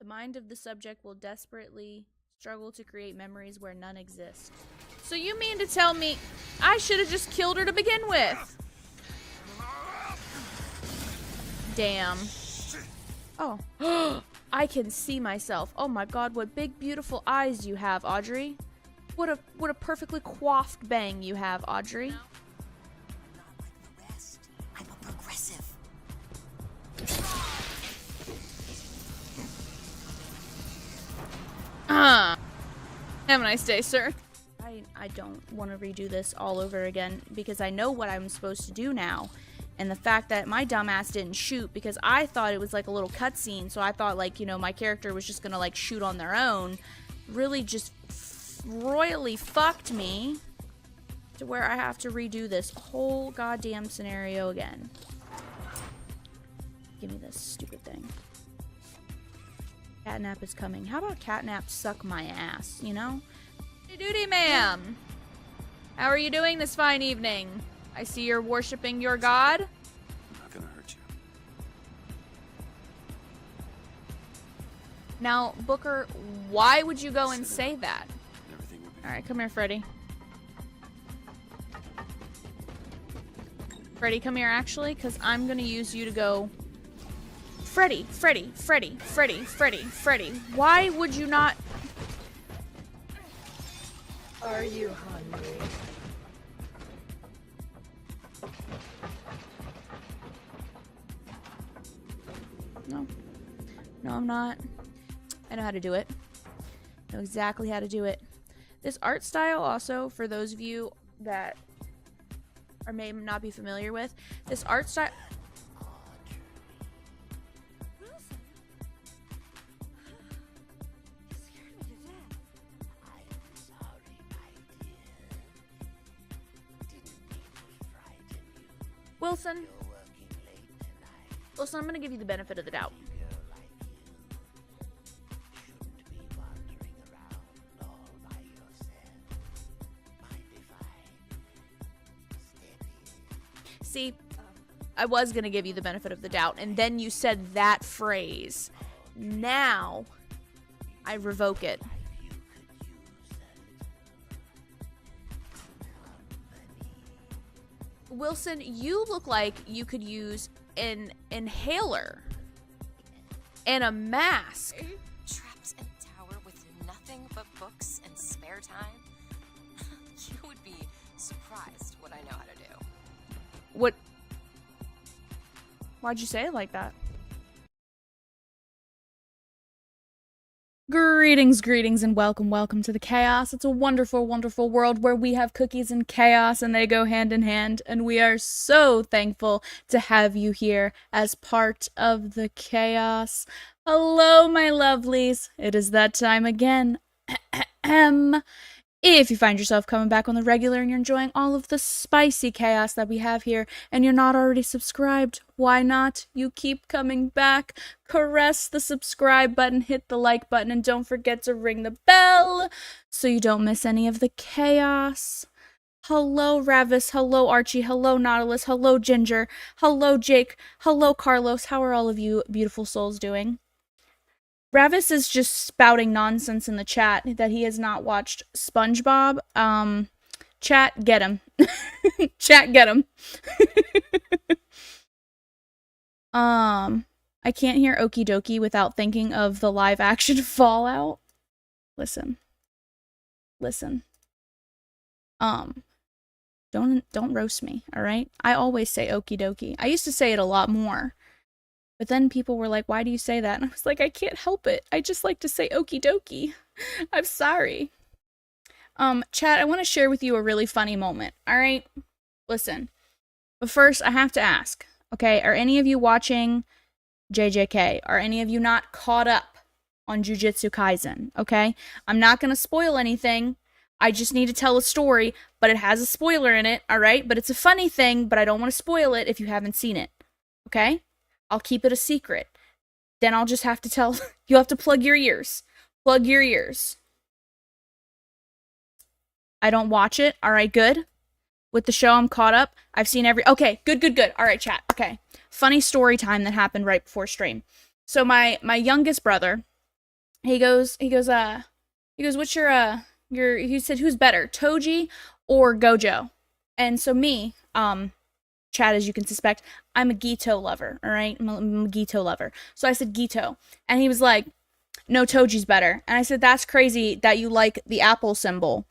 The mind of the subject will desperately struggle to create memories where none exist. So you mean to tell me I should have just killed her to begin with? Damn. Oh. I can see myself. Oh my god, what big beautiful eyes you have, Audrey. What a perfectly coiffed bang you have, Audrey. No. Not like the rest. I'm a progressive. Have a nice day, sir. I don't want to redo this all over again because I know what I'm supposed to do now. And the fact that my dumbass didn't shoot because I thought it was like a little cutscene, so I thought like, you know, my character was just gonna like shoot on their own, really just royally fucked me to where I have to redo this whole goddamn scenario again. Give me this stupid thing. Catnap is coming. How about Catnap suck my ass, you know? Hey, duty, ma'am. How are you doing this fine evening? I see you're worshipping your god. I'm not gonna hurt you. Now, Booker, why would you go and say that? Everything will be Alright, come here, Freddy. Freddy, come here, actually, because I'm gonna use you to go... Freddy, Freddy, Freddy, Freddy, Freddy, Freddy. Why would you not... Are you hungry? No. No, I'm not. I know how to do it. I know exactly how to do it. This art style also, for those of you that are may not be familiar with, this art style... Wilson, I'm gonna give you the benefit of the doubt. See, I was gonna give you the benefit of the doubt, and then you said that phrase. Now, I revoke it. Wilson, you look like you could use an inhaler and a mask. Trapped in a tower with nothing but books and spare time? You would be surprised what I know how to do. What? Why'd you say it like that? Greetings, and welcome to the chaos. It's a wonderful, wonderful world where we have cookies and chaos, and they go hand in hand, and we are so thankful to have you here as part of the chaos. Hello, my lovelies. It is that time again. If you find yourself coming back on the regular and you're enjoying all of the spicy chaos that we have here and you're not already subscribed, why not? You keep coming back. Caress the subscribe button, hit the like button, and don't forget to ring the bell so you don't miss any of the chaos. Hello, Ravis. Hello, Archie. Hello, Nautilus. Hello, Ginger. Hello, Jake. Hello, Carlos. How are all of you beautiful souls doing? Ravis is just spouting nonsense in the chat that he has not watched SpongeBob. Chat, get him. Chat, get him. I can't hear Okie Dokie without thinking of the live action Fallout. Listen. Don't roast me, all right? I always say Okie Dokie. I used to say it a lot more. But then people were like, why do you say that? And I was like, I can't help it. I just like to say okie dokie. I'm sorry. Chat, I want to share with you a really funny moment. All right? Listen. But first, I have to ask. Okay, are any of you watching JJK? Are any of you not caught up on Jujutsu Kaisen? Okay? I'm not going to spoil anything. I just need to tell a story, but it has a spoiler in it, all right? But it's a funny thing, but I don't want to spoil it if you haven't seen it. Okay? I'll keep it a secret. Then I'll just have to tell... You have to plug your ears. Plug your ears. I don't watch it. Alright, good. With the show, I'm caught up. I've seen every... Okay, good. Alright, chat. Okay. Funny story time that happened right before stream. So my youngest brother, What's your, he said, who's better, Toji or Gojo? And so me, Chad, as you can suspect, I'm a Gito lover, all right? I'm a Gito lover. So I said Gito. And he was like, no, Toji's better. And I said, that's crazy that you like the apple symbol.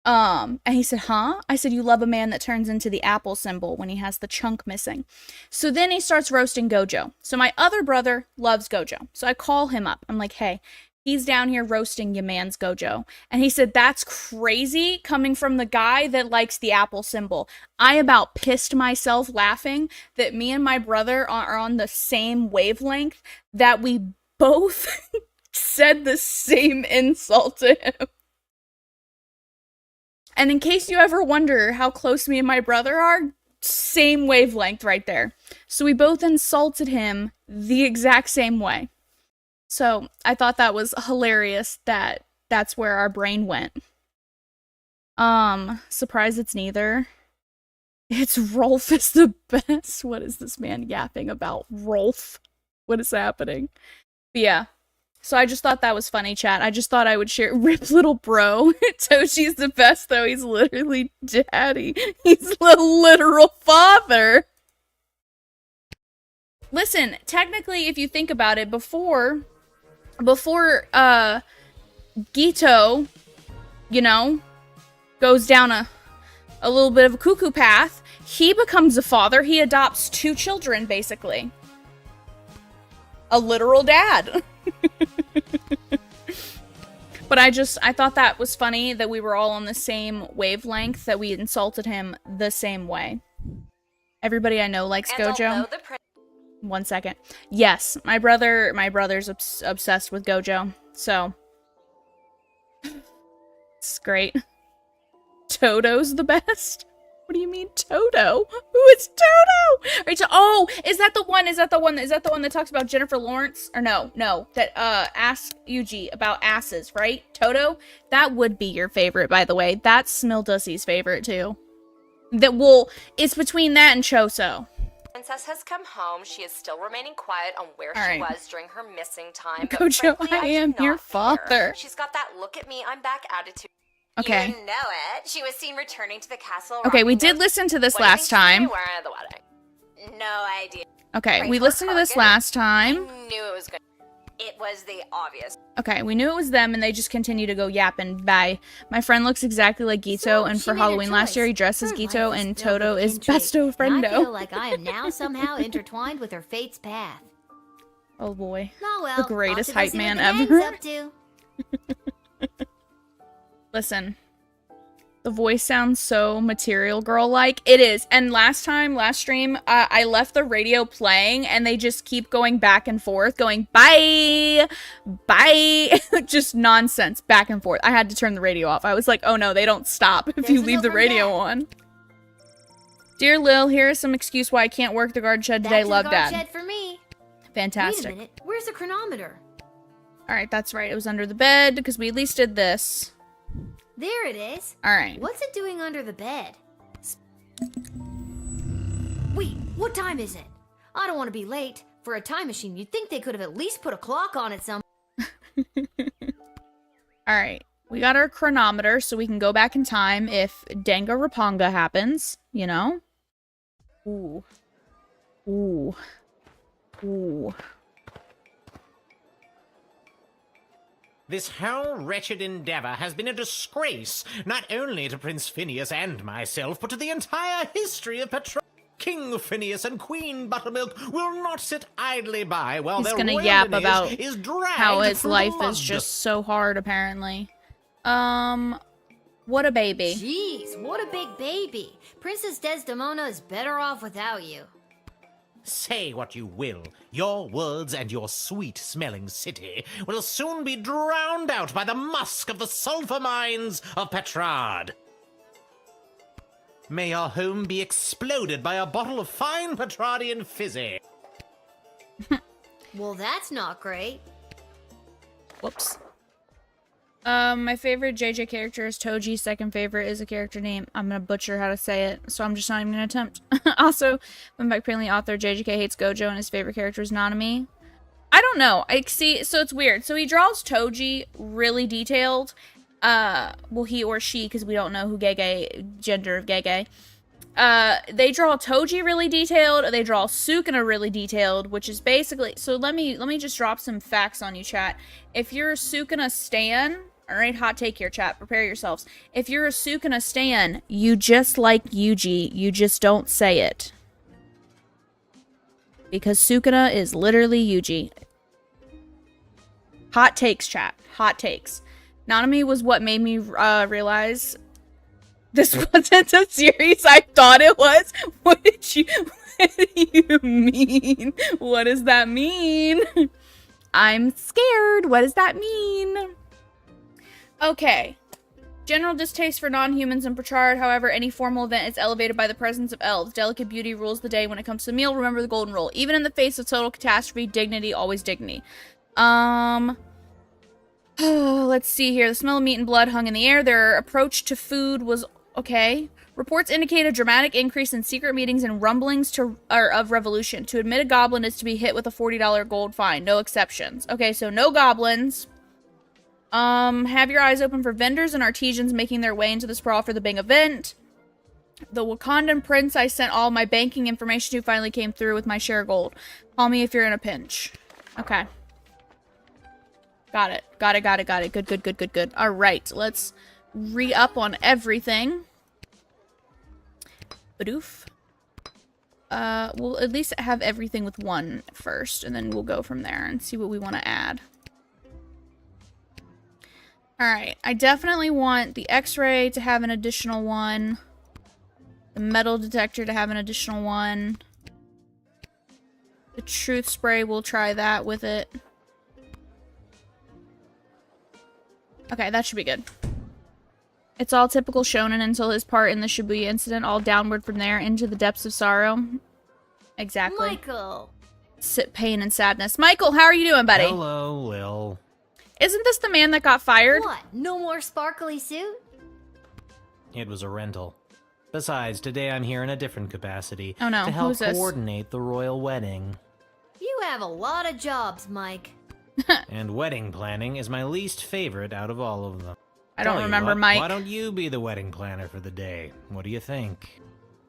And he said, huh? I said, you love a man that turns into the apple symbol when he has the chunk missing. So then he starts roasting Gojo. So my other brother loves Gojo. So I call him up. I'm like, hey, he's down here roasting your man's Gojo. And he said, that's crazy coming from the guy that likes the apple symbol. I about pissed myself laughing that me and my brother are on the same wavelength, that we both said the same insult to him. And in case you ever wonder how close me and my brother are, same wavelength right there. So we both insulted him the exact same way. So I thought that was hilarious that that's where our brain went. Surprised it's neither. It's Rolf is the best. What is this man yapping about? Rolf? What is happening? But yeah. So I just thought that was funny, chat. I just thought I would share. Rip little bro. Toshi's the best, though. He's literally daddy. He's the literal father. Listen, technically, if you think about it, before Gito, you know, goes down a little bit of a cuckoo path, he becomes a father. He adopts 2 children, basically. A literal dad. But I thought that was funny that we were all on the same wavelength, that we insulted him the same way. Everybody I know likes Gojo. 1 second. Yes, my brother's obsessed with Gojo, so it's great. Toto's the best. What do you mean, Toto? Who is Toto? Oh, is that the one that talks about Jennifer Lawrence? Or no, that asks Yuji about asses, right? Toto? That would be your favorite, by the way. That's Smildussy's favorite too. It's between that and Choso. Princess has come home. She is still remaining quiet on where she was during her missing time. But Gojo, frankly, I am your father. She's got that look at me, I'm back attitude. Okay. You know it. She was seen returning to the castle. Okay, we did listen to this last time. Wearing at the wedding. No idea. Okay, we listened to this last time. I knew it was good. It was the obvious. Okay, we knew it was them, and they just continue to go yapping. Bye. My friend looks exactly like Gito, and for Halloween last year, he dressed as Gito, and Toto is besto friendo. I feel like I am now somehow intertwined with her fate's path. Oh boy. Oh well, the greatest hype man ever. Listen, the voice sounds so Material Girl-like. It is. And last stream, I left the radio playing, and they just keep going back and forth, going, bye, bye, just nonsense, back and forth. I had to turn the radio off. I was like, oh no, they don't stop if you leave the radio on. Dear Lil, here is some excuse why I can't work the guard shed today. Love, Dad. Shed for me. Fantastic. Wait a minute, where's the chronometer? Alright, that's right. It was under the bed, because we at least did this. There it is. Alright. What's it doing under the bed? Wait, what time is it? I don't want to be late. For a time machine, you'd think they could have at least put a clock on it some. Alright. We got our chronometer, so we can go back in time if Danga Rapanga happens, you know? Ooh. Ooh. Ooh. This whole wretched endeavor has been a disgrace, not only to Prince Phineas and myself, but to the entire history of Petra. King Phineas and Queen Buttermilk will not sit idly by while their gonna yap about is dragged how his through life mud. is just so hard, apparently. What a baby. Jeez, what a big baby. Princess Desdemona is better off without you. Say what you will, your words and your sweet-smelling city will soon be drowned out by the musk of the sulfur mines of Petrard. May our home be exploded by a bottle of fine Petrardian fizzy. Well, that's not great. Whoops. My favorite JJ character is Toji. Second favorite is a character name. I'm gonna butcher how to say it, so I'm just not even gonna attempt. Also, when apparently author JJK hates Gojo and his favorite character is Nanami. I I don't know. I see. So it's weird. So he draws Toji really detailed. Well, he or she, because we don't know who gender of Gege. They draw Toji really detailed. They draw Sukuna really detailed, which is basically. So let me just drop some facts on you, chat. If you're a Sukuna stan, all right, hot take here, chat. Prepare yourselves. If you're a Sukuna stan, you just like Yuji. You just don't say it. Because Sukuna is literally Yuji. Hot takes, chat. Hot takes. Nanami was what made me realize this wasn't a series I thought it was. What do you mean? What does that mean? I'm scared. What does that mean? Okay. General distaste for non-humans in Pritchard. However, any formal event is elevated by the presence of elves. Delicate beauty rules the day when it comes to the meal. Remember the golden rule. Even in the face of total catastrophe, dignity, always dignity. Let's see here. The smell of meat and blood hung in the air. Their approach to food was okay. Reports indicate a dramatic increase in secret meetings and rumblings of revolution. To admit a goblin is to be hit with a $40 gold fine. No exceptions. Okay, so no goblins. Have your eyes open for vendors and artisans making their way into the sprawl for the big event. The Wakandan prince I sent all my banking information to finally came through with my share of gold. Call me if you're in a pinch. Okay. Got it. Got it. Good. Alright, let's re-up on everything. Badoof. We'll at least have everything with one first, and then we'll go from there and see what we want to add. Alright, I definitely want the X-ray to have an additional one. The metal detector to have an additional one. The truth spray, we'll try that with it. Okay, that should be good. It's all typical shonen until his part in the Shibuya incident, all downward from there into the depths of sorrow. Exactly. Michael! Pain and sadness. Michael, how are you doing, buddy? Hello, Lil. Isn't this the man that got fired? What? No more sparkly suit? It was a rental. Besides, today I'm here in a different capacity. Oh no, to help who's this? coordinate the royal wedding. You have a lot of jobs, Mike. And wedding planning is my least favorite out of all of them. I don't Tell you remember what, Mike. Why don't you be the wedding planner for the day? What do you think?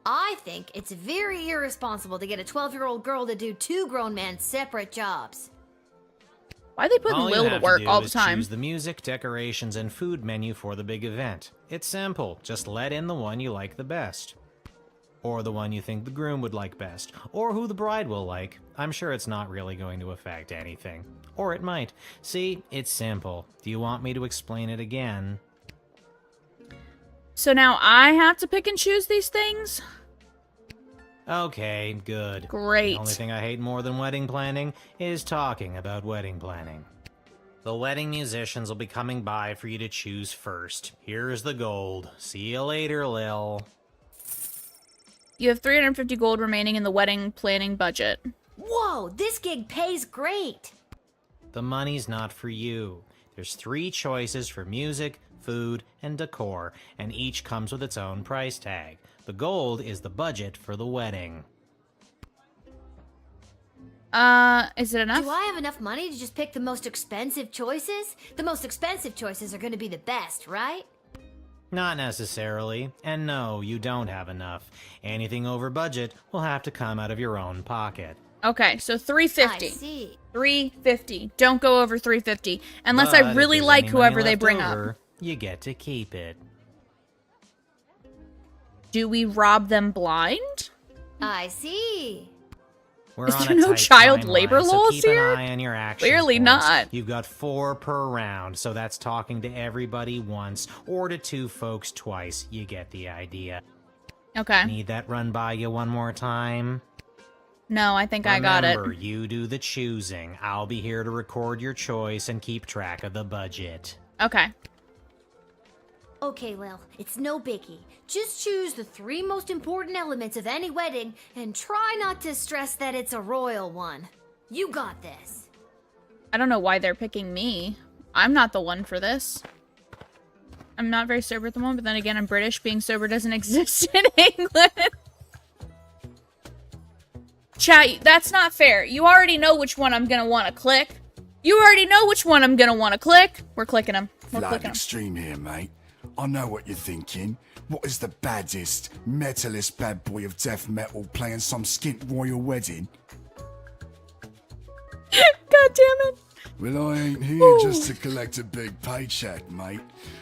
I think it's very irresponsible to get a 12-year-old girl to do two grown men separate jobs. Why are they putting All you Lil to have work do all the is time? Choose the music, decorations, and food menu for the big event. It's simple. Just let in the one you like the best. Or the one you think the groom would like best. Or who the bride will like. I'm sure it's not really going to affect anything. Or it might. See, it's simple. Do you want me to explain it again? So now I have to pick and choose these things? Okay, good. Great. The only thing I hate more than wedding planning is talking about wedding planning. The wedding musicians will be coming by for you to choose first. Here's the gold. See you later, Lil. You have 350 gold remaining in the wedding planning budget. Whoa, this gig pays great. The money's not for you. There's 3 choices for music, food, and decor, and each comes with its own price tag. The gold is the budget for the wedding. Is it enough? Do I have enough money to just pick the most expensive choices? The most expensive choices are going to be the best, right? Not necessarily. And no, you don't have enough. Anything over budget will have to come out of your own pocket. Okay, so 350. I see. 350. Don't go over 350. Unless But I if really there's like any money whoever they left bring over, up. you get to keep it. Do we rob them blind? I see. We're Is on there a no tight child timeline, labor so laws keep here? an eye on your action Clearly points. not. You've got 4 per round, so that's talking to everybody once, or to 2 folks twice. You get the idea. Okay. Need that run by you one more time? No, I think I got it. Remember, you do the choosing. I'll be here to record your choice and keep track of the budget. Okay. Okay, Lil, it's no biggie. Just choose the 3 most important elements of any wedding and try not to stress that it's a royal one. You got this. I don't know why they're picking me. I'm not the one for this. I'm not very sober at the moment, but then again, I'm British. Being sober doesn't exist in England. Chat, that's not fair. You already know which one I'm gonna want to click. You already know which one I'm gonna want to click. We're clicking them. We're Vlad clicking them. Extreme here, mate. I know what you're thinking. What is the baddest, metalist bad boy of death metal playing some skint royal wedding? God damn it. Well, I ain't here just to collect a big paycheck, mate.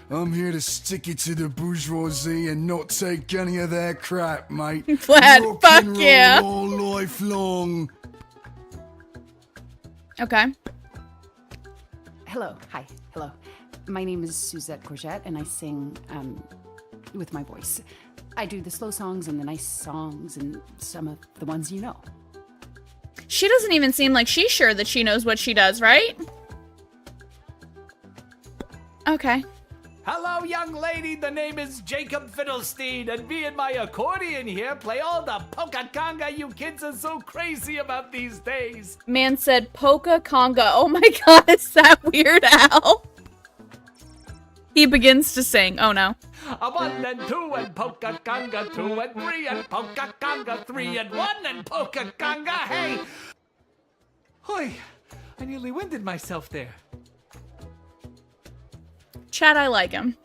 I'm here to stick it to the bourgeoisie and not take any of their crap, mate. Vlad, Rock fuck and roll yeah. all life long. Okay. Hello. Hi. Hello. My name is Suzette Courgette, and I sing with my voice. I do the slow songs and the nice songs and some of the ones you know. She doesn't even seem like she's sure that she knows what she does, right? Okay. Hello, young lady. The name is Jacob Fiddlestein, and me and my accordion here play all the polka conga you kids are so crazy about these days. Man said polka conga. Oh my god, is that Weird Al? He begins to sing. Oh no. A 1 and 2 and polka conga 2 and 3 and polka conga 3 and 1 and polka conga. Hey! Hoy, I nearly winded myself there. Chat, I like him.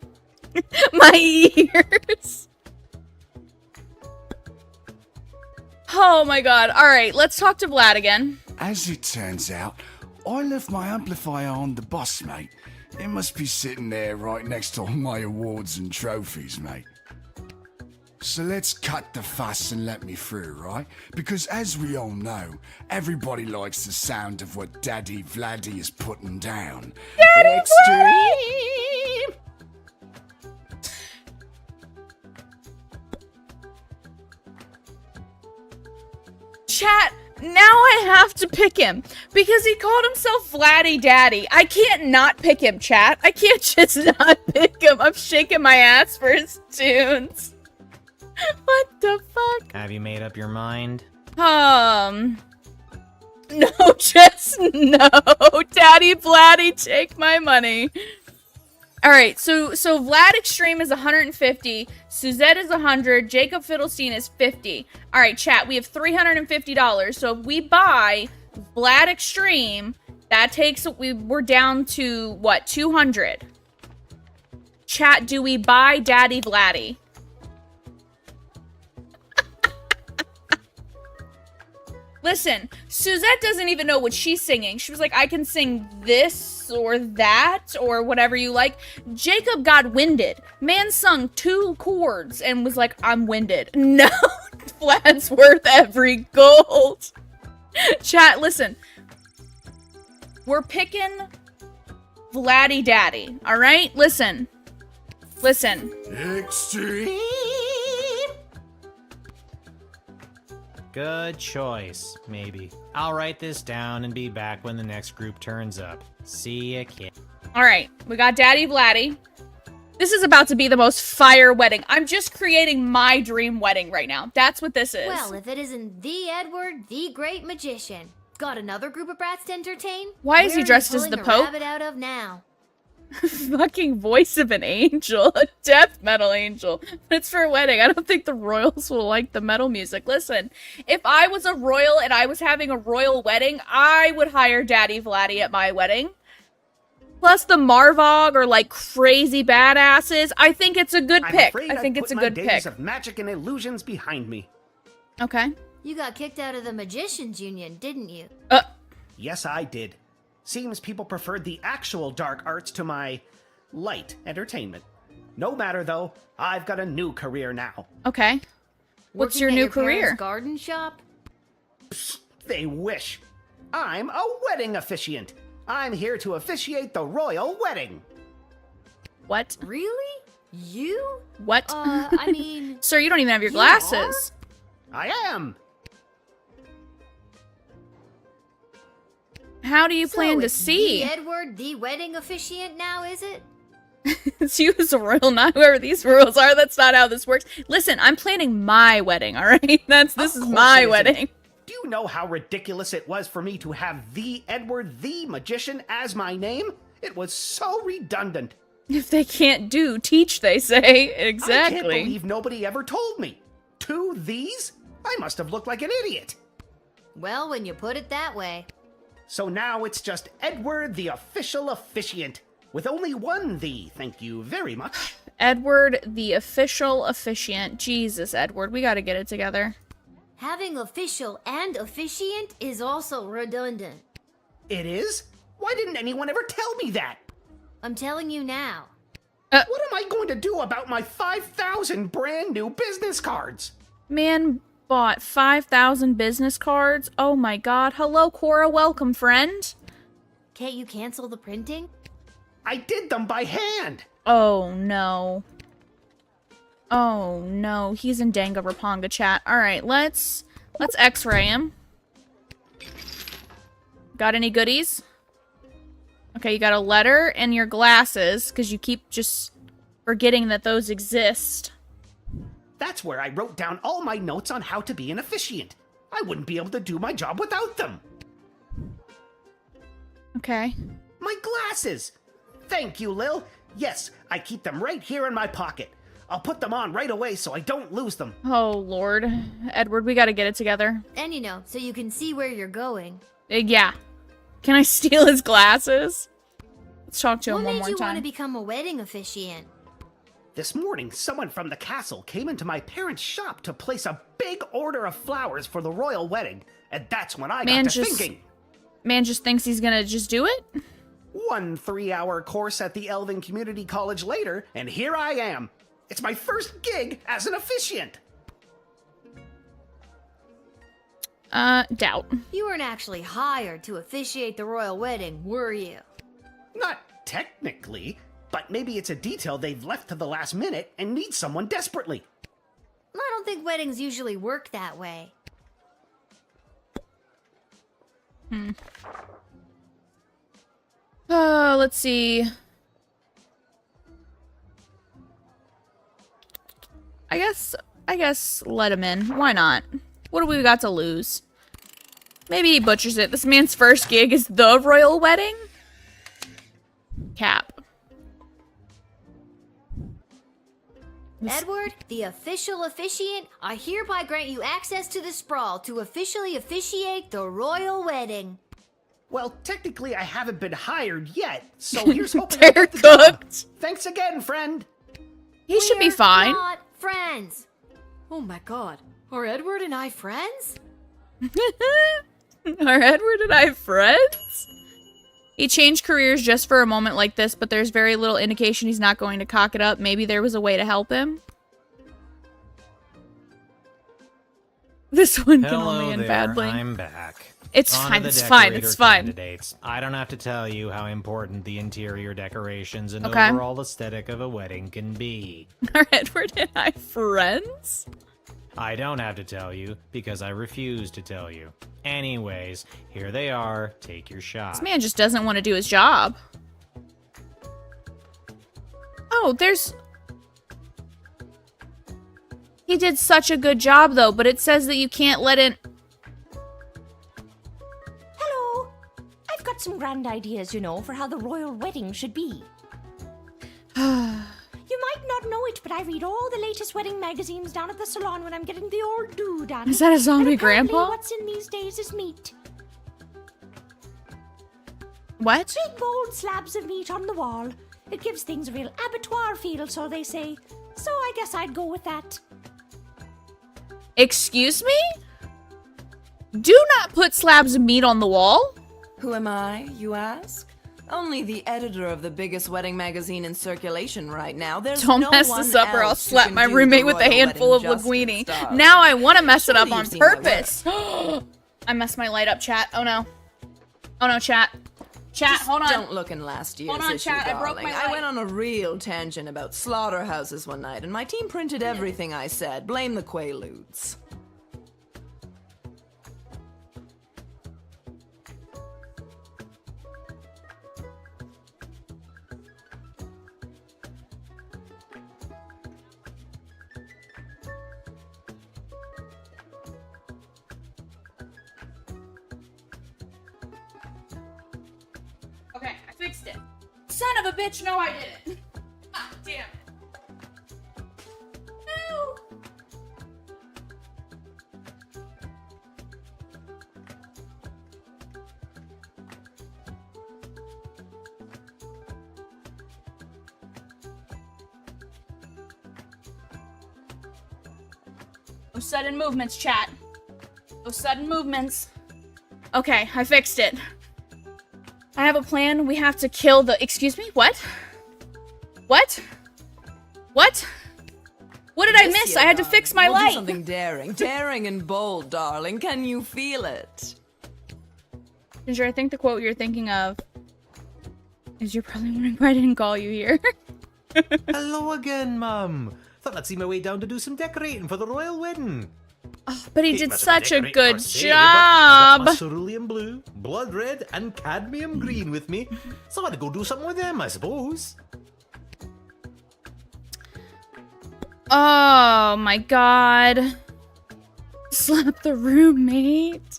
My ears. Oh my god. Alright, let's talk to Vlad again. As it turns out, I left my amplifier on the bus, mate. It must be sitting there right next to all my awards and trophies, mate. So let's cut the fuss and let me through, right? Because as we all know, everybody likes the sound of what Daddy Vladdy is putting down. Daddy Extreme! Chat, now I have to pick him because he called himself Vladdy Daddy. I can't not pick him, chat. I can't just not pick him. I'm shaking my ass for his tunes. What the fuck? Have you made up your mind? No, just no. Daddy Vladdy, take my money. All right, so Vlad Extreme is 150, Suzette is 100, Jacob Fiddlestein is 50. All right, chat, we have $350. So if we buy Vlad Extreme, that takes we're down to what, 200. Chat, do we buy Daddy Vladdy? Listen, Suzette doesn't even know what she's singing. She was like, I can sing this or that or whatever you like. Jacob got winded. Man sung 2 chords and was like, I'm winded. No, Vlad's worth every gold. Chat, listen. We're picking Vladdy Daddy, all right? Listen. Listen. Extreme! Good choice, maybe. I'll write this down and be back when the next group turns up. See ya, kid. All right, we got Daddy Vladdy. This is about to be the most fire wedding. I'm just creating my dream wedding right now. That's what this is. Well, if it isn't the Edward, the great magician. Got another group of brats to entertain? Why is he Where are dressed you as the pulling Pope? a rabbit out of now? Fucking voice of an angel, a death metal angel. But it's for a wedding. I don't think the royals will like the metal music. Listen, if I was a royal and I was having a royal wedding, I would hire Daddy Vladdy at my wedding. Plus the Marvog are like crazy badasses. I think it's a good pick. I think it's a good pick. days of magic and illusions behind me. Okay. You got kicked out of the Magicians Union, didn't you? Yes, I did. Seems people preferred the actual dark arts to my light entertainment. No matter though, I've got a new career now. Okay. What's Working your at new your parents' career? garden shop? They wish. I'm a wedding officiant. I'm here to officiate the royal wedding. What? Really? You? What? I mean... Sir, you don't even have your You glasses. I am. How do you plan to it's see? The Edward, the wedding officiant now, is it? It's you as a royal, not whoever these rules are. That's not how this works. Listen, I'm planning my wedding, all right? This is course my it isn't. wedding. Do you know how ridiculous it was for me to have the Edward the Magician as my name? It was so redundant. If they can't do, teach, they say. I can't Exactly. believe nobody ever told me. 2 these? I must have looked like an idiot. Well, when you put it that way. So now it's just Edward, the official officiant. With only one "the." Thank you very much. Edward, the official officiant. Jesus, Edward, we gotta get it together. Having official and officiant is also redundant. It is? Why didn't anyone ever tell me that? I'm telling you now. What am I going to do about my 5,000 brand new business cards? Man bought 5,000 business cards. Oh my god. Hello, Cora. Welcome, friend. Can't you cancel the printing? I did them by hand. Oh no. Oh no. He's in Danga Rapanga chat. Alright, let's x-ray him. Got any goodies? Okay, you got a letter and your glasses, because you keep just forgetting that those exist. That's where I wrote down all my notes on how to be an officiant. I wouldn't be able to do my job without them. Okay. My glasses! Thank you, Lil. Yes, I keep them right here in my pocket. I'll put them on right away so I don't lose them. Oh, Lord. Edward, we gotta get it together. And so you can see where you're going. Yeah. Can I steal his glasses? Let's talk to him What one made more you want time. to become a wedding officiant? This morning, someone from the castle came into my parents' shop to place a big order of flowers for the royal wedding, and that's when I got to thinking. Man just thinks he's gonna just do it? 1 3-hour course at the Elven Community College later, and here I am. It's my first gig as an officiant. Doubt. You weren't actually hired to officiate the royal wedding, were you? Not technically, but maybe it's a detail they've left to the last minute and need someone desperately. I don't think weddings usually work that way. Let's see. I guess let him in. Why not? What do we got to lose? Maybe he butchers it. This man's first gig is the royal wedding? Cap. Edward, the official officiant, I hereby grant you access to the sprawl to officially officiate the royal wedding. Well, technically I haven't been hired yet, so here's hoping I They're get the job. cooked. Thanks again, friend. He should be We're fine. not friends. Oh my god. Are Edward and I friends? Are Edward and I friends? He changed careers just for a moment like this, but there's very little indication he's not going to cock it up. Maybe there was a way to help him. This one can only end badly. I'm back. It's On to fine, the it's fine, decorator it's fine. candidates. I don't have to tell you how important the interior decorations and Okay. overall aesthetic of a wedding can be. Are Edward and I friends? I don't have to tell you, because I refuse to tell you. Anyways, here they are. Take your shot. This man just doesn't want to do his job. Oh, there's... He did such a good job, though, but it says that you can't let in... Hello. I've got some grand ideas, for how the royal wedding should be. You might not know it, but I read all the latest wedding magazines down at the salon when I'm getting the old do done. Is that a zombie And apparently grandpa? What's in these days is meat. What? Big bold slabs of meat on the wall. It gives things a real abattoir feel, so they say. So I guess I'd go with that. Excuse me? Do not put slabs of meat on the wall. Who am I, you ask? Only the editor of the biggest wedding magazine in circulation right now. There's Don't no mess one this up or I'll else who slap can my do the roommate with a royal handful of wedding linguine. justice, darling. Now I want to mess it up Surely on you've seen my work. purpose. I messed my light up, chat. Oh no. Oh no, chat. Chat, hold on. Don't look in last year's Hold on, issue, chat, I broke darling. my I light. went on a real tangent about slaughterhouses one night, and my team printed everything I said. Blame the Quaaludes. Okay, I fixed it. Son of a bitch, no I didn't. Ah, damn it. No. No sudden movements, chat. No sudden movements. Okay, I fixed it. I have a plan. We have to kill the... Excuse me? What? What? What? What did I miss? I had to fix my we'll do light. something daring and bold, darling. Can you feel it? Ginger, I think the quote you're thinking of is you're probably wondering why I didn't call you here. Hello again, Mum. Thought I'd see my way down to do some decorating for the royal wedding. Oh, but he did Wasn't such a decorating good per se, but I got job. my cerulean blue, blood red, and cadmium green with me, so I'd go do something with them, I suppose. Oh my god. Slap the roommate.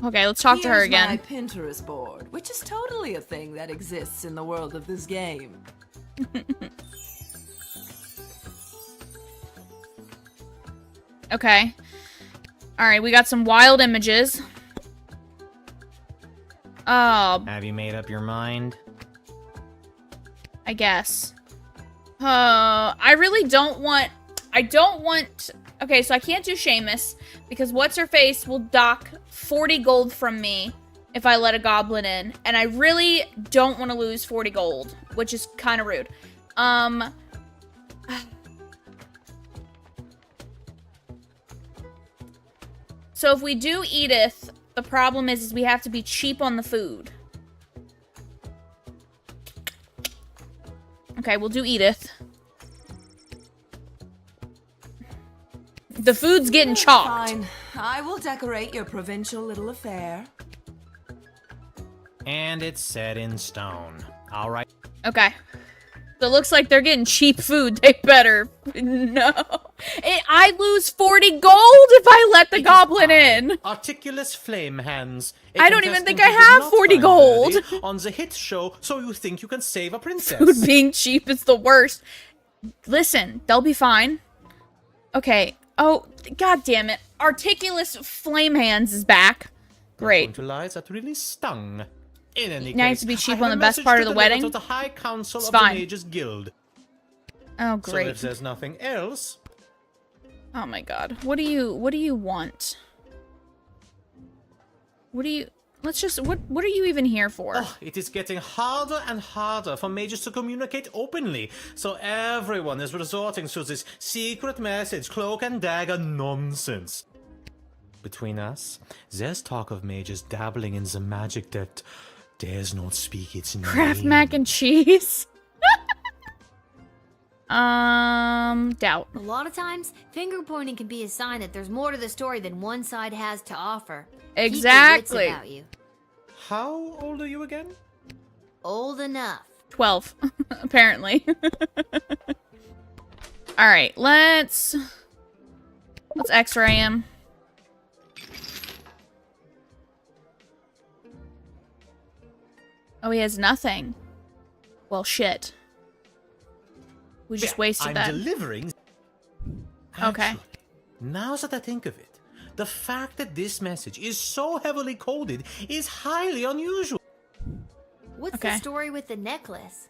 Okay, let's talk to her Here's my again. Pinterest board, which is totally a thing that exists in the world of this game. Okay. Alright, we got some wild images. Oh, Have you made up your mind? I guess. I really don't want... Okay, so I can't do Seamus, because What's-Her-Face will dock 40 gold from me if I let a goblin in. And I really don't want to lose 40 gold, which is kind of rude. So if we do Edith, the problem is we have to be cheap on the food. Okay, we'll do Edith. The food's getting chalked. Fine. I will decorate your provincial little affair. And it's set in stone. All right. Okay. So it looks like they're getting cheap food. They better. No. I lose 40 gold if I let the goblin in. Articulous Flame Hands. I don't even think I have 40 gold. On the hit show, So You Think You Can Save a Princess. Food being cheap is the worst. Listen, they'll be fine. Okay. Oh, god damn it. Articulous Flame Hands is back. Great. To lies that really stung. In any Now you have case, to be cheap I have on a the best message part to of the deliver wedding. To the High Council It's of fine. the Mages Guild. Oh, So great. if there's nothing else, Oh my god. What do you want? What do you... Let's just... What are you even here for? oh, it is getting harder and harder for mages to communicate openly. So everyone is resorting to this secret message, cloak and dagger nonsense. Between us, there's talk of mages dabbling in the magic that dares not speak its name. Kraft mac and cheese? Doubt. A lot of times, finger pointing can be a sign that there's more to the story than one side has to offer. Exactly. Keep your wits about you. How old are you again? Old enough. 12, apparently. Alright, let's x-ray him. Oh, he has nothing. Well, shit. We just wasted I'm that. delivering. Okay. Actually, now that I think of it, the fact that this message is so heavily coded is highly unusual. What's Okay. the story with the necklace?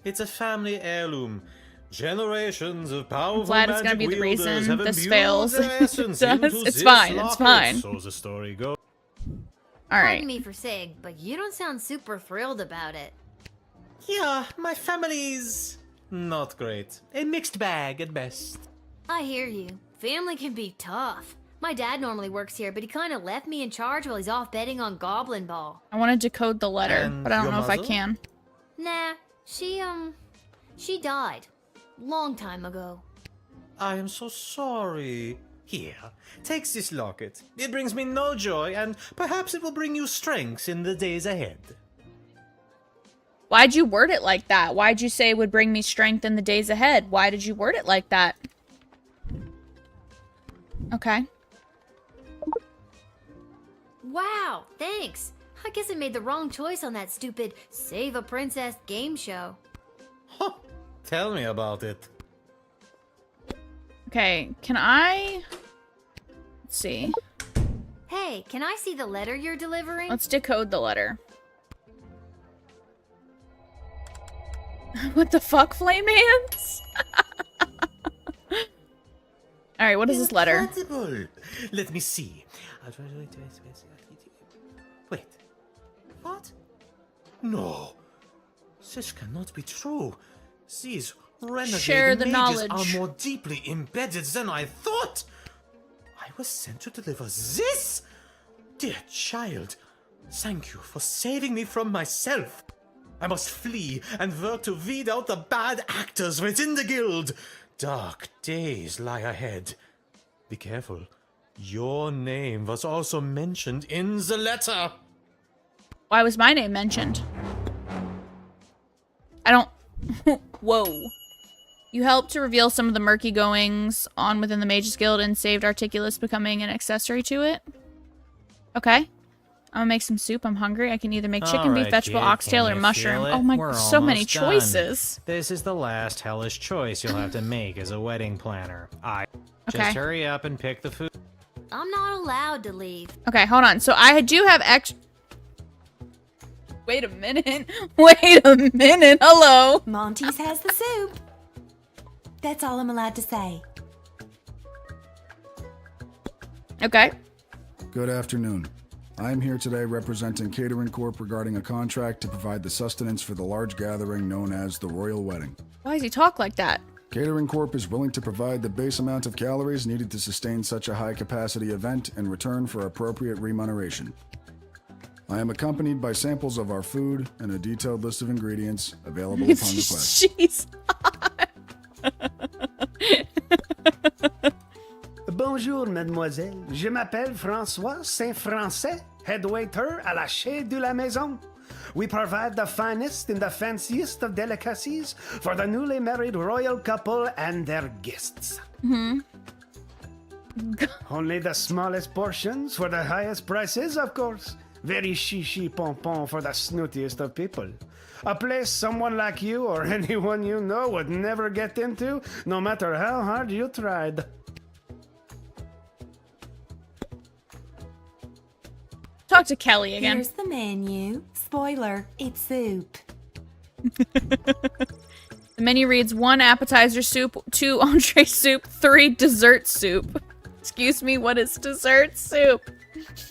It's a family heirloom. Generations of powerful glad it's gonna magic be the wielders reason have this imbued fails. their essence It does. into It's this fine, it's locket, fine. So the story goes. Alright. Pardon me for saying, but you don't sound super thrilled about it. Yeah, my family's not great. A mixed bag at best. I hear you. Family can be tough. My dad normally works here, but he kind of left me in charge while he's off betting on Goblin Ball. I want to decode the letter, And but I don't your know if I mother? can. Nah, she died. Long time ago. I am so sorry. Here, take this locket. It brings me no joy, and perhaps it will bring you strength in the days ahead. Why'd you word it like that? Why'd you say it would bring me strength in the days ahead? Why did you word it like that? Okay. Wow, thanks. I guess I made the wrong choice on that stupid Save a Princess game show. Huh, tell me about it. Okay, can I... Let's see. Hey, can I see the letter you're delivering? Let's decode the letter. What the fuck, flame hands? All right, what is this letter? Incredible. Let me see. Wait. What? No. This cannot be true. These Share renegade the mages knowledge. are more deeply embedded than I thought. I was sent to deliver this? Dear child, thank you for saving me from myself. I must flee and work to weed out the bad actors within the guild. Dark days lie ahead. Be careful. Your name was also mentioned in the letter. Why was my name mentioned? I don't... Whoa. You helped to reveal some of the murky goings on within the Mages Guild and saved Articulus becoming an accessory to it. Okay. I'm gonna make some soup. I'm hungry. I can either make chicken, beef, vegetable, oxtail, or mushroom. Oh my, so many choices. This is the last hellish choice you'll have to make as a wedding planner. Just hurry up and pick the food. I'm not allowed to leave. Okay, hold on. So I do have Wait a minute. Wait a minute. Hello. Monty's has the soup. That's all I'm allowed to say. Okay. Good afternoon. I am here today representing Catering Corp regarding a contract to provide the sustenance for the large gathering known as the Royal Wedding. Why does he talk like that? Catering Corp is willing to provide the base amount of calories needed to sustain such a high-capacity event in return for appropriate remuneration. I am accompanied by samples of our food and a detailed list of ingredients available upon request. Jeez. Bonjour, mademoiselle. Je m'appelle François Saint-Français, head waiter à la Chez de la Maison. We provide the finest and the fanciest of delicacies for the newly married royal couple and their guests. Only the smallest portions for the highest prices, of course. Very chichi pompon for the snootiest of people. A place someone like you or anyone you know would never get into, no matter how hard you tried. Talk to Kelly again. Here's the menu. Spoiler, it's soup. The menu reads 1 appetizer soup, 2 entree soup, 3 dessert soup. Excuse me, what is dessert soup?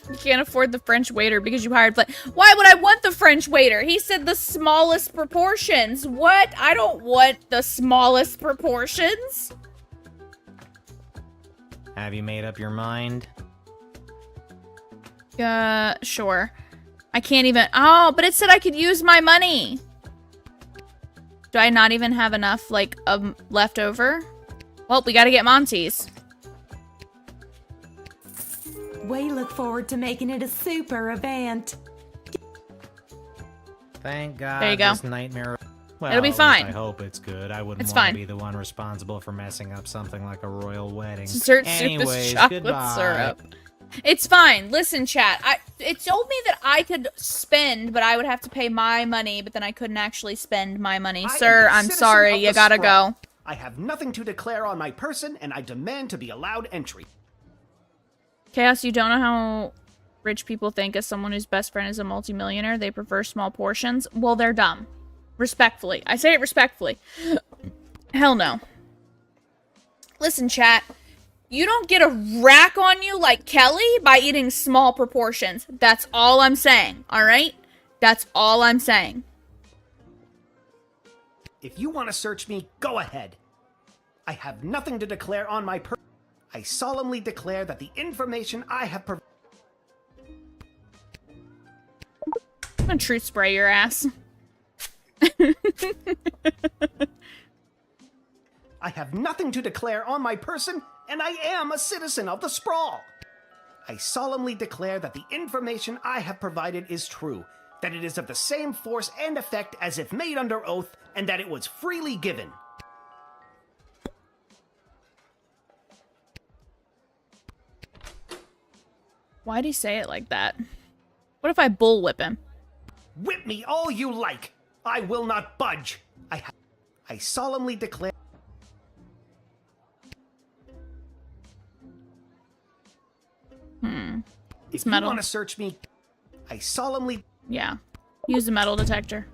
You can't afford the French waiter because you hired Why would I want the French waiter? He said the smallest proportions. What? I don't want the smallest proportions. Have you made up your mind? Sure. I can't even... Oh, but it said I could use my money. Do I not even have enough, left over? Well, we gotta get Monty's. We look forward to making it a super event. Thank God There you go. this nightmare... Well, It'll be at least fine. I hope it's good. I wouldn't It's want fine. to be the one responsible for messing up something like a royal wedding. Dessert Anyways, soup is chocolate goodbye. syrup. It's fine. Listen, chat. It told me that I could spend, but I would have to pay my money, but then I couldn't actually spend my money. Sir, I'm sorry. You gotta go. I have nothing to declare on my person, and I demand to be allowed entry. Chaos, you don't know how rich people think as someone whose best friend is a multimillionaire. They prefer small portions. Well, they're dumb. Respectfully. I say it respectfully. Hell no. Listen, chat. You don't get a rack on you like Kelly by eating small proportions. That's all I'm saying, alright? That's all I'm saying. If you want to search me, go ahead. I have nothing to declare on my person. I solemnly declare that the information I have provided... I'm gonna truth spray your ass. I have nothing to declare on my person, and I am a citizen of the sprawl. I solemnly declare that the information I have provided is true, that it is of the same force and effect as if made under oath, and that it was freely given. Why'd he say it like that? What if I bullwhip him? Whip me all you like. I will not budge. I solemnly declare... It's If you metal. want to search me, I solemnly... Yeah. Use the metal detector.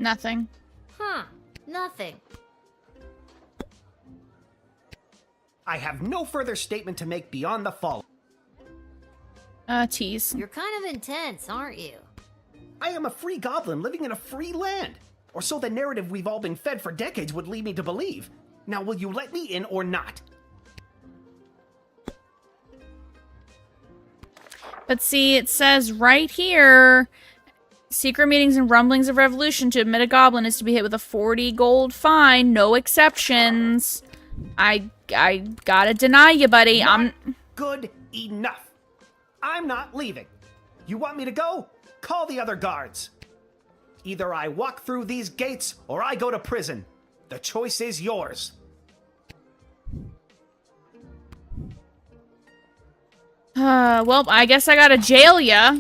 Nothing. Huh. Nothing. I have no further statement to make beyond the following. Tease. You're kind of intense, aren't you? I am a free goblin living in a free land. Or so the narrative we've all been fed for decades would lead me to believe. Now, will you let me in or not? But see, it says right here, secret meetings and rumblings of revolution. To admit a goblin is to be hit with a 40 gold fine, no exceptions. I gotta deny you, buddy. Not good enough. I'm not leaving. You want me to go? Call the other guards. Either I walk through these gates or I go to prison. The choice is yours. Well, I guess I gotta jail ya.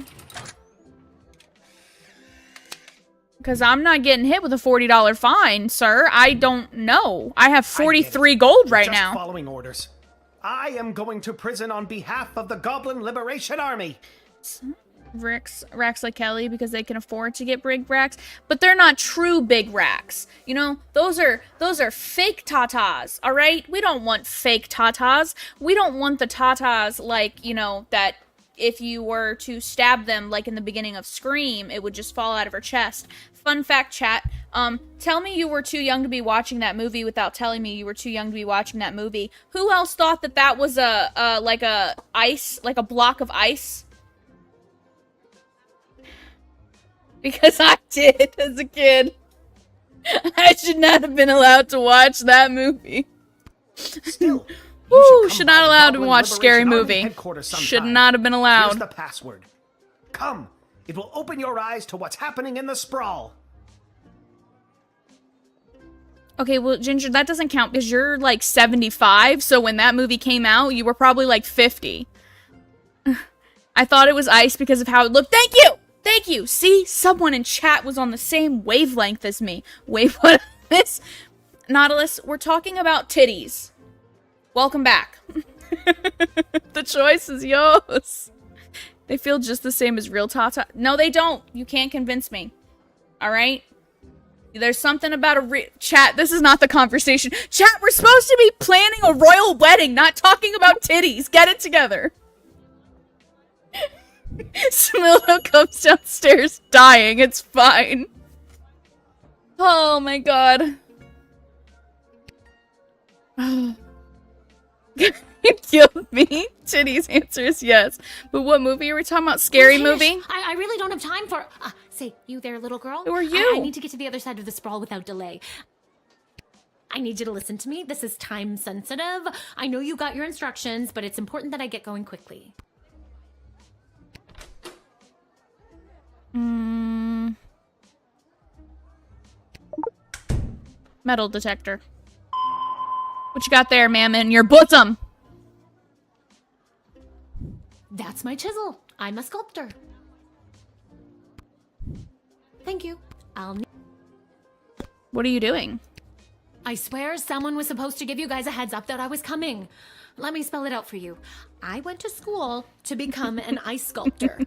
Because I'm not getting hit with a $40 fine, sir. I don't know. I have 43 gold right Just now. Following orders. I am going to prison on behalf of the Goblin Liberation Army. Racks like Kelly because they can afford to get big racks, but they're not true big racks. You know, those are fake tatas, all right? We don't want fake tatas. We don't want the tatas like, you know, that if you were to stab them like in the beginning of Scream, it would just fall out of her chest. Fun fact, chat. Tell me you were too young to be watching that movie without telling me you were too young to be watching that movie. Who else thought that that was like a block of ice? Because I did as a kid. I should not have been allowed to watch that movie. Still, Woo, should not allowed to watch Scary Movie. Should not have been allowed. Here's the password. Come, it will open your eyes to what's happening in the sprawl. Okay, well, Ginger, that doesn't count because you're like 75, so when that movie came out, you were probably like 50. I thought it was ice because of how it looked. Thank you! Thank you! See? Someone in chat was on the same wavelength as me. Wait, what is this? Nautilus, we're talking about titties. Welcome back. The choice is yours. They feel just the same as real Tata. No, they don't. You can't convince me. Alright? There's something about a chat, this is not the conversation. Chat, we're supposed to be planning a royal wedding, not talking about titties. Get it together. Smildo comes downstairs dying. It's fine. Oh my god. You killed me. Titties answer is yes. But what movie are we talking about? Scary movie? I really don't have time for... say, you there, little girl? Who are you? I need to get to the other side of the sprawl without delay. I need you to listen to me. This is time sensitive. I know you got your instructions, but it's important that I get going quickly. Metal detector. What you got there, ma'am, in your bosom? That's my chisel. I'm a sculptor. Thank you. What are you doing? I swear someone was supposed to give you guys a heads up that I was coming. Let me spell it out for you. I went to school to become an ice sculptor.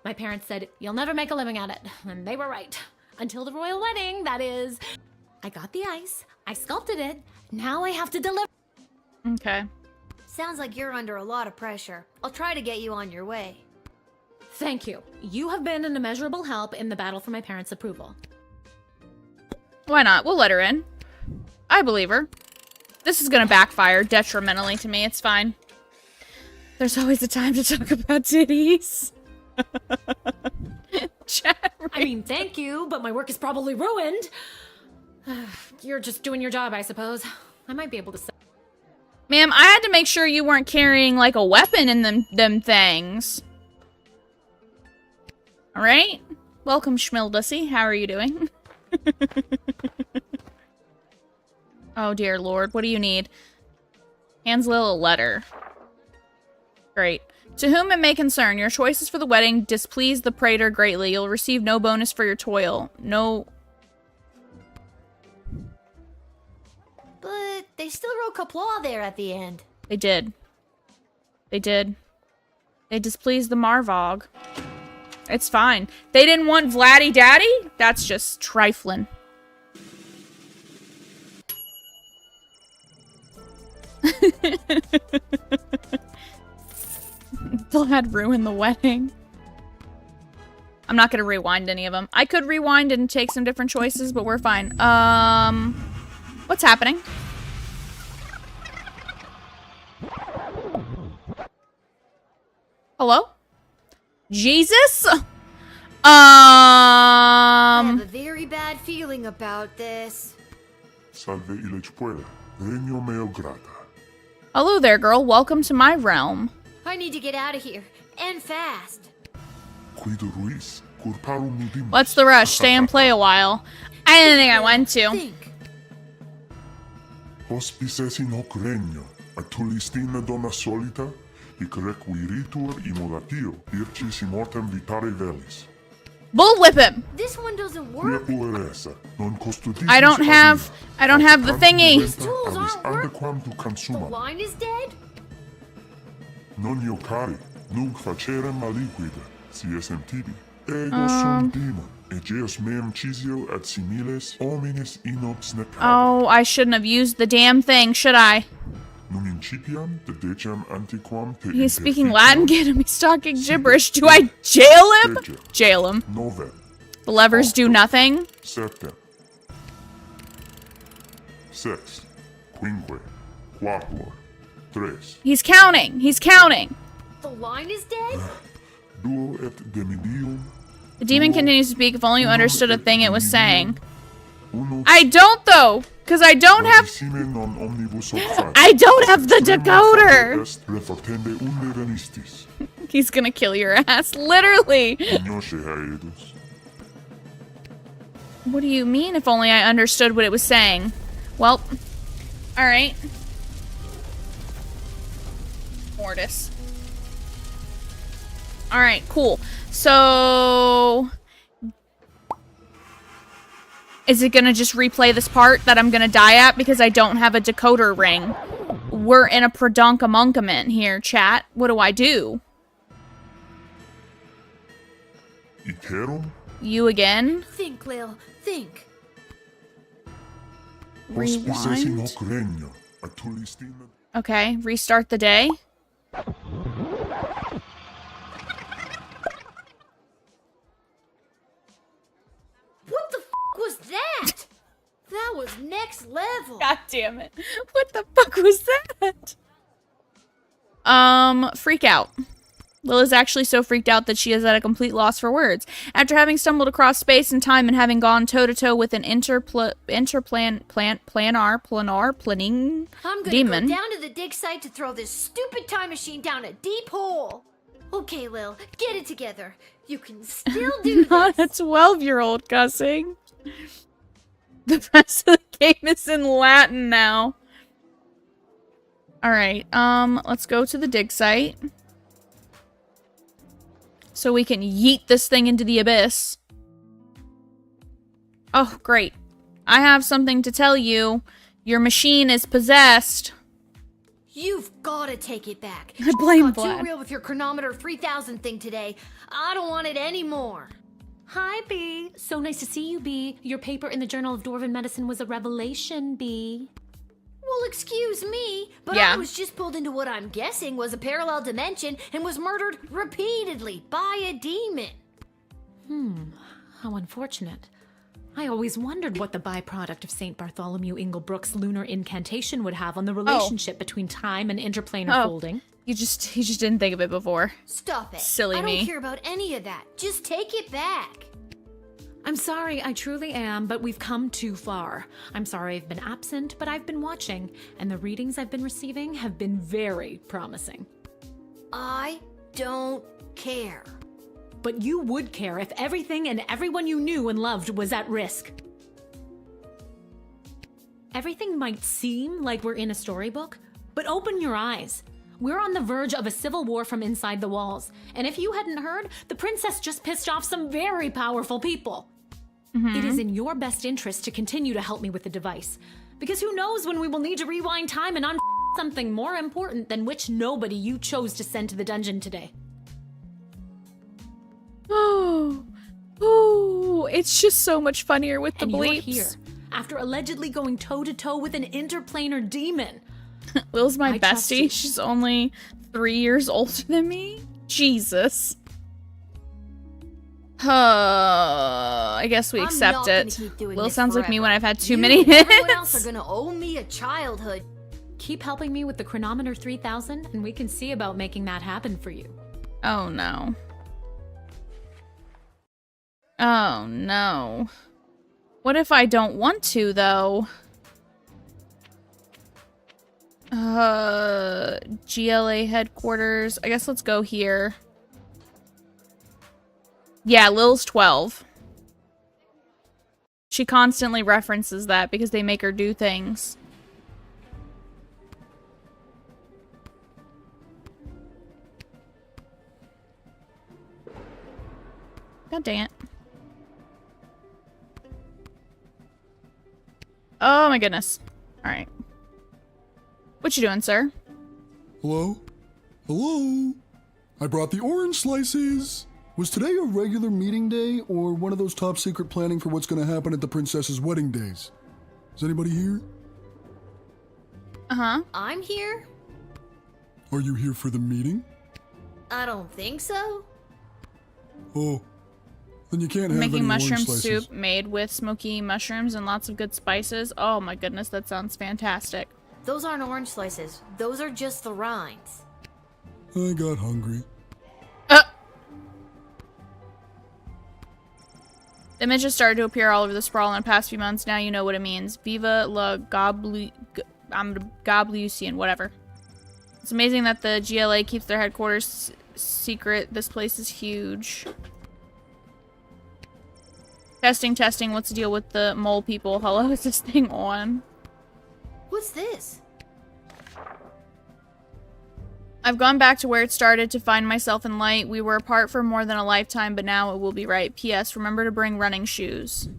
My parents said, you'll never make a living at it. And they were right. Until the royal wedding, that is. I got the ice. I sculpted it. Now I have to deliver. Okay. Sounds like you're under a lot of pressure. I'll try to get you on your way. Thank you. You have been an immeasurable help in the battle for my parents' approval. Why not? We'll let her in. I believe her. This is gonna backfire detrimentally to me. It's fine. There's always a time to talk about titties. Chat. I mean, thank you, but my work is probably ruined. You're just doing your job, I suppose. I might be able to say. Ma'am, I had to make sure you weren't carrying, like, a weapon in them things. Alright? Welcome, Schmildussy. How are you doing? Oh, dear lord. What do you need? Hands Lil a letter. Great. To whom it may concern, your choices for the wedding displease the praetor greatly. You'll receive no bonus for your toil. No... But they still wrote Kapla there at the end. They did. They did. They displeased the Marvog. It's fine. They didn't want Vladdy Daddy? That's just trifling. Vlad ruined the wedding. I'm not gonna rewind any of them. I could rewind and take some different choices, but we're fine. What's happening? Hello? Jesus? I have a very bad feeling about this. Salve il puere, regno meo grata. Hello there, girl. Welcome to my realm. I need to get out of here, and fast. Guido Ruiz, curparum nudimus. What's the rush? Stay and play a while. I didn't think I went to. Think. Hospices in hoc regno, atulistina donna solita, hic requiritur immodatio, vircis immortem vitare velis. Bullwhip him! This one doesn't work. I don't have the thingy. These tools aren't working. The wine is dead? Non io cari, nunc facerem aliquide, si esem tibi. Ego sum demon, egeus meum cisio ad similes homines inox necavi. Oh, I shouldn't have used the damn thing, should I? Num incipiam dedecem antiquam te He's speaking Latin, get him. He's talking gibberish. Do I jail him? Jail him. Novem. The levers do nothing. Septem. Sex. Quinque. Quatuor. Tres. He's counting. He's counting. The wine is dead? Duo et demidium. The demon continues to speak. If only you understood a thing it was saying. I don't, though, because I don't have... I don't have the decoder! He's gonna kill your ass, literally! What do you mean, if only I understood what it was saying? Well, alright. Mortis. Alright, cool. So... is it gonna just replay this part that I'm gonna die at because I don't have a decoder ring? We're in a prodonkamonkament here, chat. What do I do? Iterum? You again? Think, Lil. Think. Rewind. Okay, restart the day. What the f was that? That was next level. God damn it. What the fuck was that? Freak out. Lil is actually so freaked out that she is at a complete loss for words. After having stumbled across space and time and having gone toe-to-toe with an planning I'm gonna demon. go down to the dig site to throw this stupid time machine down a deep hole. Okay, Lil, get it together. You can still do Not this. a 12-year-old cussing. The rest of the game is in Latin now. Alright, let's go to the dig site. So we can yeet this thing into the abyss. Oh, great. I have something to tell you. Your machine is possessed. You've gotta take it back. I blame Got Vlad. too real with your chronometer 3000 thing today. I don't want it anymore. Hi, B. So nice to see you, B. Your paper in the Journal of Dwarven Medicine was a revelation, B. Well, excuse me, but Yeah. I was just pulled into what I'm guessing was a parallel dimension and was murdered repeatedly by a demon. How unfortunate. I always wondered what the byproduct of St. Bartholomew Inglebrook's lunar incantation would have on the relationship between time and interplanar folding. You just didn't think of it before. Stop it. Silly I me. don't care about any of that. Just take it back. I'm sorry, I truly am, but we've come too far. I'm sorry I've been absent, but I've been watching, and the readings I've been receiving have been very promising. I don't care. But you would care if everything and everyone you knew and loved was at risk. Everything might seem like we're in a storybook, but open your eyes. We're on the verge of a civil war from inside the walls, and if you hadn't heard, the princess just pissed off some very powerful people. It is in your best interest to continue to help me with the device, because who knows when we will need to rewind time and something more important than which nobody you chose to send to the dungeon today. Oh, it's just so much funnier with the And you're bleeps. here, after allegedly going toe-to-toe with an interplanar demon. Lil's my I trust bestie. you. She's only 3 years older than me. Jesus. I guess we I'm accept not gonna it. keep doing Lil this sounds like me forever. when I've had too You many and everyone else hits. are gonna owe me a childhood. Keep helping me with the chronometer 3000, and we can see about making that happen for you. Oh no. Oh no. What if I don't want to, though? GLA headquarters. I guess let's go here. Yeah, Lil's 12. She constantly references that because they make her do things. God dang it. Oh my goodness. Alright. What you doing, sir? Hello? Hello? I brought the orange slices. Was today a regular meeting day or one of those top secret planning for what's going to happen at the princess's wedding days? Is anybody here? Uh-huh. I'm here? Are you here for the meeting? I don't think so. Oh, then you can't have any Making mushroom orange slices. soup made with smoky mushrooms and lots of good spices. Oh my goodness, that sounds fantastic. Those aren't orange slices. Those are just the rinds. I got hungry. Images started to appear all over the sprawl in the past few months. Now you know what it means. Viva la Goblucian, whatever. It's amazing that the GLA keeps their headquarters secret. This place is huge. Testing, testing. What's the deal with the mole people? Hello, is this thing on? What's this? I've gone back to where it started to find myself in light. We were apart for more than a lifetime, but now it will be right. P.S. Remember to bring running shoes.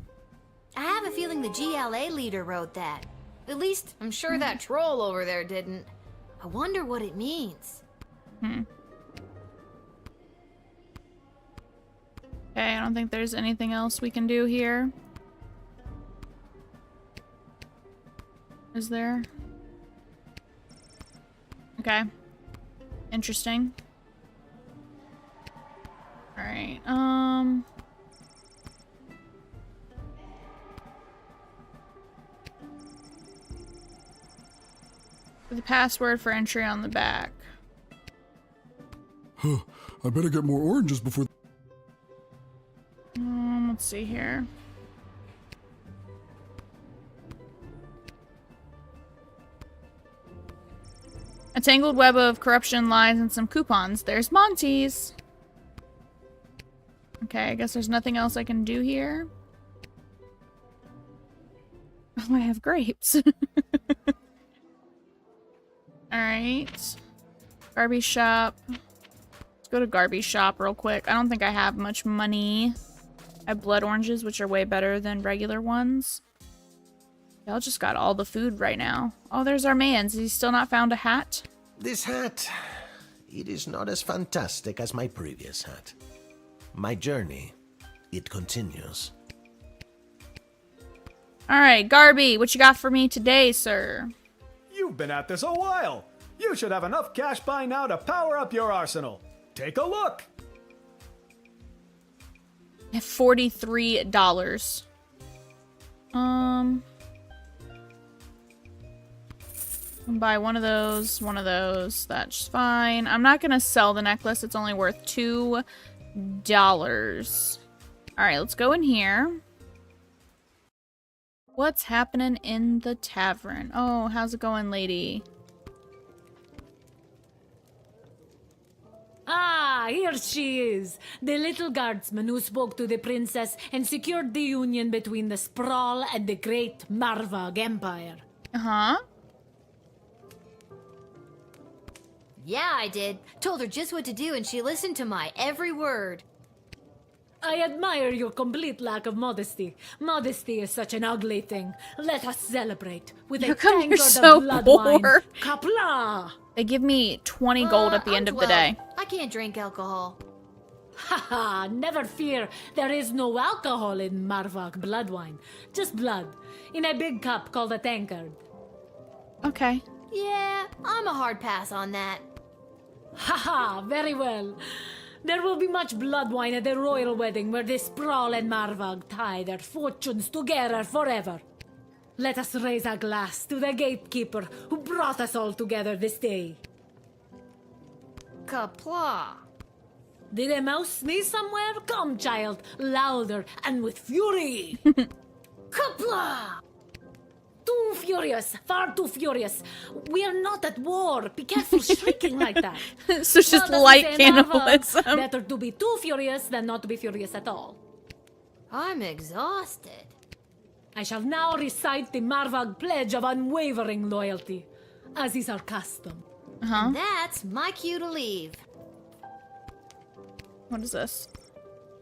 I have a feeling the GLA leader wrote that. At least, I'm sure that troll over there didn't. I wonder what it means. Okay, I don't think there's anything else we can do here. Is there? Okay. Interesting. Alright, the password for entry on the back. Huh, I better get more oranges before... Let's see here. A tangled web of corruption, lies, and some coupons. There's Monty's. Okay, I guess there's nothing else I can do here. Oh, I have grapes. Alright. Garby shop. Let's go to Garby shop real quick. I don't think I have much money. I have blood oranges, which are way better than regular ones. Y'all just got all the food right now. Oh, there's our man's. Has he still not found a hat? This hat, it is not as fantastic as my previous hat. My journey, it continues. Alright, Garby, what you got for me today, sir? You've been at this a while. You should have enough cash by now to power up your arsenal. Take a look. I have $43. Buy one of those. That's fine. I'm not gonna sell the necklace. It's only worth $2. Alright, let's go in here. What's happening in the tavern? Oh, how's it going, lady? Ah, here she is. The little guardsman who spoke to the princess and secured the union between the Sprawl and the great Marvog Empire. Uh-huh. Yeah, I did. Told her just what to do and she listened to my every word. I admire your complete lack of modesty. Modesty is such an ugly thing. Let us celebrate with a come tankard here so of blood wine. poor. Kapla! They give me 20 gold at the I'm end of the 12. day. I can't drink alcohol. Haha, never fear. There is no alcohol in Marvok blood wine. Just blood. In a big cup called a tankard. Okay. Yeah, I'm a hard pass on that. Haha, very well. There will be much blood wine at the royal wedding where the Sprawl and Marvag tie their fortunes together forever. Let us raise a glass to the gatekeeper who brought us all together this day. Kapla. Did a mouse sneeze somewhere? Come, child, louder and with fury. Kapla! Too furious, far too furious. We are not at war. Be careful shrieking like that. So it's just Well, light doesn't say Marva, cannibalism. Better to be too furious than not to be furious at all. I'm exhausted. I shall now recite the Marvag Pledge of Unwavering Loyalty, as is our custom. And that's my cue to leave. What is this?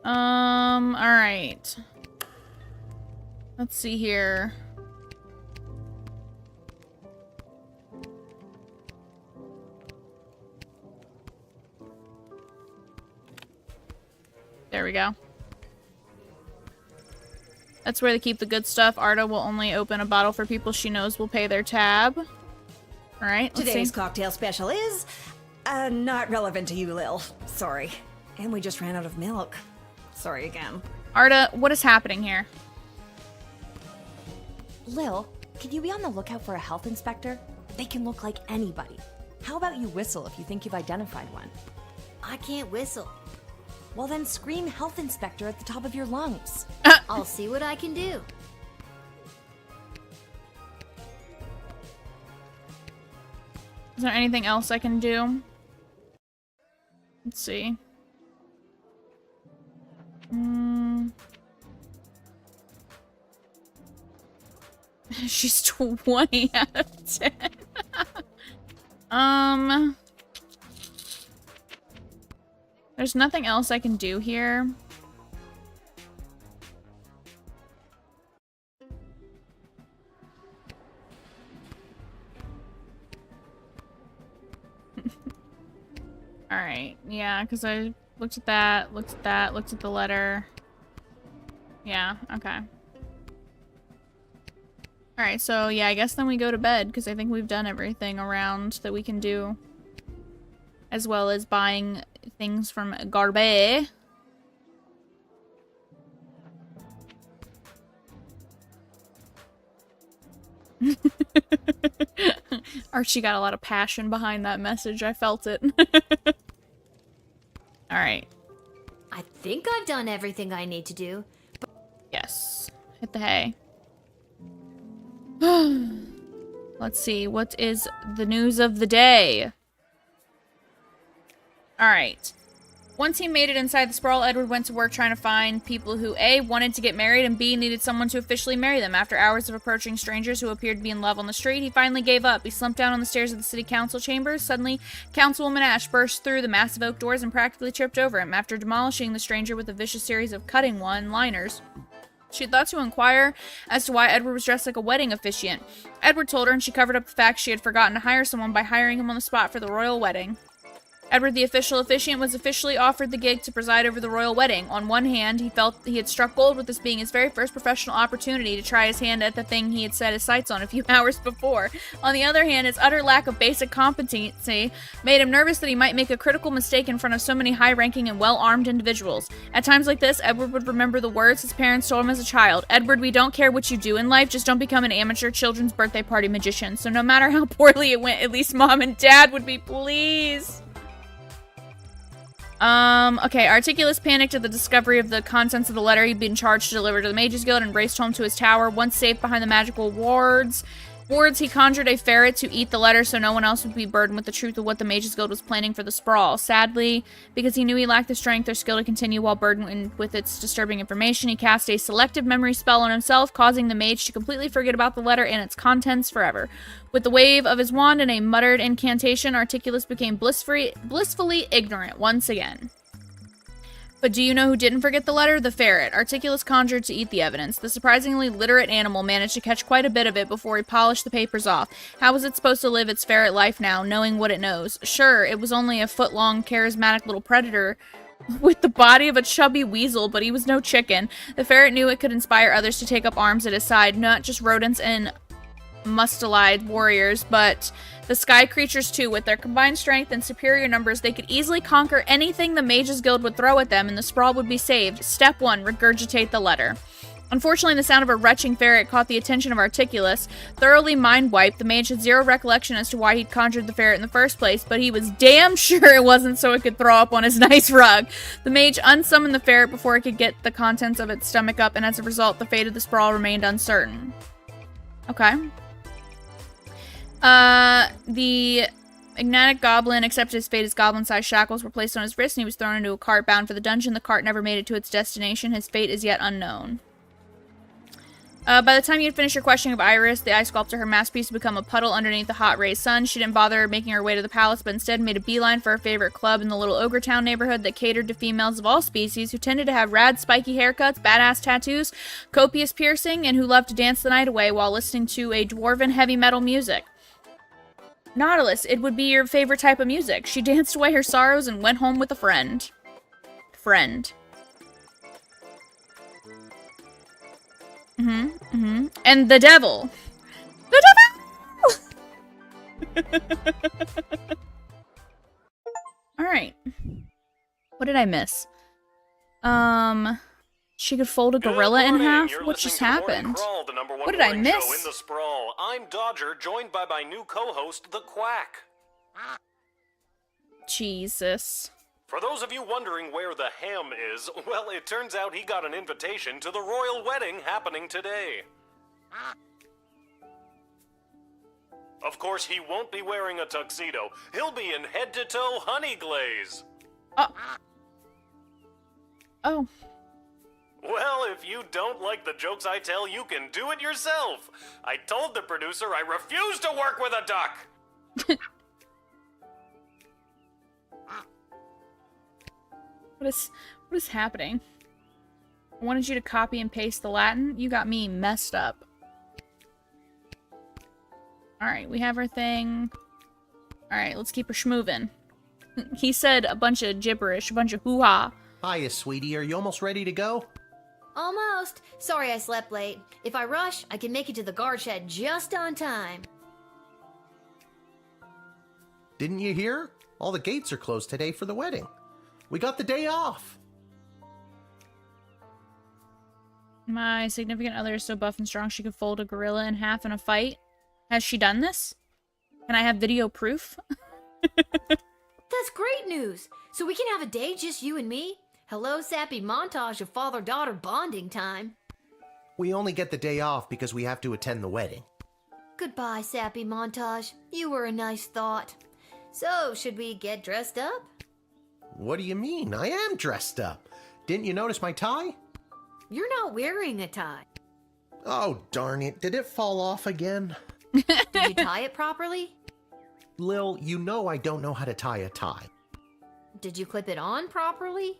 Alright. Let's see here. There we go. That's where they keep the good stuff. Arda will only open a bottle for people she knows will pay their tab. Alright, let's Today's see. cocktail special is not relevant to you, Lil. Sorry. And we just ran out of milk. Sorry again. Arda, what is happening here? Lil, can you be on the lookout for a health inspector? They can look like anybody. How about you whistle if you think you've identified one? I can't whistle. Well then scream health inspector at the top of your lungs. I'll see what I can do. Is there anything else I can do? Let's see. She's 20 out of 10. There's nothing else I can do here. Alright, yeah, because I looked at that, looked at that, looked at the letter. Yeah, okay. Alright, so yeah, I guess then we go to bed, because I think we've done everything around that we can do. As well as buying things from Garbe. Archie got a lot of passion behind that message. I felt it. Alright. I think I've done everything I need to do. Yes. Hit the hay. Let's see. What is the news of the day? Alright. Once he made it inside the sprawl, Edward went to work trying to find people who A, wanted to get married, and B, needed someone to officially marry them. After hours of approaching strangers who appeared to be in love on the street, he finally gave up. He slumped down on the stairs of the city council chambers. Suddenly, Councilwoman Ash burst through the massive oak doors and practically tripped over him. After demolishing the stranger with a vicious series of cutting one-liners, she had thought to inquire as to why Edward was dressed like a wedding officiant. Edward told her, and she covered up the fact she had forgotten to hire someone by hiring him on the spot for the royal wedding. Edward, the official officiant, was officially offered the gig to preside over the royal wedding. On one hand, he felt he had struck gold with this being his very first professional opportunity to try his hand at the thing he had set his sights on a few hours before. On the other hand, his utter lack of basic competency made him nervous that he might make a critical mistake in front of so many high-ranking and well-armed individuals. At times like this, Edward would remember the words his parents told him as a child. Edward, we don't care what you do in life, just don't become an amateur children's birthday party magician. So no matter how poorly it went, at least Mom and Dad would be pleased. Okay, Articulus panicked at the discovery of the contents of the letter he'd been charged to deliver to the Mages Guild and raced home to his tower. Once safe behind the magical wards, he conjured a ferret to eat the letter so no one else would be burdened with the truth of what the Mages Guild was planning for the sprawl. Sadly, because he knew he lacked the strength or skill to continue while burdened with its disturbing information, he cast a selective memory spell on himself, causing the mage to completely forget about the letter and its contents forever. With the wave of his wand and a muttered incantation, Articulus became blissfully ignorant once again. But do you know who didn't forget the letter? The ferret. Articulus conjured to eat the evidence. The surprisingly literate animal managed to catch quite a bit of it before he polished the papers off. How was it supposed to live its ferret life now, knowing what it knows? Sure, it was only a foot-long, charismatic little predator with the body of a chubby weasel, but he was no chicken. The ferret knew it could inspire others to take up arms at his side, not just rodents and mustelide warriors, but the sky creatures too. With their combined strength and superior numbers, they could easily conquer anything the Mages Guild would throw at them, and the sprawl would be saved. Step 1, regurgitate the letter. Unfortunately, the sound of a retching ferret caught the attention of Articulus. Thoroughly mind-wiped, the mage had zero recollection as to why he'd conjured the ferret in the first place, but he was damn sure it wasn't so it could throw up on his nice rug. The mage unsummoned the ferret before it could get the contents of its stomach up, and as a result, the fate of the sprawl remained uncertain. Okay. The Ignatic Goblin accepted his fate as goblin-sized shackles were placed on his wrists, and he was thrown into a cart bound for the dungeon. The cart never made it to its destination. His fate is yet unknown. By the time you had finished your questioning of Iris, the ice sculptor, her masterpiece, had become a puddle underneath the hot raised sun. She didn't bother making her way to the palace, but instead made a beeline for her favorite club in the little Ogre Town neighborhood that catered to females of all species who tended to have rad, spiky haircuts, badass tattoos, copious piercing, and who loved to dance the night away while listening to a dwarven heavy metal music. Nautilus, it would be your favorite type of music. She danced away her sorrows and went home with a friend. And the devil. The devil! Alright. What did I miss? She could fold a gorilla in half? What just happened? What did I miss? In the sprawl. I'm Dodger, joined by my new co-host, the Quack. Jesus. For those of you wondering where the ham is, well, it turns out he got an invitation to the royal wedding happening today. Of course, he won't be wearing a tuxedo. He'll be in head-to-toe honey glaze. Oh. Well, if you don't like the jokes I tell, you can do it yourself. I told the producer I refuse to work with a duck. What is happening? I wanted you to copy and paste the Latin. You got me messed up. Alright, we have our thing. Alright, let's keep her schmovin'. He said a bunch of gibberish, a bunch of hoo-ha. Hiya, sweetie. Are you almost ready to go? Almost. Sorry I slept late. If I rush, I can make it to the guard shed just on time. Didn't you hear? All the gates are closed today for the wedding. We got the day off. My significant other is so buff and strong she could fold a gorilla in half in a fight. Has she done this? Can I have video proof? That's great news. So we can have a day just you and me? Hello, sappy montage of father-daughter bonding time. We only get the day off because we have to attend the wedding. Goodbye, sappy montage. You were a nice thought. So, should we get dressed up? What do you mean? I am dressed up. Didn't you notice my tie? You're not wearing a tie. Oh, darn it. Did it fall off again? Did you tie it properly? Lil, you know I don't know how to tie a tie. Did you clip it on properly?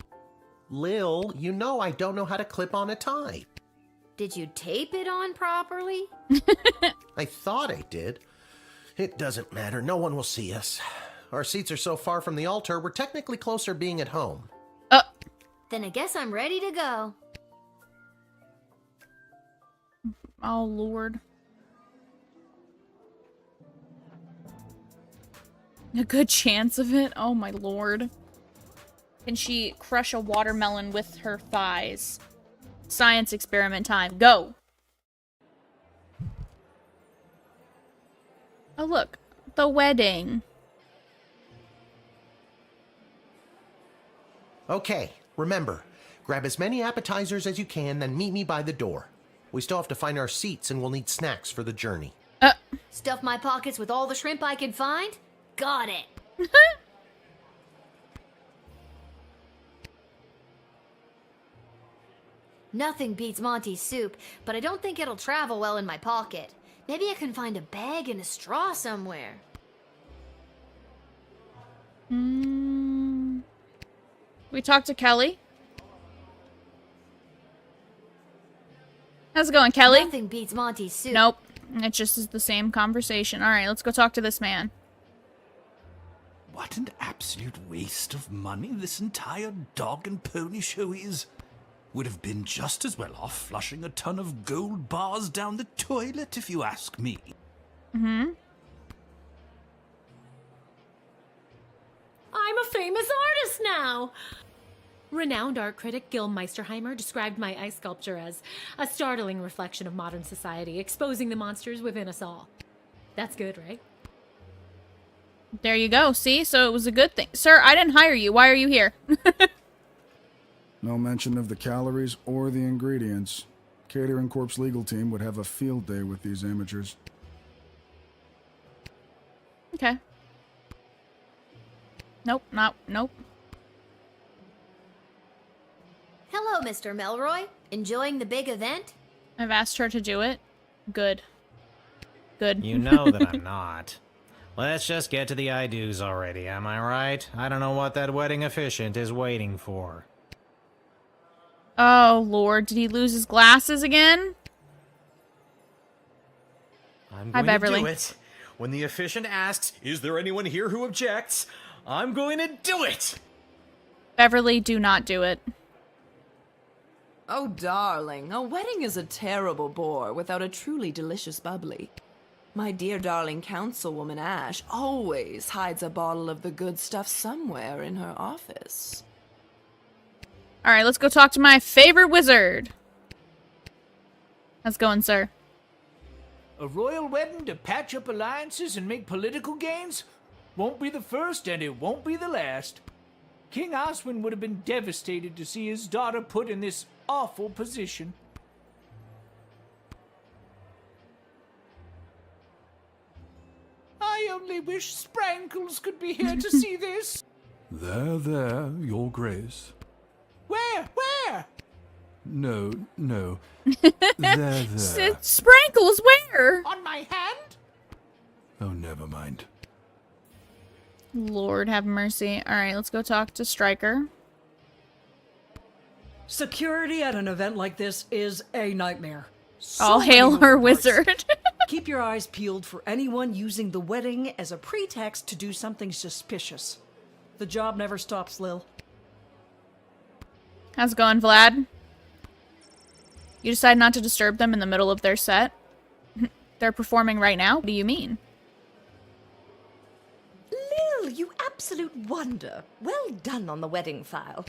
Lil, you know I don't know how to clip on a tie. Did you tape it on properly? I thought I did. It doesn't matter. No one will see us. Our seats are so far from the altar, we're technically closer being at home. Then I guess I'm ready to go. Oh, Lord. A good chance of it? Oh, my Lord. Can she crush a watermelon with her thighs? Science experiment time. Go! Oh, look. The wedding. Okay, remember. Grab as many appetizers as you can, then meet me by the door. We still have to find our seats, and we'll need snacks for the journey. Stuff my pockets with all the shrimp I can find? Got it. Nothing beats Monty's soup, but I don't think it'll travel well in my pocket. Maybe I can find a bag and a straw somewhere. We talked to Kelly. How's it going, Kelly? Nothing beats Monty's soup. Nope. It just is the same conversation. Alright, let's go talk to this man. What an absolute waste of money this entire dog and pony show is. Would have been just as well off flushing a ton of gold bars down the toilet, if you ask me. Mm-hmm. I'm a famous artist now! Renowned art critic Gil Meisterheimer described my ice sculpture as a startling reflection of modern society, exposing the monsters within us all. That's good, right? There you go. See? So it was a good thing. Sir, I didn't hire you. Why are you here? No mention of the calories or the ingredients. Catering Corp's legal team would have a field day with these amateurs. Okay. Nope. Nope. Hello, Mr. Melroy. Enjoying the big event? I've asked her to do it. Good. Good. You know that I'm not. Let's just get to the I-dos already, am I right? I don't know what that wedding officiant is waiting for. Oh, Lord. Did he lose his glasses again? I'm Hi, going Beverly. to do it. When the officiant asks, is there anyone here who objects? I'm going to do it! Beverly, do not do it. Oh, darling, a wedding is a terrible bore without a truly delicious bubbly. My dear darling councilwoman Ash always hides a bottle of the good stuff somewhere in her office. Alright, let's go talk to my favorite wizard. How's it going, sir? A royal wedding to patch up alliances and make political gains? Won't be the first and it won't be the last. King Oswin would have been devastated to see his daughter put in this awful position. I only wish Sprankles could be here to see this. There, Your Grace. Where? No. There. Sprankles, where? On my hand? Oh, never mind. Lord have mercy. Alright, let's go talk to Stryker. Security at an event like this is a nightmare. All many hail moving her parts. wizard. Keep your eyes peeled for anyone using the wedding as a pretext to do something suspicious. The job never stops, Lil. How's it going, Vlad? You decide not to disturb them in the middle of their set? They're performing right now? What do you mean? Lil, you absolute wonder. Well done on the wedding file.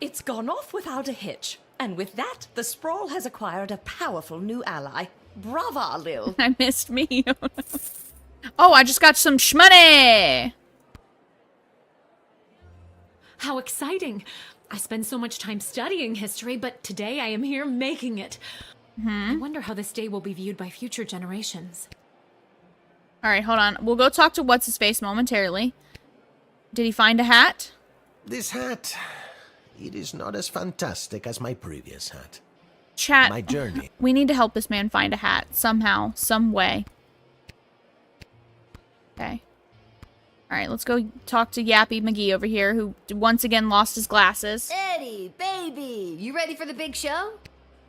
It's gone off without a hitch. And with that, the Sprawl has acquired a powerful new ally. Brava, Lil. I missed me. Oh, I just got some shmoney! How exciting! I spend so much time studying history, but today I am here making it. I wonder how this day will be viewed by future generations. Alright, hold on. We'll go talk to What's-His-Face momentarily. Did he find a hat? This hat, it is not as fantastic as my previous hat. Chat. My journey. We need to help this man find a hat. Somehow. Some way. Okay. Alright, let's go talk to Yappy McGee over here, who once again lost his glasses. Eddie, baby, you ready for the big show?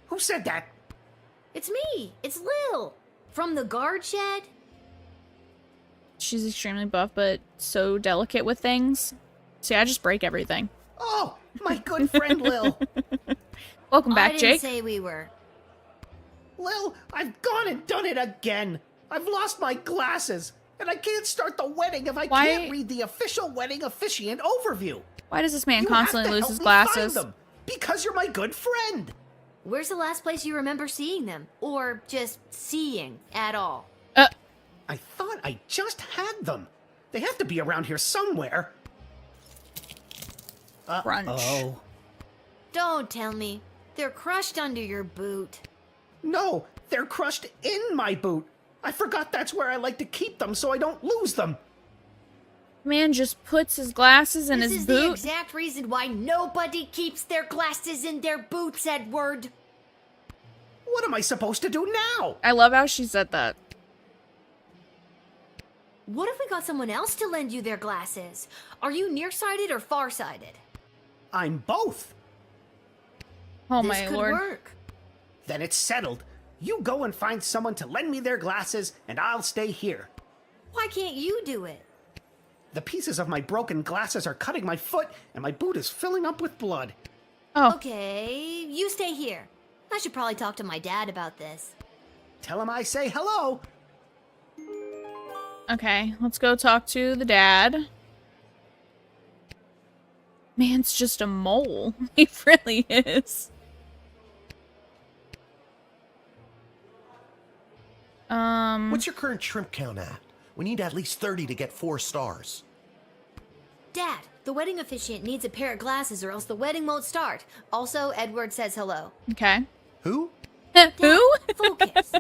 Who said that? It's me. It's Lil. From the guard shed. She's extremely buff, but so delicate with things. See, I just break everything. Oh, my good friend Lil. Welcome back, I didn't Jake. say we were. Lil, I've gone and done it again. I've lost my glasses, and I can't start the wedding if I can't read the official wedding officiant overview. Why does this man You constantly have to lose help his me glasses? find them, because you're my good friend. Where's the last place you remember seeing them? Or just seeing at all? I thought I just had them. They have to be around here somewhere. Crunch. Oh. Don't tell me. They're crushed under your boot. No, they're crushed in my boot. I forgot that's where I like to keep them so I don't lose them. Man just puts his glasses in This his is the boot. exact reason why nobody keeps their glasses in their boots, Edward. What am I supposed to do now? I love how she said that. What if we got someone else to lend you their glasses? Are you nearsighted or farsighted? I'm both. Oh This my could lord. work. Then it's settled. You go and find someone to lend me their glasses, and I'll stay here. Why can't you do it? The pieces of my broken glasses are cutting my foot, and my boot is filling up with blood. Oh. Okay, you stay here. I should probably talk to my dad about this. Tell him I say hello. Okay, let's go talk to the dad. Man's just a mole. He really is. What's your current shrimp count at? We need at least 30 to get 4 stars. Dad, the wedding officiant needs a pair of glasses or else the wedding won't start. Also, Edward says hello. Okay. Who? Who? Focus.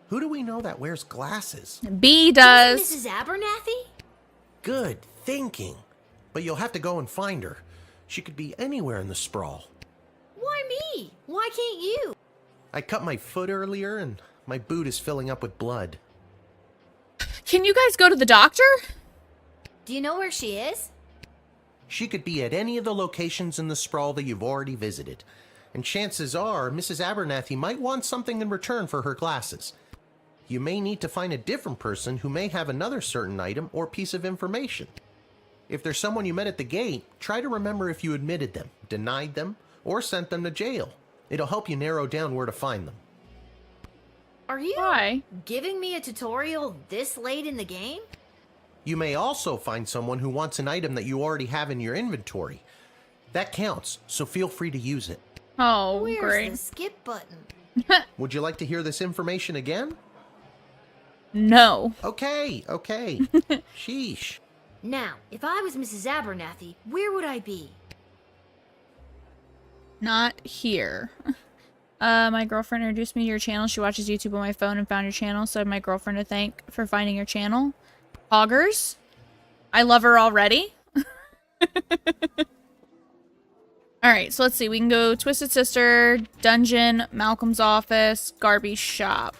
Who do we know that wears glasses? B does. Mrs. Abernathy? Good thinking. But you'll have to go and find her. She could be anywhere in the sprawl. Why me? Why can't you? I cut my foot earlier and my boot is filling up with blood. Can you guys go to the doctor? Do you know where she is? She could be at any of the locations in the sprawl that you've already visited. And chances are, Mrs. Abernathy might want something in return for her glasses. You may need to find a different person who may have another certain item or piece of information. If there's someone you met at the gate, try to remember if you admitted them, denied them, or sent them to jail. It'll help you narrow down where to find them. Are you giving me a tutorial this late in the game? You may also find someone who wants an item that you already have in your inventory. That counts, so feel free to use it. Oh, Where's great. the skip button? Would you like to hear this information again? No. Okay. Sheesh. Now, if I was Mrs. Abernathy, where would I be? Not here. My girlfriend introduced me to your channel. She watches YouTube on my phone and found your channel, so I have my girlfriend to thank for finding your channel. Hoggers. I love her already. Alright, so let's see. We can go Twisted Sister, Dungeon, Malcolm's office, Garby's shop.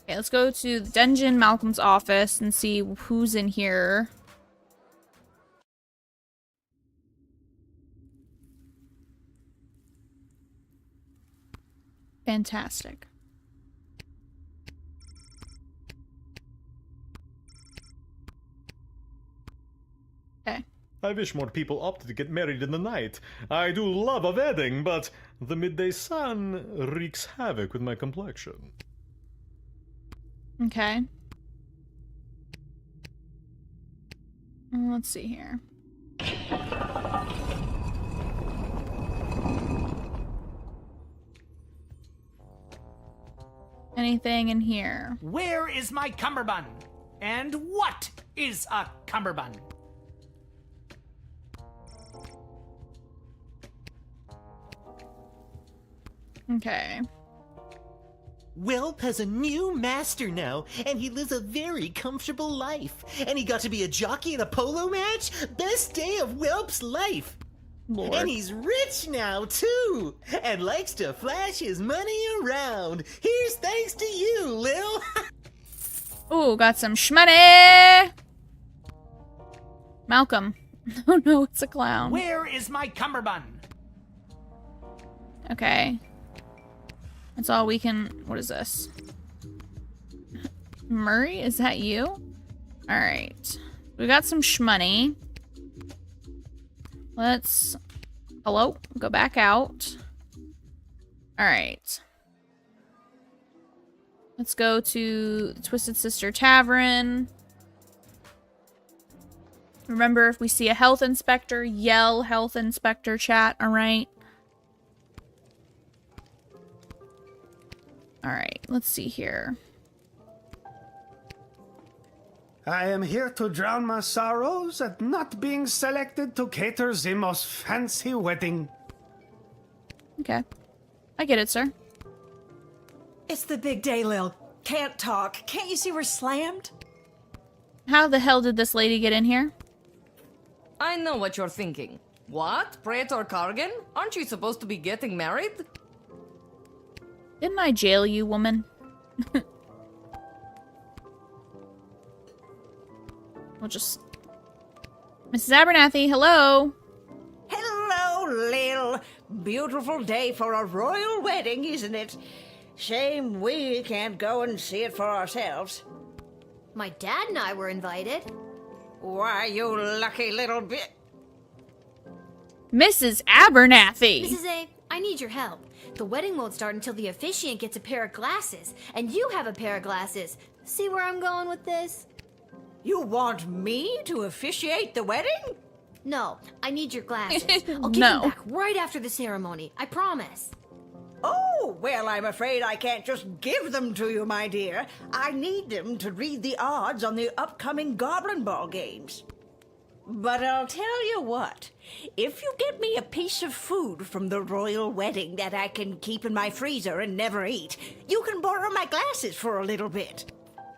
Okay, let's go to the dungeon, Malcolm's office, and see who's in here. Fantastic. Okay. I wish more people opted to get married in the night. I do love a wedding, but the midday sun wreaks havoc with my complexion. Okay. Let's see here. Anything in here? Where is my cummerbund? And what is a cummerbund? Okay. Welp has a new master now, and he lives a very comfortable life. And he got to be a jockey in a polo match? Best day of Welp's life. Lord. And he's rich now, too, and likes to flash his money around. Here's thanks to you, Lil. Ooh, got some shmoney! Malcolm. Oh no, it's a clown. Where is my cummerbund? Okay. That's all we can... What is this? Murray, is that you? Alright. We got some shmoney. Let's... Hello? Go back out. Alright. Let's go to the Twisted Sister Tavern. Remember, if we see a health inspector, yell health inspector, chat, alright? Alright, let's see here. I am here to drown my sorrows at not being selected to cater the most fancy wedding. Okay. I get it, sir. It's the big day, Lil. Can't talk. Can't you see we're slammed? How the hell did this lady get in here? I know what you're thinking. What? Praetor Kargan? Aren't you supposed to be getting married? Didn't I jail you, woman? We'll just... Mrs. Abernathy, hello? Hello, Lil. Beautiful day for a royal wedding, isn't it? Shame we can't go and see it for ourselves. My dad and I were invited. Why, you lucky little bit. Mrs. Abernathy! Mrs. A, I need your help. The wedding won't start until the officiant gets a pair of glasses. And you have a pair of glasses. See where I'm going with this? You want me to officiate the wedding? No, I need your glasses. I'll give No. them back right after the ceremony. I promise. Oh, well, I'm afraid I can't just give them to you, my dear. I need them to read the odds on the upcoming Goblin Ball games. But I'll tell you what, if you get me a piece of food from the royal wedding that I can keep in my freezer and never eat, you can borrow my glasses for a little bit.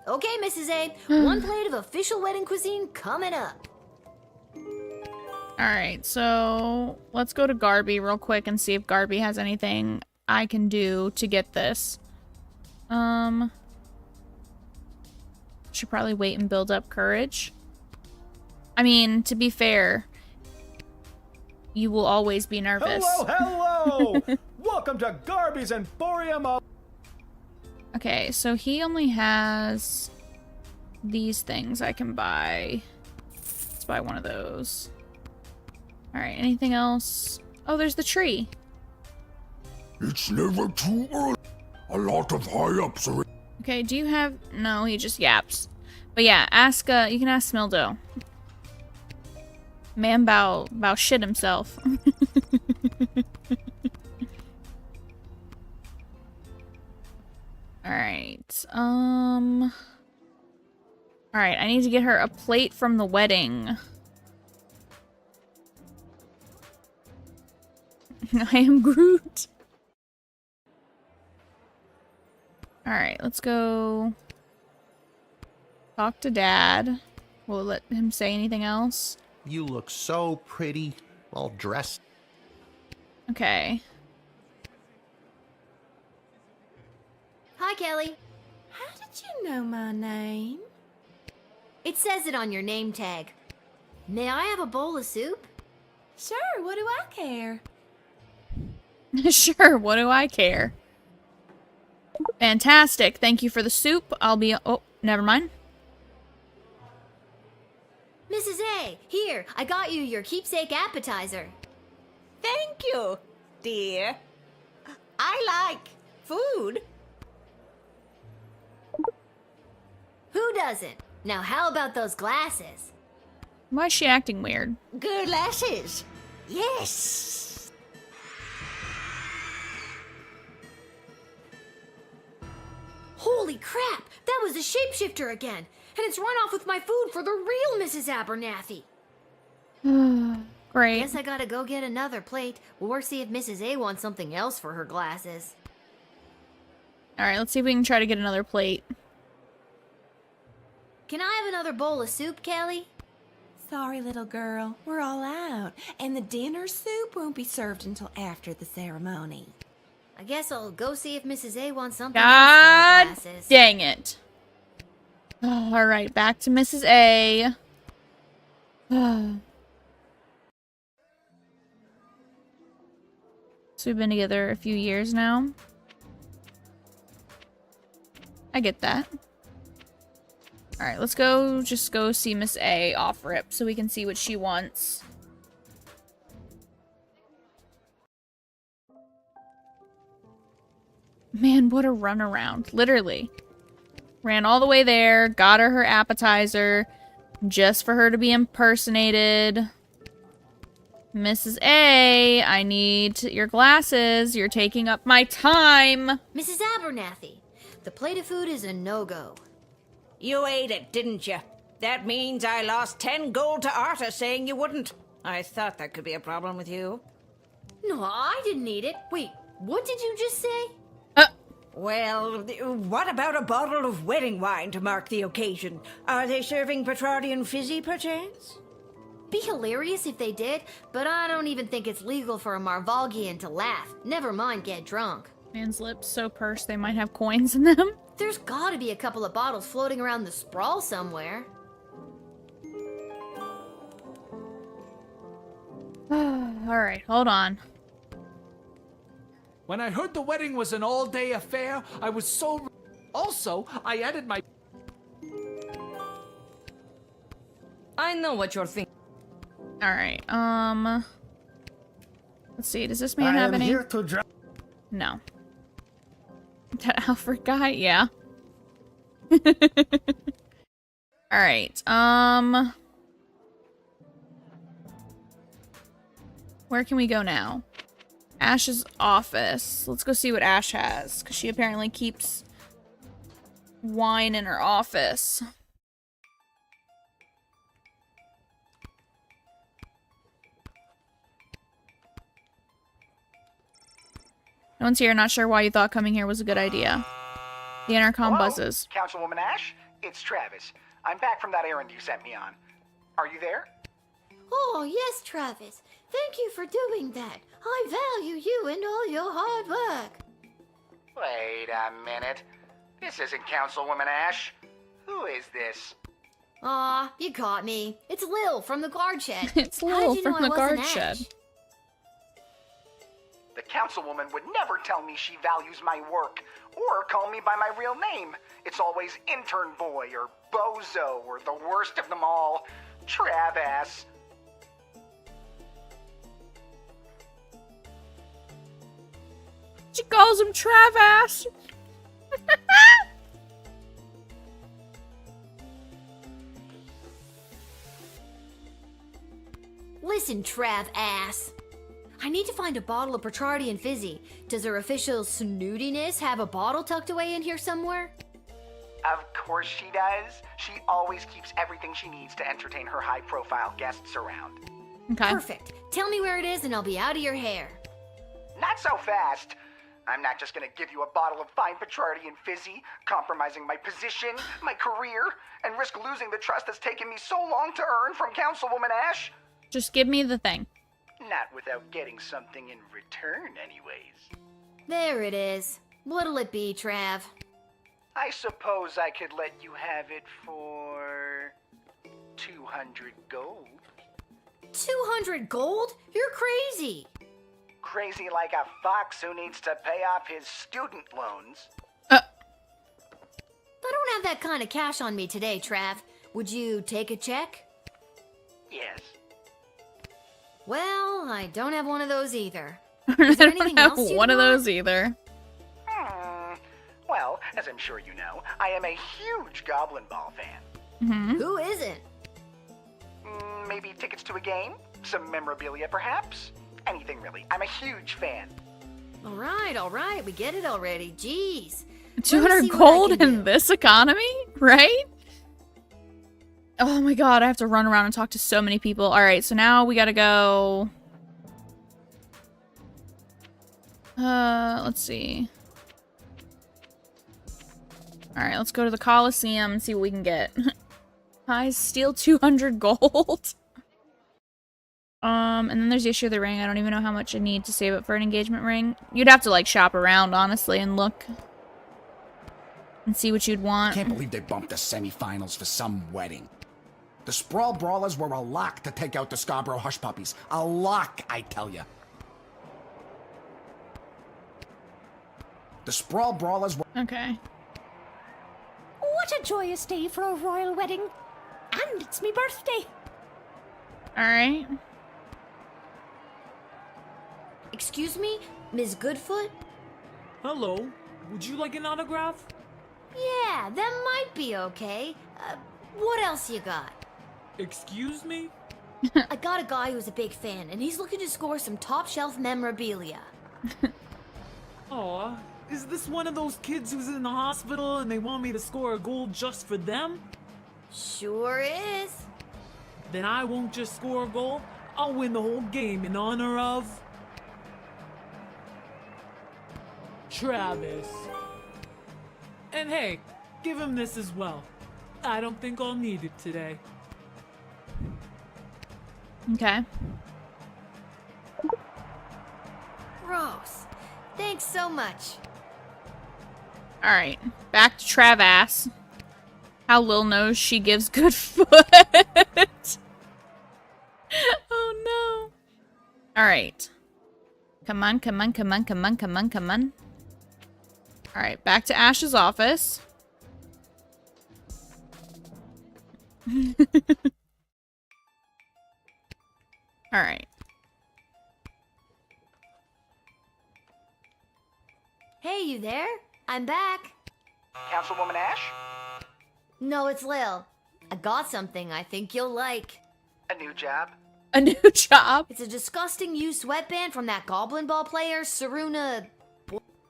Okay, Mrs. A. One plate of official wedding cuisine coming up. Alright, so let's go to Garby real quick and see if Garby has anything I can do to get this. Should probably wait and build up courage. I mean, to be fair, you will always be nervous. Hello! Welcome to Garby's Emporium of... Okay, so he only has these things I can buy. Let's buy one of those. Alright, anything else? Oh, there's the tree. It's never too early. A lot of high-ups are... Okay, do you have... No, he just yaps. But yeah, ask, you can ask Smildo. Man bow shit himself. Alright, Alright, I need to get her a plate from the wedding. I am Groot. Alright, let's go talk to Dad. Will it let him say anything else? You look so pretty, all dressed. Okay. Hi, Kelly. How did you know my name? It says it on your name tag. May I have a bowl of soup? Sure, what do I care? Sure, what do I care? Fantastic. Thank you for the soup. I'll be... Oh, never mind. Mrs. A, here, I got you your keepsake appetizer. Thank you, dear. I like food. Who doesn't? Now, how about those glasses? Why is she acting weird? Glasses. Yes. Holy crap! That was a shapeshifter again! And it's run off with my food for the real Mrs. Abernathy! Great. Guess I gotta go get another plate, or see if Mrs. A wants something else for her glasses. Alright, let's see if we can try to get another plate. Can I have another bowl of soup, Kelly? Sorry, little girl. We're all out. And the dinner soup won't be served until after the ceremony. I guess I'll go see if Mrs. A wants something God else for her glasses. dang it. Alright, back to Mrs. A. So we've been together a few years now. I get that. Alright, let's go, just go see Miss A off rip so we can see what she wants. Man, what a runaround. Literally. Ran all the way there, got her appetizer, just for her to be impersonated. Mrs. A, I need your glasses. You're taking up my time. Mrs. Abernathy, the plate of food is a no-go. You ate it, didn't you? That means I lost 10 gold to Arta saying you wouldn't. I thought that could be a problem with you. No, I didn't eat it. Wait, what did you just say? Well, what about a bottle of wedding wine to mark the occasion? Are they serving Petrardian fizzy, perchance? Be hilarious if they did, but I don't even think it's legal for a Marvalgian to laugh. Never mind get drunk. Man's lips so pursed they might have coins in them. There's gotta be a couple of bottles floating around the sprawl somewhere. Alright, hold on. When I heard the wedding was an all-day affair, I was so... Also, I added my... I know what you're thinking. Alright, let's see, does this man have any? here to No. That Alfred guy? Yeah. Alright, where can we go now? Ash's office. Let's go see what Ash has, because she apparently keeps wine in her office. No one's here. Not sure why you thought coming here was a good idea. The intercom buzzes. Councilwoman Ash, it's Travis. I'm back from that errand you sent me on. Are you there? Oh, yes, Travis. Thank you for doing that. I value you and all your hard work. Wait a minute. This isn't Councilwoman Ash. Who is this? Aw, you caught me. It's Lil from the guard shed. It's Lil from the guard shed. The councilwoman would never tell me she values my work, or call me by my real name. It's always intern boy, or bozo, or the worst of them all, Trav-ass. She calls him Trav-ass. Listen, Trav-ass. I need to find a bottle of Petrardian Fizzy. Does her official snootiness have a bottle tucked away in here somewhere? Of course she does. She always keeps everything she needs to entertain her high-profile guests around. Okay. Perfect. Tell me where it is and I'll be out of your hair. Not so fast. I'm not just gonna give you a bottle of fine Petrardian Fizzy, compromising my position, my career, and risk losing the trust that's taken me so long to earn from Councilwoman Ash. Just give me the thing. Not without getting something in return, anyways. There it is. What'll it be, Trav? I suppose I could let you have it for 200 gold. 200 gold? You're crazy. Crazy like a fox who needs to pay off his student loans. I don't have that kind of cash on me today, Trav. Would you take a check? Yes. Well, I don't have one of those either. I don't have one of those either. Well, as I'm sure you know, I am a huge Goblin Ball fan. Who isn't? Maybe tickets to a game? Some memorabilia, perhaps? Anything, really. I'm a huge fan. All right. We get it already. Jeez. 200 gold in this economy? Right? Oh my god, I have to run around and talk to so many people. Alright, so now we gotta go... let's see. Alright, let's go to the Coliseum and see what we can get. Hi, steal 200 gold. And then there's the issue of the ring. I don't even know how much I need to save up for an engagement ring. You'd have to, like, shop around, honestly, and look. And see what you'd want. Can't believe they bumped the semifinals for some wedding. The Sprawl Brawlers were a lock to take out the Scarborough Hush Puppies. A lock, I tell ya. The Sprawl Brawlers were... Okay. What a joyous day for a royal wedding. And it's me birthday. Alright. Excuse me, Ms. Goodfoot? Hello. Would you like an autograph? Yeah, that might be okay. What else you got? Excuse me? I got a guy who's a big fan, and he's looking to score some top-shelf memorabilia. Aw, is this one of those kids who's in the hospital and they want me to score a goal just for them? Sure is. Then I won't just score a goal, I'll win the whole game in honor of... Travis. And hey, give him this as well. I don't think I'll need it today. Okay. Gross. Thanks so much. Alright. Back to Trav-ass. How Lil knows she gives good foot. Oh no. Alright. Come on. Alright, back to Ash's office. Alright. Hey, you there? I'm back. Councilwoman Ash? No, it's Lil. I got something I think you'll like. A new job? A new job? It's a disgusting used sweatband from that goblin ball player, Saruna.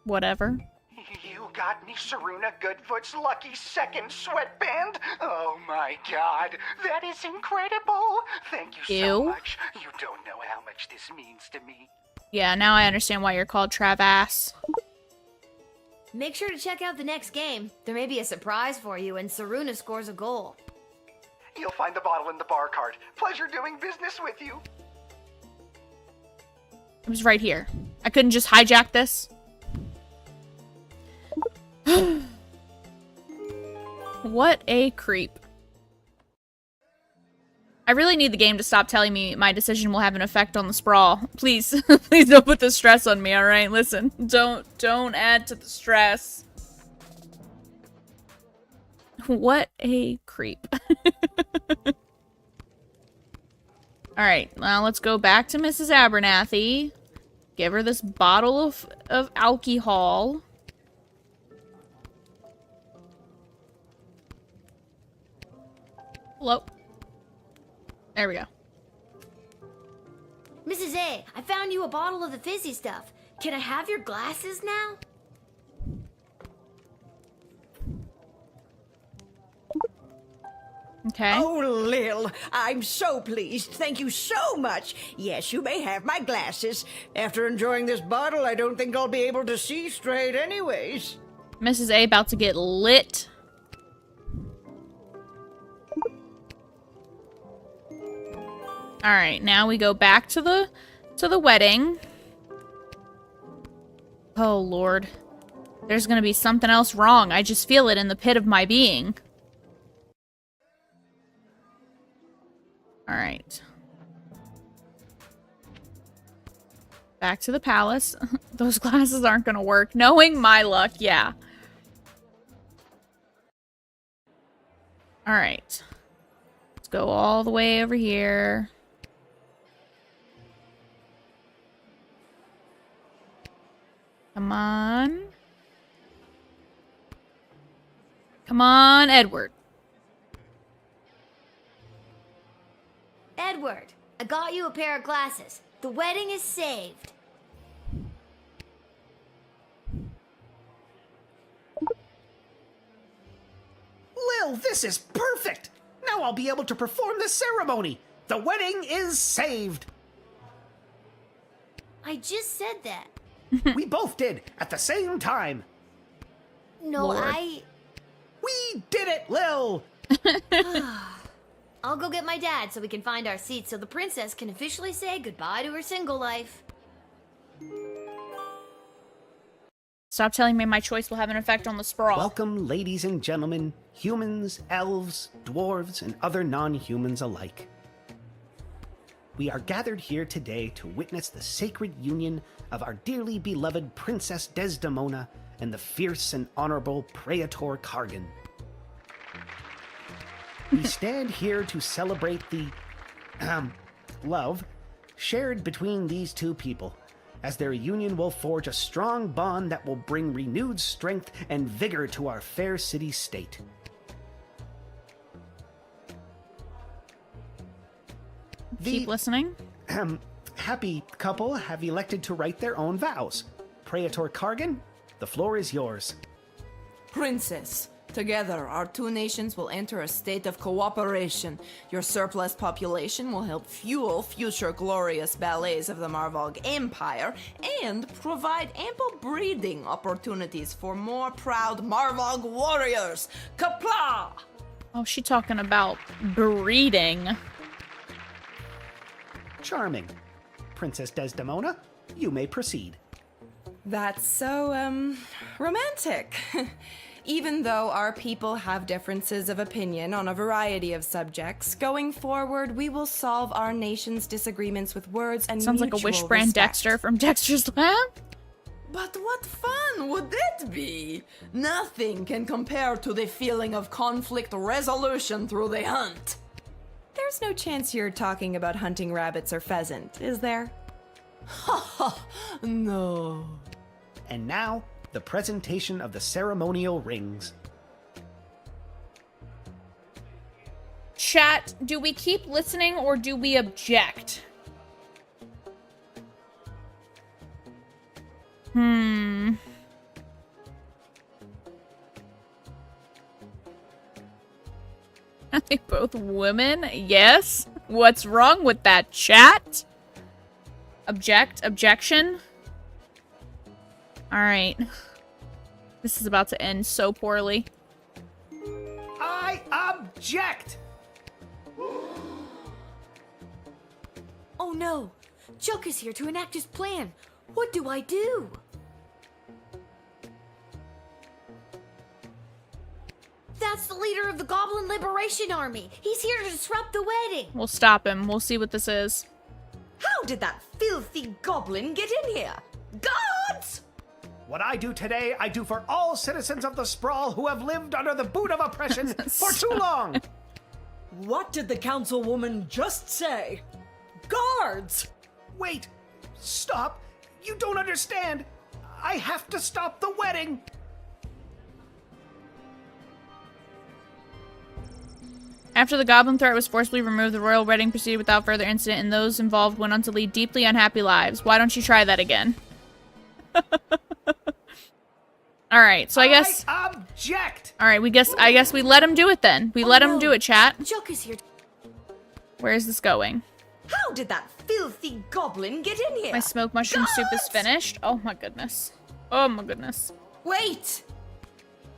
Whatever. You got me Saruna Goodfoot's lucky second sweatband? Oh my god, that is incredible! Thank you so Ew. much. You don't know how much this means to me. Yeah, now I understand why you're called Travass. Make sure to check out the next game. There may be a surprise for you, and Saruna scores a goal. You'll find the bottle in the bar cart. Pleasure doing business with you. It was right here. I couldn't just hijack this. What a creep. I really need the game to stop telling me my decision will have an effect on the sprawl. Please, please don't put the stress on me, alright? Listen, don't add to the stress. What a creep. Alright, now let's go back to Mrs. Abernathy. Give her this bottle of alcohol. Hello. There we go. Mrs. A, I found you a bottle of the fizzy stuff. Can I have your glasses now? Okay. Oh, Lil, I'm so pleased. Thank you so much. Yes, you may have my glasses. After enjoying this bottle, I don't think I'll be able to see straight anyways. Mrs. A about to get lit. Alright, now we go back to the wedding. Oh, Lord. There's gonna be something else wrong. I just feel it in the pit of my being. Alright. Back to the palace. Those glasses aren't gonna work. Knowing my luck, yeah. Alright. Let's go all the way over here. Come on. Come on, Edward. Edward, I got you a pair of glasses. The wedding is saved. Lil, this is perfect! Now I'll be able to perform the ceremony! The wedding is saved! I just said that. We both did, at the same time! No, Lord. We did it, Lil! I'll go get my dad so we can find our seats so the princess can officially say goodbye to her single life. Stop telling me my choice will have an effect on the sprawl. Welcome, ladies and gentlemen, humans, elves, dwarves, and other non-humans alike. We are gathered here today to witness the sacred union of our dearly beloved Princess Desdemona and the fierce and honorable Praetor Kargan. We stand here to celebrate the, love shared between these two people, as their union will forge a strong bond that will bring renewed strength and vigor to our fair city-state. Keep listening. Happy couple have elected to write their own vows. Praetor Kargan, the floor is yours. Princess, together our two nations will enter a state of cooperation. Your surplus population will help fuel future glorious ballets of the Marvog Empire and provide ample breeding opportunities for more proud Marvog warriors. Kapla! Oh, she talking about breeding. Charming. Princess Desdemona, you may proceed. That's so, romantic. Even though our people have differences of opinion on a variety of subjects, going forward, we will solve our nation's disagreements with words and Sounds like a mutual Wish brand respect. Dexter from Dexter's Lab. But what fun would it be? Nothing can compare to the feeling of conflict resolution through the hunt. There's no chance you're talking about hunting rabbits or pheasant, is there? Ha ha, no. And now, the presentation of the ceremonial rings. chat, do we keep listening or do we object? Are they both women? Yes. What's wrong with that, chat? Objection? Alright. This is about to end so poorly. I object! Oh no! Chuck is here to enact his plan. What do I do? That's the leader of the Goblin Liberation Army. He's here to disrupt the wedding. We'll stop him. We'll see what this is. How did that filthy goblin get in here? Guards! What I do today, I do for all citizens of the Sprawl who have lived under the boot of oppression for too long. What did the councilwoman just say? Guards! Wait, stop. You don't understand. I have to stop the wedding. After the goblin threat was forcibly removed, the royal wedding proceeded without further incident, and those involved went on to lead deeply unhappy lives. Why don't you try that again? Alright, so I guess... I object! Alright, I guess we let him do it then. We let him do it, chat. Chuck is here. Where is this going? How did that filthy goblin get in here? My smoked mushroom soup is finished. Oh my goodness. Oh my goodness. Wait!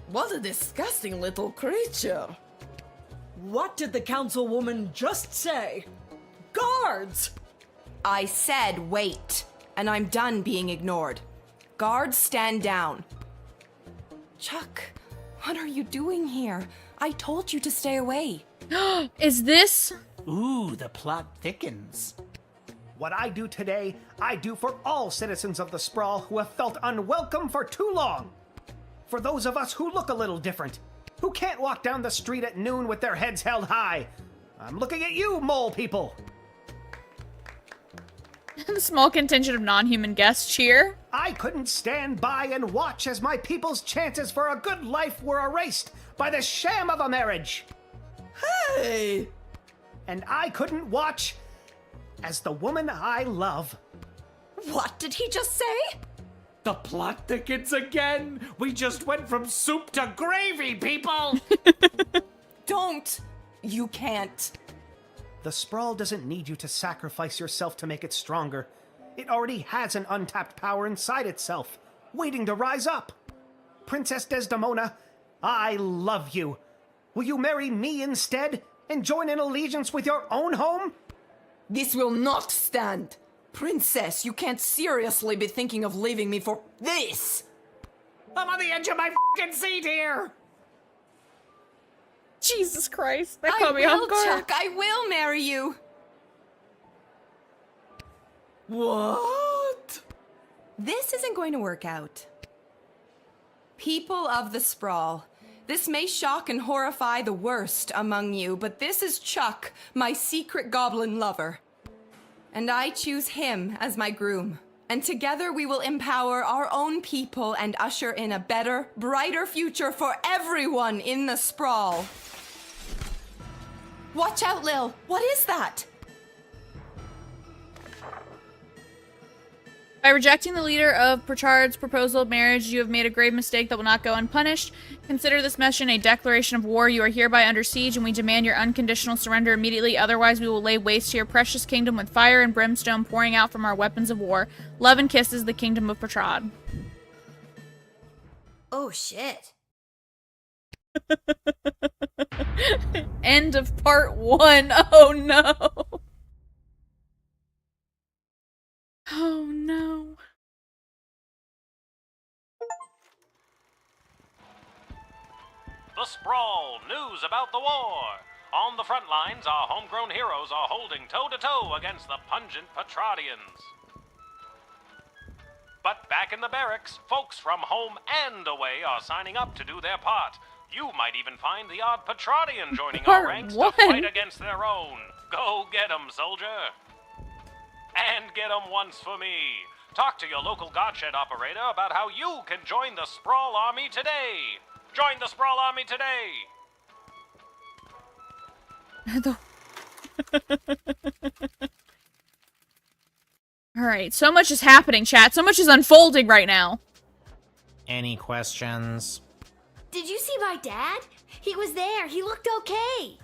What a disgusting little creature. What did the councilwoman just say? Guards! I said wait, and I'm done being ignored. Guards, stand down. Chuck, what are you doing here? I told you to stay away. Is this? Ooh, the plot thickens. What I do today, I do for all citizens of the Sprawl who have felt unwelcome for too long. For those of us who look a little different, who can't walk down the street at noon with their heads held high. I'm looking at you, mole people. The small contingent of non-human guests cheer. I couldn't stand by and watch as my people's chances for a good life were erased by the sham of a marriage. Hey! And I couldn't watch as the woman I love. What did he just say? The plot thickens again! We just went from soup to gravy, people! Don't! You can't. The Sprawl doesn't need you to sacrifice yourself to make it stronger. It already has an untapped power inside itself, waiting to rise up. Princess Desdemona, I love you. Will you marry me instead and join in allegiance with your own home? This will not stand. Princess, you can't seriously be thinking of leaving me for this! I'm on the edge of my f***ing seat here! Jesus Christ, that I caught me off will, guard. Chuck, I will marry you! What? This isn't going to work out. People of the Sprawl, this may shock and horrify the worst among you, but this is Chuck, my secret goblin lover. And I choose him as my groom. And together we will empower our own people and usher in a better, brighter future for everyone in the Sprawl. Watch out, Lil. What is that? By rejecting the leader of Pritchard's proposal of marriage, you have made a grave mistake that will not go unpunished. Consider this mission a declaration of war. You are hereby under siege, and we demand your unconditional surrender immediately. Otherwise, we will lay waste to your precious kingdom with fire and brimstone pouring out from our weapons of war. Love and kisses, the kingdom of Pritchard. Oh shit. End of part 1. Oh no. Oh no. The Sprawl, news about the war. On the front lines, our homegrown heroes are holding toe-to-toe against the pungent Petradians. But back in the barracks, folks from home and away are signing up to do their part. You might even find the odd Petradian joining our ranks to fight against their own. Go get 'em, soldier. And get 'em once for me. Talk to your local Godshed operator about how you can join the Sprawl Army today. Join the Sprawl Army today. Alright, so much is happening, chat. So much is unfolding right now. Any questions? Did you see my dad? He was there. He looked okay.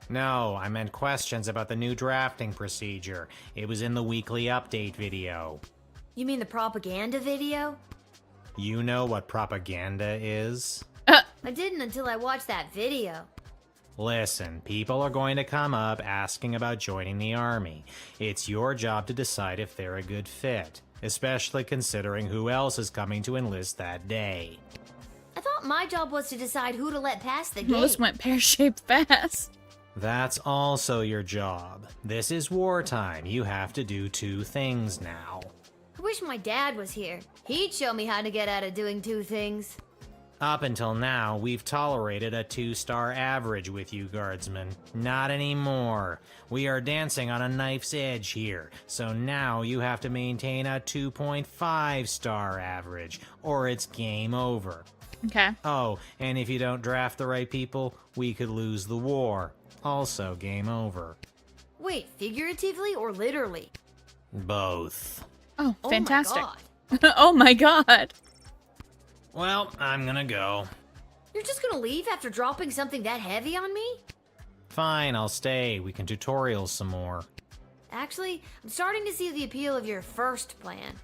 No, I meant questions about the new drafting procedure. It was in the weekly update video. You mean the propaganda video? You know what propaganda is? I didn't until I watched that video. Listen, people are going to come up asking about joining the army. It's your job to decide if they're a good fit, especially considering who else is coming to enlist that day. I thought my job was to decide who to let pass the gate. Well, this went pear-shaped fast. That's also your job. This is wartime. You have to do two things now. I wish my dad was here. He'd show me how to get out of doing two things. Up until now, we've tolerated a 2-star average with you, Guardsman. Not anymore. We are dancing on a knife's edge here, so now you have to maintain a 2.5-star average, or it's game over. Okay. Oh, and if you don't draft the right people, we could lose the war. Also game over. Wait, figuratively or literally? Both. Oh, fantastic. Oh my god. Oh my god. Well, I'm gonna go. You're just gonna leave after dropping something that heavy on me? Fine, I'll stay. We can tutorial some more. Actually, I'm starting to see the appeal of your first plan.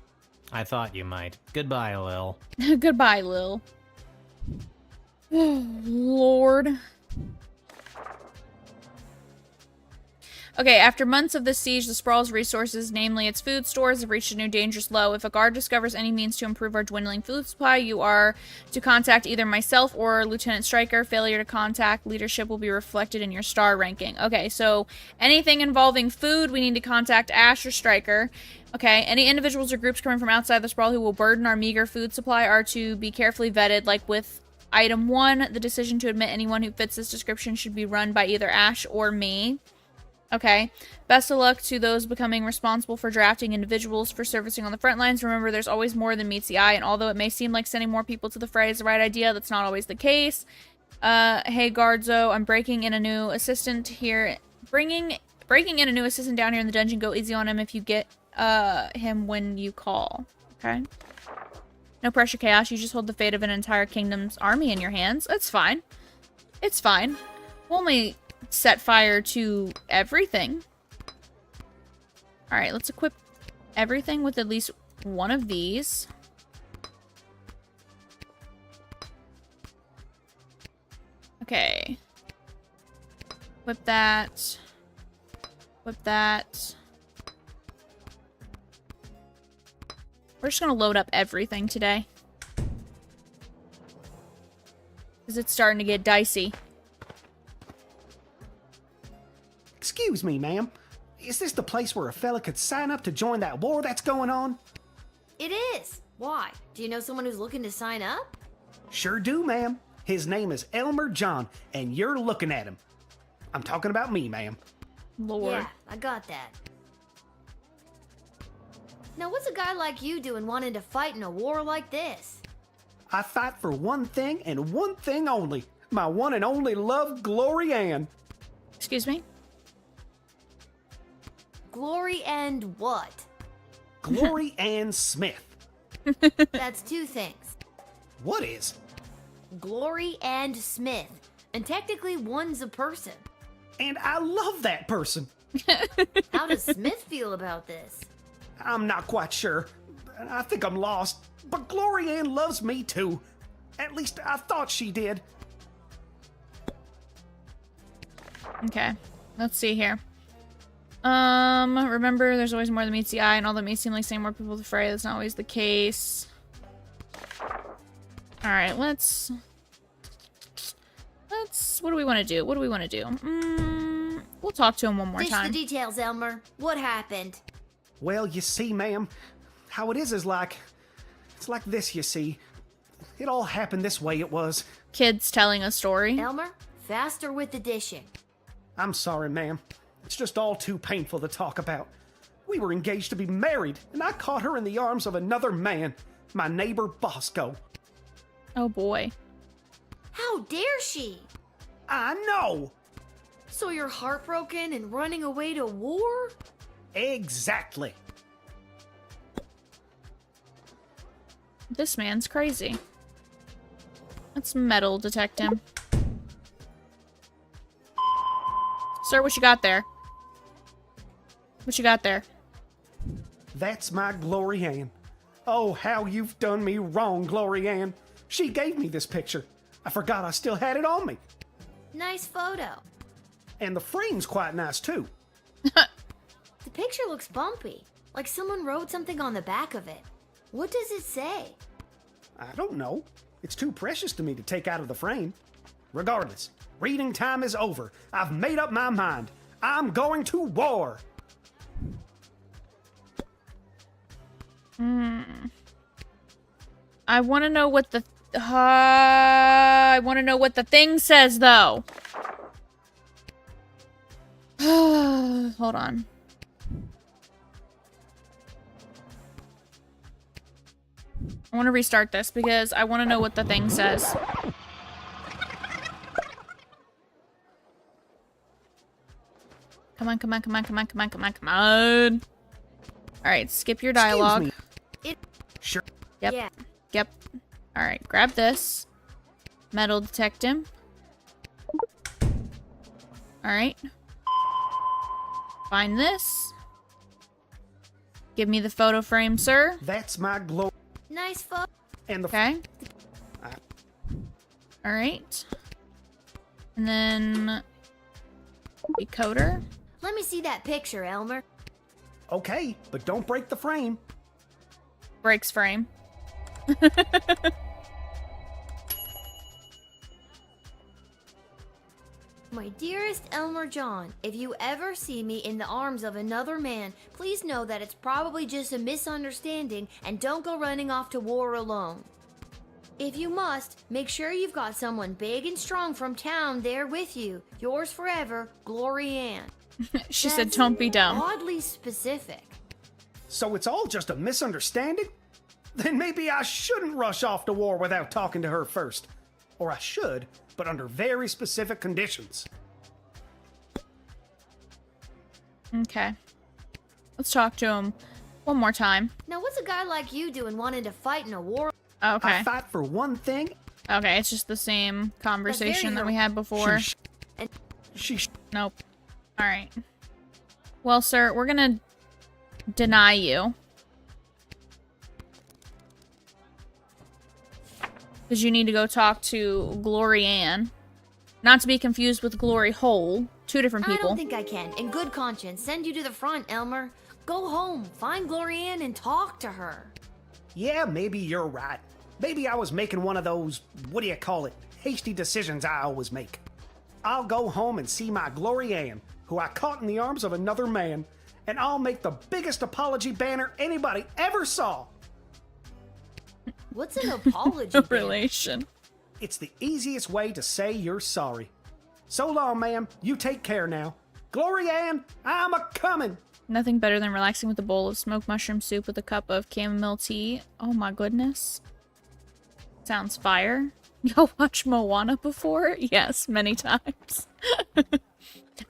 I thought you might. Goodbye, Lil. Goodbye, Lil. Oh, Lord. Okay, after months of this siege, the Sprawl's resources, namely its food stores, have reached a new dangerous low. If a guard discovers any means to improve our dwindling food supply, you are to contact either myself or Lieutenant Stryker. Failure to contact leadership will be reflected in your star ranking. Okay, so anything involving food, we need to contact Ash or Stryker. Okay, any individuals or groups coming from outside the Sprawl who will burden our meager food supply are to be carefully vetted, like with Item 1, the decision to admit anyone who fits this description should be run by either Ash or me. Okay. Best of luck to those becoming responsible for drafting individuals for servicing on the front lines. Remember, there's always more than meets the eye, and although it may seem like sending more people to the fray is the right idea, that's not always the case. Hey, Guardzo, I'm breaking in a new assistant here. Breaking in a new assistant down here in the dungeon. Go easy on him if you get him when you call. Okay? No pressure, Chaos. You just hold the fate of an entire kingdom's army in your hands. That's fine. It's fine. We'll only set fire to everything. Alright, let's equip everything with at least one of these. Okay. Whip that. Whip that. We're just gonna load up everything today. Because it's starting to get dicey. Excuse me, ma'am. Is this the place where a fella could sign up to join that war that's going on? It is. Why? Do you know someone who's looking to sign up? Sure do, ma'am. His name is Elmer John, and you're looking at him. I'm talking about me, ma'am. Lord. Yeah, I got that. Now, what's a guy like you doing wanting to fight in a war like this? I fight for one thing and one thing only. My one and only love, Glory Ann. Excuse me? Glory and what? Glory Ann Smith. That's two things. What is? Glory and Smith. And technically, one's a person. And I love that person. How does Smith feel about this? I'm not quite sure. I think I'm lost. But Glory Ann loves me too. At least I thought she did. Okay. Let's see here. Remember, there's always more than meets the eye, and although it may seem like saying more people to the fray, that's not always the case. Alright, let's... What do we want to do? What do we want to do? We'll talk to him one more Dish time. the details, Elmer. What happened? Well, you see, ma'am, how it is like... It's like this, you see. It all happened this way, it was. Kids telling a story. Elmer, faster with the dishing. I'm sorry, ma'am. It's just all too painful to talk about. We were engaged to be married, and I caught her in the arms of another man, my neighbor Bosco. Oh boy. How dare she? I know! So you're heartbroken and running away to war? Exactly. This man's crazy. Let's metal detect him. Sir, what you got there? What you got there? That's my Glory Ann. Oh, how you've done me wrong, Glory Ann. She gave me this picture. I forgot I still had it on me. Nice photo. And the frame's quite nice, too. The picture looks bumpy, like someone wrote something on the back of it. What does it say? I don't know. It's too precious to me to take out of the frame. Regardless, reading time is over. I've made up my mind. I'm going to war. I want to know what the I want to know what the thing says though. Hold on. I want to restart this because I want to know what the thing says. Come on, come on, come on, come on, come on, come on, come on. Alright, skip your dialogue. Sure. Yep. Yeah. Yep. Alright, grab this. Metal detect him. Alright. Find this. Give me the photo frame, sir. That's my glory. Nice photo. And the okay. Alright. And then decoder. Let me see that picture, Elmer. Okay, but don't break the frame. Breaks frame. My dearest Elmer John, if you ever see me in the arms of another man, please know that it's probably just a misunderstanding and don't go running off to war alone. If you must, make sure you've got someone big and strong from town there with you. Yours forever, Glory Ann. She said, don't be dumb. Oddly specific. So it's all just a misunderstanding? Then maybe I shouldn't rush off to war without talking to her first. Or I should, but under very specific conditions. Okay. Let's talk to him one more time. Now what's a guy like you doing wanting to fight in a war? Okay. I fight for one thing. Okay, it's just the same conversation that we had before. Nope. Alright. Well, sir, we're gonna deny you. Because you need to go talk to Glory Ann. Not to be confused with Glory Hole. Two different people. I don't think I can, in good conscience, send you to the front, Elmer. Go home, find Glory Ann, and talk to her. Yeah, maybe you're right. Maybe I was making one of those, what do you call it, hasty decisions I always make. I'll go home and see my Glory Ann, who I caught in the arms of another man, and I'll make the biggest apology banner anybody ever saw. What's an apology banner? Relation. It's the easiest way to say you're sorry. So long, ma'am. You take care now. Glory Ann, I'm a-comin'. Nothing better than relaxing with a bowl of smoked mushroom soup with a cup of chamomile tea. Oh my goodness. Sounds fire. Y'all watch Moana before? Yes, many times.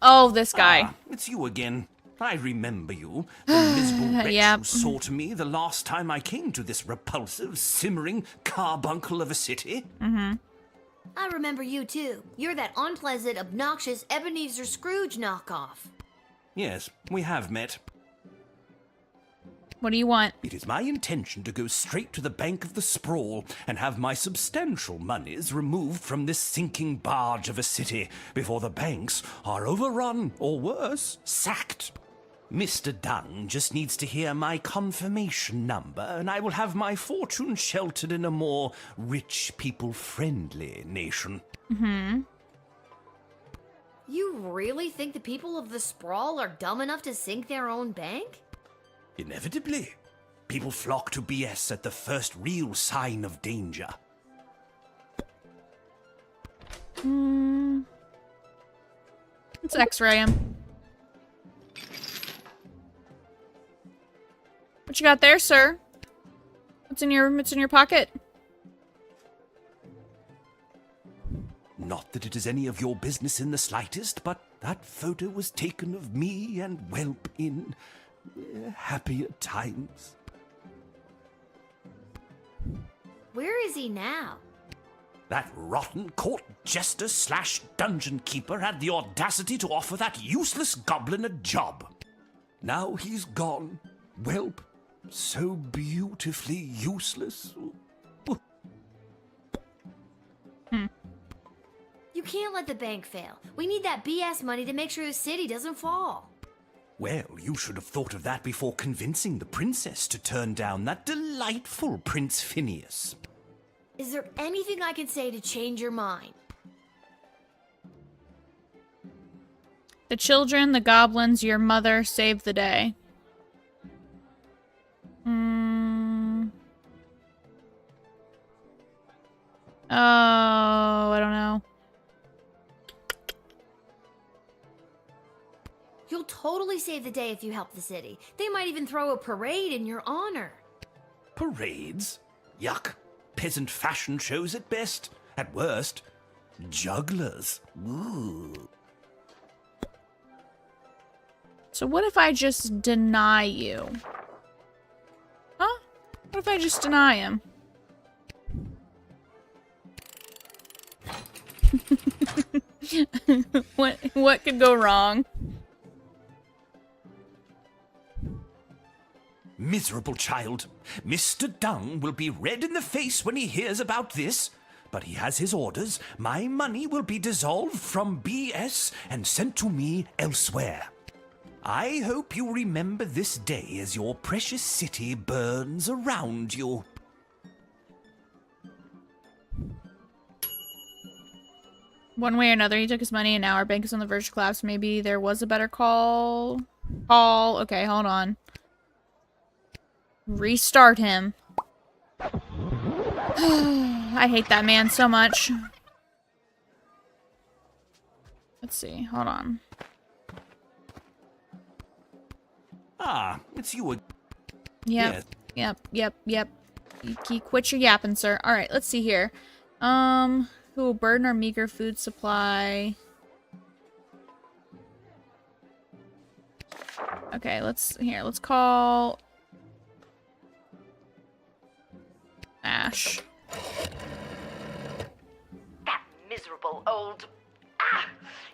Oh, this guy. Ah, it's you again. I remember you, the miserable wretch Yep. who saw to me the last time I came to this repulsive, simmering carbuncle of a city. Mm-hmm. I remember you too. You're that unpleasant, obnoxious Ebenezer Scrooge knockoff. Yes, we have met. What do you want? It is my intention to go straight to the bank of the sprawl and have my substantial monies removed from this sinking barge of a city before the banks are overrun, or worse, sacked. Mr. Dunn just needs to hear my confirmation number, and I will have my fortune sheltered in a more rich, people-friendly nation. Mm-hmm. You really think the people of the sprawl are dumb enough to sink their own bank? Inevitably. People flock to BS at the first real sign of danger. Let's X-ray him. What you got there, sir? What's in your pocket? Not that it is any of your business in the slightest, but That photo was taken of me and Whelp in happier times. Where is he now? That rotten court jester / dungeon keeper had the audacity to offer that useless goblin a job. Now he's gone. Whelp, so beautifully useless. You can't let the bank fail. We need that BS money to make sure the city doesn't fall. Well, you should have thought of that before convincing the princess to turn down that delightful Prince Phineas. Is there anything I can say to change your mind? The children, the goblins, your mother saved the day. Oh, I don't know. You'll totally save the day if you help the city. They might even throw a parade in your honor. Parades? Yuck. Peasant fashion shows at best. At worst, jugglers. Ooh. So what if I just deny you? Huh? What if I just deny him? What could go wrong? Miserable child. Mr. Dung will be red in the face when he hears about this. But he has his orders. My money will be dissolved from BS and sent to me elsewhere. I hope you remember this day as your precious city burns around you. One way or another, he took his money and now our bank is on the verge of collapse. Maybe there was a better call. Okay, hold on. Restart him. I hate that man so much. Let's see. Hold on. Ah, it's you again. Yep. Yes. Yep. You quit your yapping, sir. Alright, let's see here. Who will burden our meager food supply? Okay, let's call Ash. That miserable old...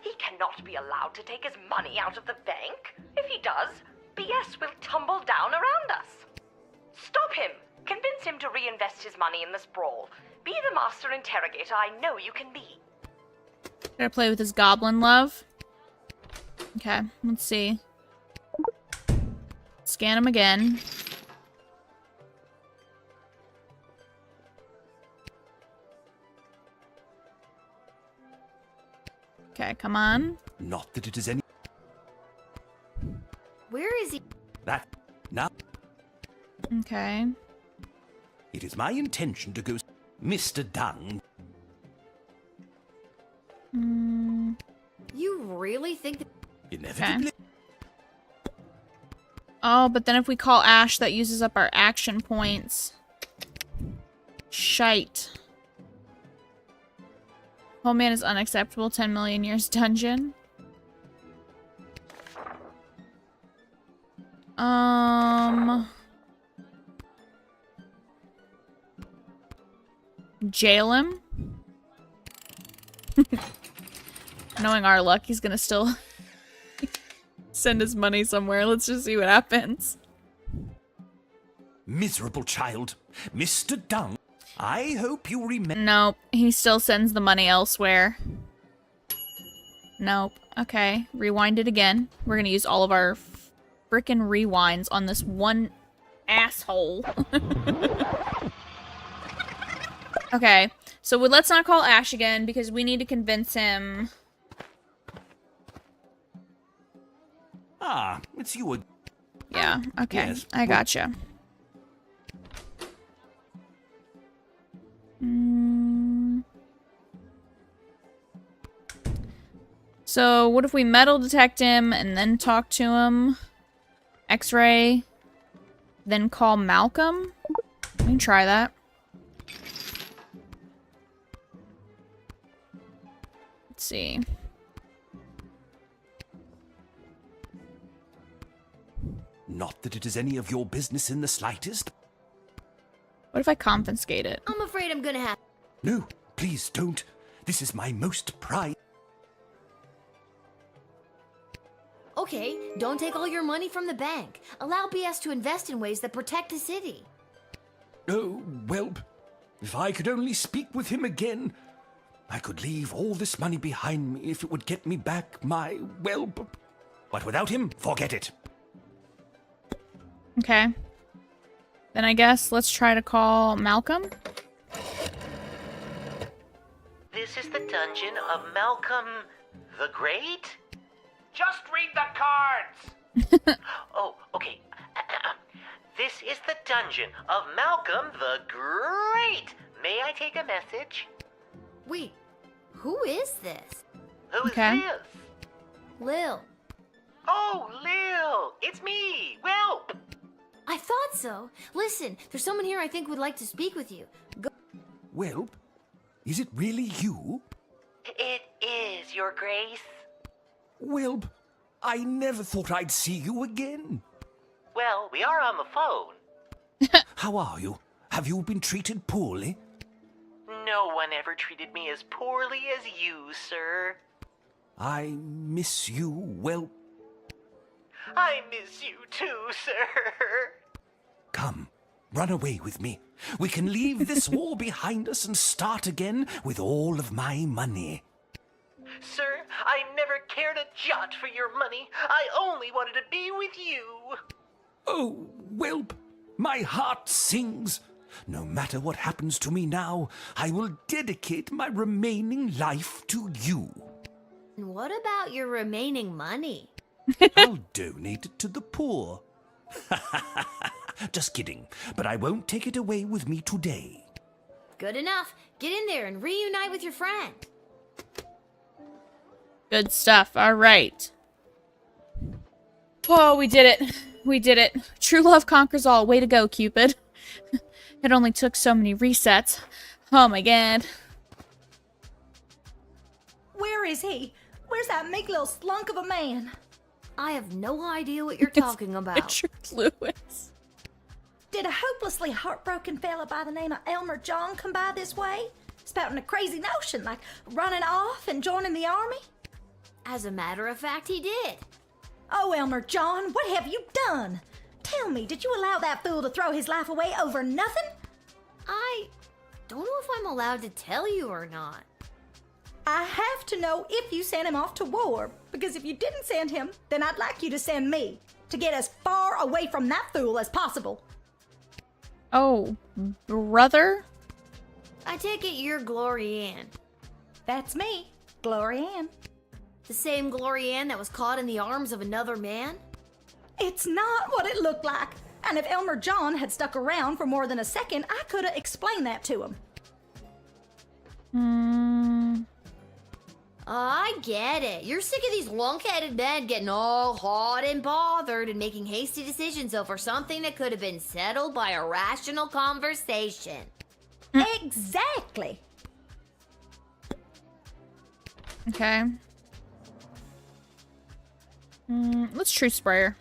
He cannot be allowed to take his money out of the bank. If he does, BS will tumble down around us. Stop him! Convince him to reinvest his money in the sprawl. Be the master interrogator I know you can be. Gotta play with his goblin love. Okay, let's see. Scan him again. Okay, come on. Not that it is any... Where is he? That... Now... Okay. It is my intention to go... Mr. Dung. You really think that... Inevitably... Okay. Oh, but then if we call Ash, that uses up our action points. Shite. Whole man is unacceptable. 10 million years dungeon. Jail him. Knowing our luck, he's gonna still send his money somewhere. Let's just see what happens. Miserable child. Mr. Dung. I hope you remember... Nope. He still sends the money elsewhere. Nope. Okay. Rewind it again. We're gonna use all of our frickin' rewinds on this one asshole. Okay. So let's not call Ash again because we need to convince him. Ah, it's you again. Yeah. Okay. Yes. I gotcha. So, what if we metal detect him and then talk to him? X-ray, then call Malcolm? We can try that. Let's see. Not that it is any of your business in the slightest. What if I confiscate it? I'm afraid I'm gonna have. No, please don't. This is my most prized. Okay, don't take all your money from the bank. Allow BS to invest in ways that protect the city. Oh, Whelp, if I could only speak with him again, I could leave all this money behind me if it would get me back my Whelp. But without him, forget it. Okay. Then I guess let's try to call Malcolm. This is the dungeon of Malcolm the Great? Just read the cards! Oh, okay. This is the dungeon of Malcolm the Great. May I take a message? Wait, who is this? Who is this? Lil. Oh, Lil! It's me, Whelp! I thought so. Listen, there's someone here I think would like to speak with you. Go. Whelp, is it really you? It is, Your Grace. Whelp, I never thought I'd see you again. Well, we are on the phone. How are you? Have you been treated poorly? No one ever treated me as poorly as you, sir. I miss you, Whelp. I miss you too, sir. Come, run away with me. We can leave this war behind us and start again with all of my money. Sir, I never cared a jot for your money. I only wanted to be with you. Oh, Whelp, my heart sings. No matter what happens to me now, I will dedicate my remaining life to you. And what about your remaining money? I'll donate it to the poor. Just kidding, but I won't take it away with me today. Good enough. Get in there and reunite with your friend. Good stuff. All right. Oh, we did it. We did it. True love conquers all. Way to go, Cupid. It only took so many resets. Oh my god. Where is he? Where's that meek little slunk of a man? I have no idea what you're talking about. Richard Lewis. Did a hopelessly heartbroken fella by the name of Elmer John come by this way? Spouting a crazy notion, like running off and joining the army? As a matter of fact, he did. Oh, Elmer John, what have you done? Tell me, did you allow that fool to throw his life away over nothing? I don't know if I'm allowed to tell you or not. I have to know if you sent him off to war, because if you didn't send him, then I'd like you to send me, to get as far away from that fool as possible. Oh, brother? I take it you're Glory Ann. That's me, Glory Ann. The same Glory Ann that was caught in the arms of another man? It's not what it looked like. And if Elmer John had stuck around for more than a second, I could have explained that to him. I get it. You're sick of these lunk-headed men getting all hot and bothered and making hasty decisions over something that could have been settled by a rational conversation. Exactly. Okay. Let's truth sprayer.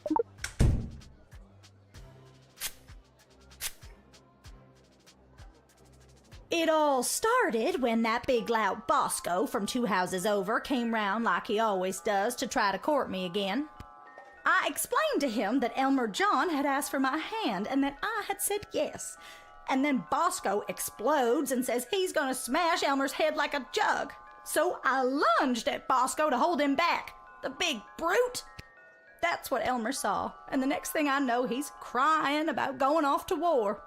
It all started when that big loud Bosco from 2 houses over came round like he always does to try to court me again. I explained to him that Elmer John had asked for my hand and that I had said yes. And then Bosco explodes and says he's gonna smash Elmer's head like a jug. So I lunged at Bosco to hold him back. The big brute! That's what Elmer saw, and the next thing I know, he's crying about going off to war.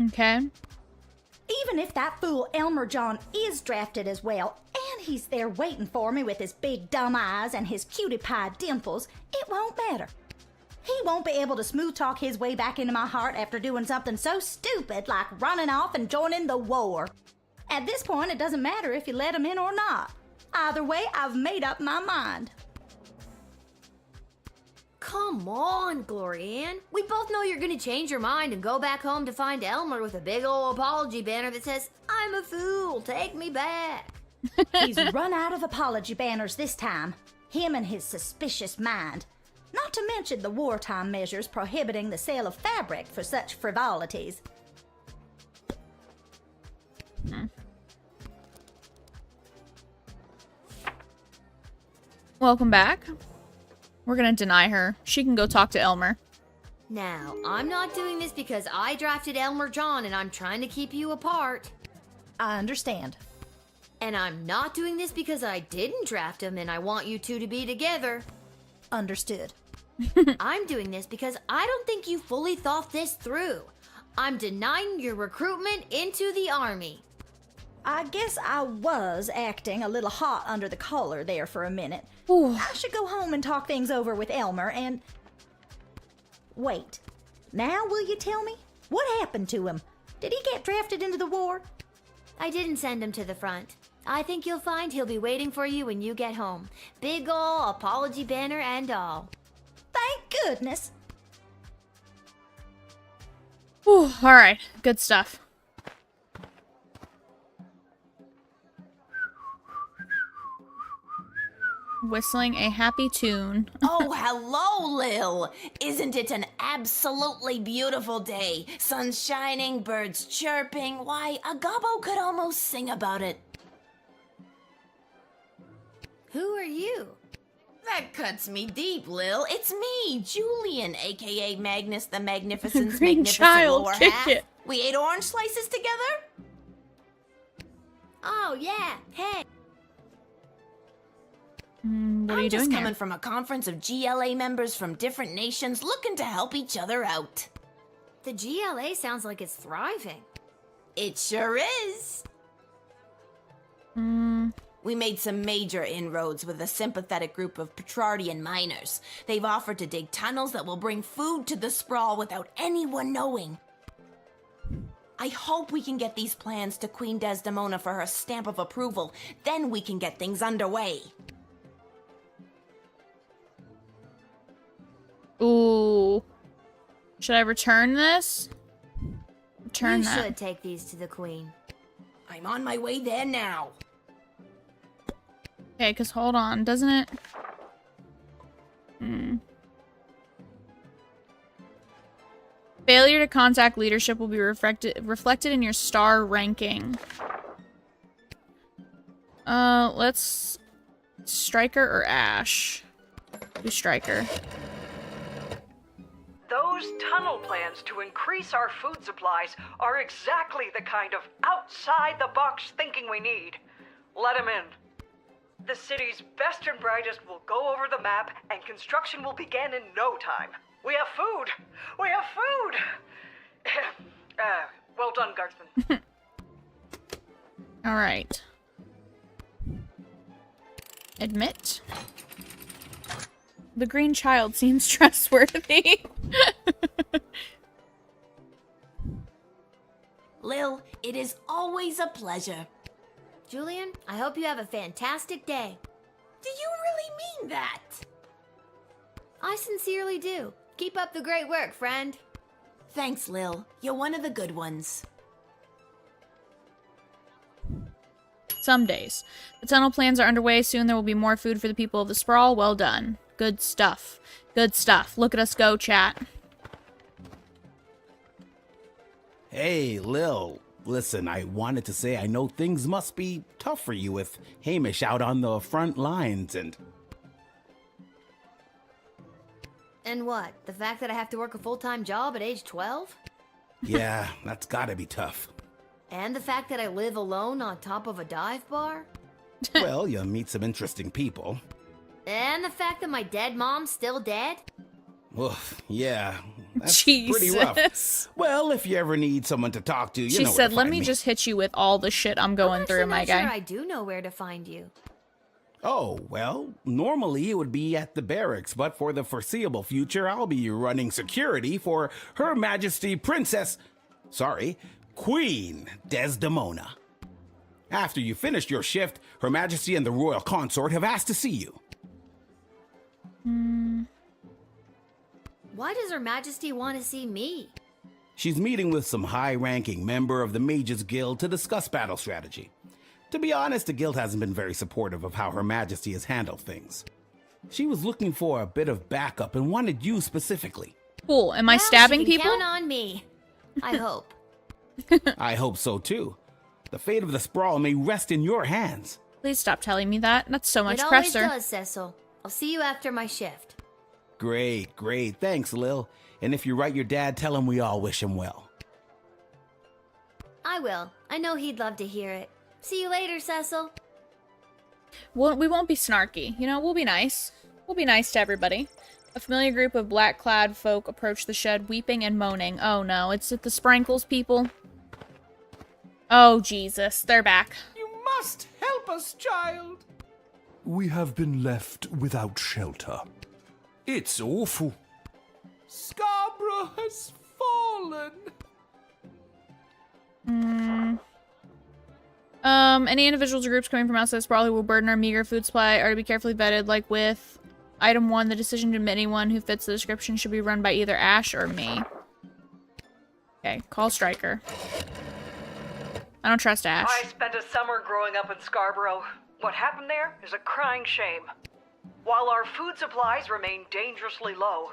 Okay. Even if that fool Elmer John is drafted as well, and he's there waiting for me with his big dumb eyes and his cutie pie dimples, it won't matter. He won't be able to smooth talk his way back into my heart after doing something so stupid like running off and joining the war. At this point, it doesn't matter if you let him in or not. Either way, I've made up my mind. Come on, Glory Ann. We both know you're gonna change your mind and go back home to find Elmer with a big old apology banner that says, "I'm a fool, take me back." He's run out of apology banners this time. Him and his suspicious mind. Not to mention the wartime measures prohibiting the sale of fabric for such frivolities. Welcome back. We're gonna deny her. She can go talk to Elmer. Now, I'm not doing this because I drafted Elmer John and I'm trying to keep you apart. I understand. And I'm not doing this because I didn't draft him and I want you two to be together. Understood. I'm doing this because I don't think you fully thought this through. I'm denying your recruitment into the army. I guess I was acting a little hot under the collar there for a minute. I should go home and talk things over with Elmer and... Wait. Now will you tell me? What happened to him? Did he get drafted into the war? I didn't send him to the front. I think you'll find he'll be waiting for you when you get home. Big ol' apology banner and all. Thank goodness. Whew, alright, good stuff. Whistling a happy tune. Oh, hello, Lil. Isn't it an absolutely beautiful day? Sun shining, birds chirping. Why, a gobbo could almost sing about it. Who are you? That cuts me deep, Lil. It's me, Julian, aka Magnus the Magnificent's Green magnificent child, lower kick half. it. We ate orange slices together? Oh, yeah. Hey. What are I'm you just doing coming here? from a conference of GLA members from different nations looking to help each other out. The GLA sounds like it's thriving. It sure is. We made some major inroads with a sympathetic group of Petrardian miners. They've offered to dig tunnels that will bring food to the sprawl without anyone knowing. I hope we can get these plans to Queen Desdemona for her stamp of approval. Then we can get things underway. Ooh. Should I return this? Return You that. should take these to the queen. I'm on my way there now. Okay, because hold on, doesn't it? Failure to contact leadership will be reflected in your star ranking. Let's... Striker or Ash? Do Striker. Those tunnel plans to increase our food supplies are exactly the kind of outside-the-box thinking we need. Let them in. The city's best and brightest will go over the map, and construction will begin in no time. We have food! We have food! Well done, Guardsman. Alright. Admit. The green child seems trustworthy. Lil, it is always a pleasure. Julian, I hope you have a fantastic day. Do you really mean that? I sincerely do. Keep up the great work, friend. Thanks, Lil. You're one of the good ones. Some days. The tunnel plans are underway. Soon there will be more food for the people of the sprawl. Well done. Good stuff. Good stuff. Look at us go, chat. Hey, Lil. Listen, I wanted to say I know things must be tough for you with Hamish out on the front lines and... And what? The fact that I have to work a full-time job at age 12? Yeah, that's gotta be tough. And the fact that I live alone on top of a dive bar? Well, you meet some interesting people. And the fact that my dead mom's still dead? Oof, yeah, that's Jesus. pretty rough. Well, if you ever need someone to talk to, you She know where said, to let find me me just hit you with all the shit I'm going through, my I'm guy. sure I do know where to find you. Oh, well, normally it would be at the barracks, but for the foreseeable future, I'll be running security for Her Majesty Queen Desdemona. After you finished your shift, Her Majesty and the Royal Consort have asked to see you. Why does Her Majesty want to see me? She's meeting with some high-ranking member of the Mages Guild to discuss battle strategy. To be honest, the guild hasn't been very supportive of how Her Majesty has handled things. She was looking for a bit of backup and wanted you specifically. Cool. Am I Well, stabbing she can people? Count on me. I hope. I hope so too. The fate of the sprawl may rest in your hands. Please stop telling me that. That's so much It always pressure. does, Cecil. I'll see you after my shift. Great, great. Thanks, Lil. And if you write your dad, tell him we all wish him well. I will. I know he'd love to hear it. See you later, Cecil. Well, we won't be snarky. You know, we'll be nice. We'll be nice to everybody. A familiar group of black-clad folk approach the shed, weeping and moaning. Oh no, it's the Sprankles people. Oh, Jesus. They're back. You must help us, child. We have been left without shelter. It's awful. Scarborough has fallen. Any individuals or groups coming from outside Sprawl who will burden our meager food supply are to be carefully vetted, like with Item 1, the decision to admit anyone who fits the description should be run by either Ash or me. Okay, call Stryker. I don't trust Ash. I spent a summer growing up in Scarborough. What happened there is a crying shame. While our food supplies remain dangerously low,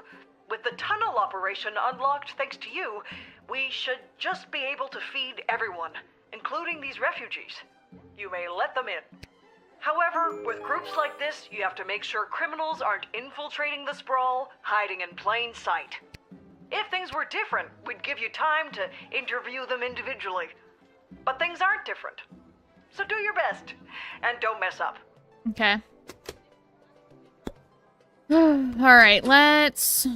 with the tunnel operation unlocked thanks to you, we should just be able to feed everyone, including these refugees. You may let them in. However, with groups like this, you have to make sure criminals aren't infiltrating the sprawl, hiding in plain sight. If things were different, we'd give you time to interview them individually. But things aren't different. So do your best, and don't mess up. Okay. Alright, let's...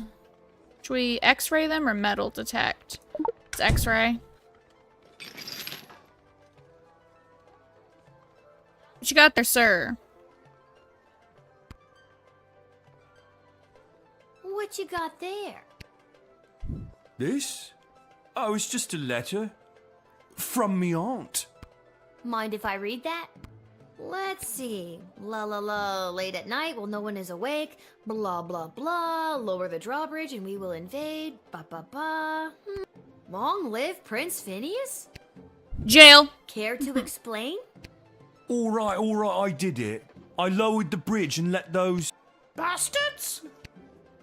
Should we x-ray them or metal detect? Let's x-ray. What you got there, sir? What you got there? This? Oh, it's just a letter. From me aunt. Mind if I read that? Let's see. La la la, late at night while no one is awake. Blah blah blah. Lower the drawbridge and we will invade. Ba ba ba. Long live Prince Phineas? Jail. Care to explain? All right, I did it. I lowered the bridge and let those... Bastards?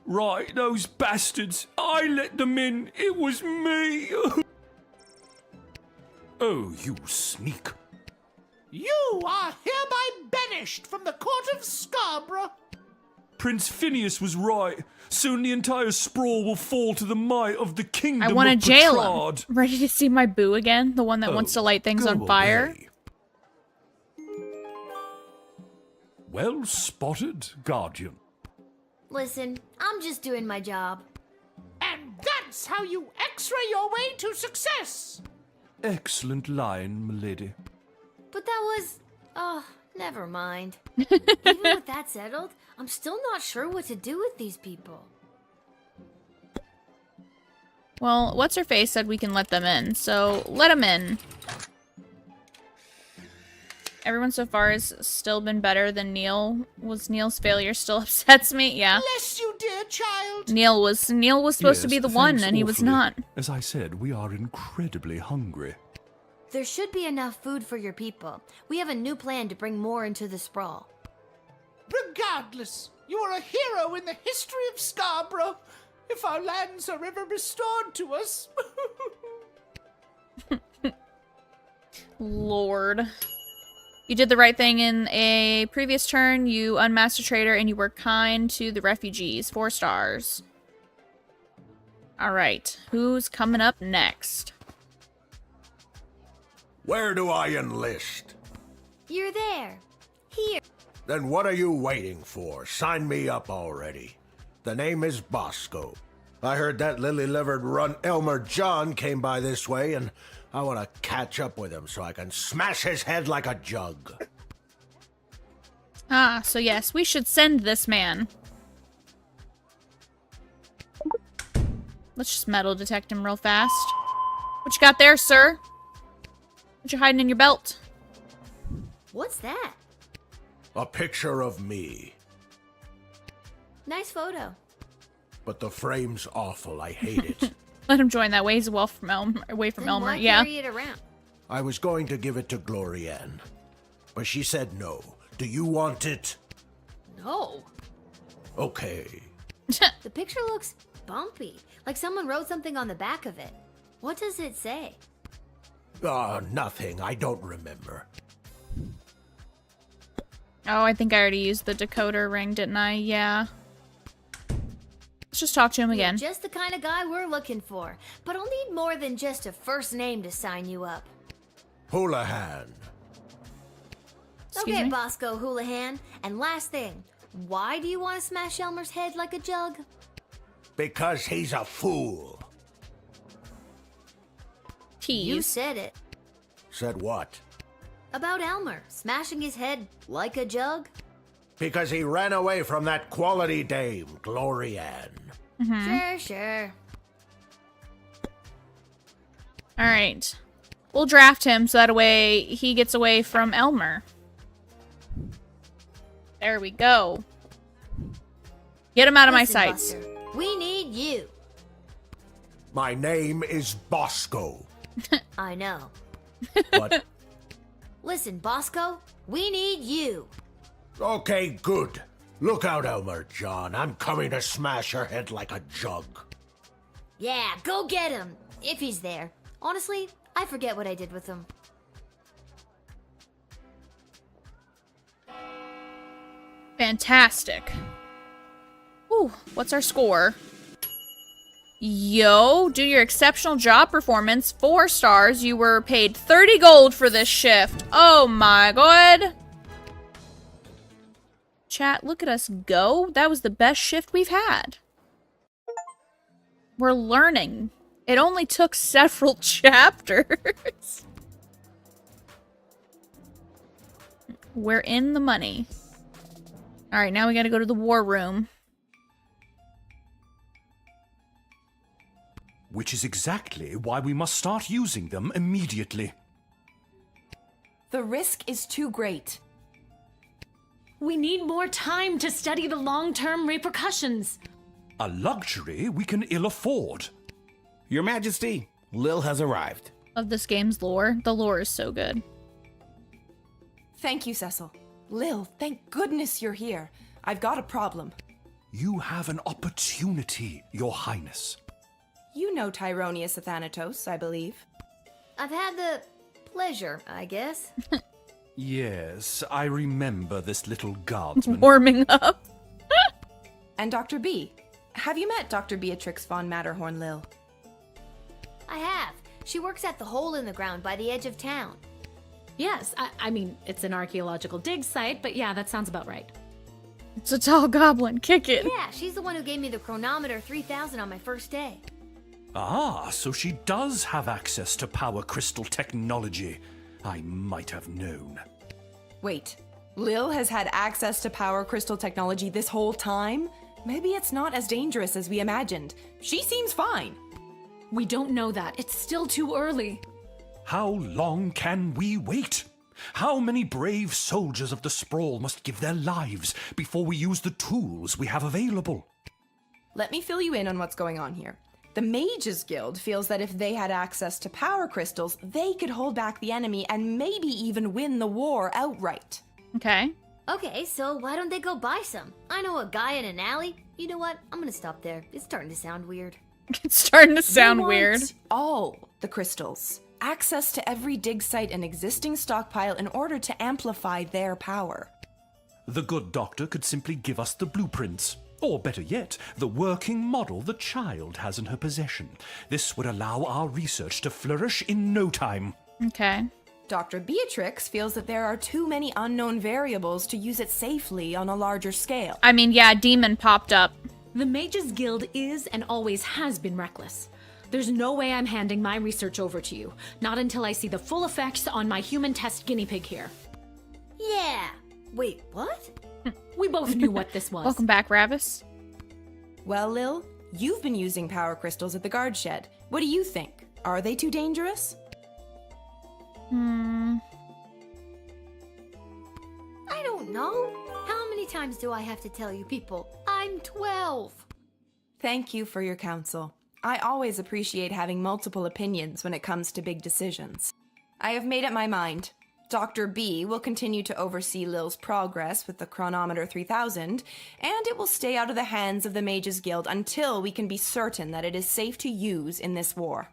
Right, those bastards. I let them in. It was me. Oh, you sneak. You are hereby banished from the court of Scarborough. Prince Phineas was right. Soon the entire sprawl will fall to the might of the kingdom I want to of jail Petrard. him. Ready to see my boo again? The one that wants to light things on fire? Away. Well spotted, Guardian. Listen, I'm just doing my job. And that's how you x-ray your way to success. Excellent line, milady. But that was... Oh, never mind. Even with that settled, I'm still not sure what to do with these people. Well, what's-her-face said we can let them in, so let them in. Everyone so far has still been better than Neil. Was Neil's failure still upsets me? Yeah. Bless you, dear child. Neil was supposed to be the one, thanks and he was awfully. not. As I said, we are incredibly hungry. There should be enough food for your people. We have a new plan to bring more into the sprawl. Regardless, you are a hero in the history of Scarborough. If our lands are ever restored to us. Lord. You did the right thing in a previous turn. You unmasked a traitor and you were kind to the refugees. 4 stars. Alright. Who's coming up next? Where do I enlist? You're there. Here. Then what are you waiting for? Sign me up already. The name is Bosco. I heard that lily-livered runt Elmer John came by this way, and I want to catch up with him so I can smash his head like a jug. Ah, so yes, we should send this man. Let's just metal detect him real fast. What you got there, sir? What you hiding in your belt? What's that? A picture of me. Nice photo. But the frame's awful. I hate it. Let him join that way. He's well from away from Then Elmer. why Yeah. carry it around? I was going to give it to Glorianne, but she said no. Do you want it? No. Okay. The picture looks bumpy, like someone wrote something on the back of it. What does it say? Nothing. I don't remember. Oh, I think I already used the decoder ring, didn't I? Yeah. Let's just talk to him again. You're just the kind of guy we're looking for, but I'll need more than just a first name to sign you up. Houlihan. Okay, Bosco Houlihan. And last thing, why do you want to smash Elmer's head like a jug? Because he's a fool. You said it. Said what? About Elmer smashing his head like a jug? Because he ran away from that quality dame, Glorianne. Sure. Alright. We'll draft him so that way he gets away from Elmer. There we go. Get him out of my Listen, sights. Buster, we need you. My name is Bosco. I know. What? Listen, Bosco, we need you. Okay, good. Look out, Elmer John. I'm coming to smash her head like a jug. Yeah, go get him, if he's there. Honestly, I forget what I did with him. Fantastic. Ooh, what's our score? Yo, due to your exceptional job performance, 4 stars, you were paid 30 gold for this shift. Oh my god. Chat, look at us go. That was the best shift we've had. We're learning. It only took several chapters. We're in the money. Alright, now we gotta go to the war room. Which is exactly why we must start using them immediately. The risk is too great. We need more time to study the long-term repercussions. A luxury we can ill afford. Your Majesty, Lil has arrived. Of this game's lore. The lore is so good. Thank you, Cecil. Lil, thank goodness you're here. I've got a problem. You have an opportunity, Your Highness. You know Tyronius Athanatos, I believe. I've had the pleasure, I guess. Yes, I remember this little guardsman. Warming up. And Dr. B. Have you met Dr. Beatrix von Matterhorn, Lil? I have. She works at the hole in the ground by the edge of town. Yes, I mean, it's an archaeological dig site, but yeah, that sounds about right. It's a tall goblin. Kick it. Yeah, she's the one who gave me the chronometer 3000 on my first day. Ah, so she does have access to power crystal technology. I might have known. Wait, Lil has had access to power crystal technology this whole time? Maybe it's not as dangerous as we imagined. She seems fine. We don't know that. It's still too early. How long can we wait? How many brave soldiers of the Sprawl must give their lives before we use the tools we have available? Let me fill you in on what's going on here. The Mages Guild feels that if they had access to power crystals, they could hold back the enemy and maybe even win the war outright. Okay. Okay, so why don't they go buy some? I know a guy in an alley. You know what? I'm gonna stop there. It's starting to sound weird. It's starting to sound They want weird. all the crystals. Access to every dig site and existing stockpile in order to amplify their power. The good doctor could simply give us the blueprints. Or better yet, the working model the child has in her possession. This would allow our research to flourish in no time. Okay. Dr. Beatrix feels that there are too many unknown variables to use it safely on a larger scale. I mean, yeah, demon popped up. The Mages Guild is and always has been reckless. There's no way I'm handing my research over to you. Not until I see the full effects on my human test guinea pig here. Yeah. Wait, what? We both knew what this was. Welcome back, Ravis. Well, Lil, you've been using power crystals at the guard shed. What do you think? Are they too dangerous? I don't know. How many times do I have to tell you people? I'm 12. Thank you for your counsel. I always appreciate having multiple opinions when it comes to big decisions. I have made up my mind. Dr. B will continue to oversee Lil's progress with the Chronometer 3000, and it will stay out of the hands of the Mages Guild until we can be certain that it is safe to use in this war.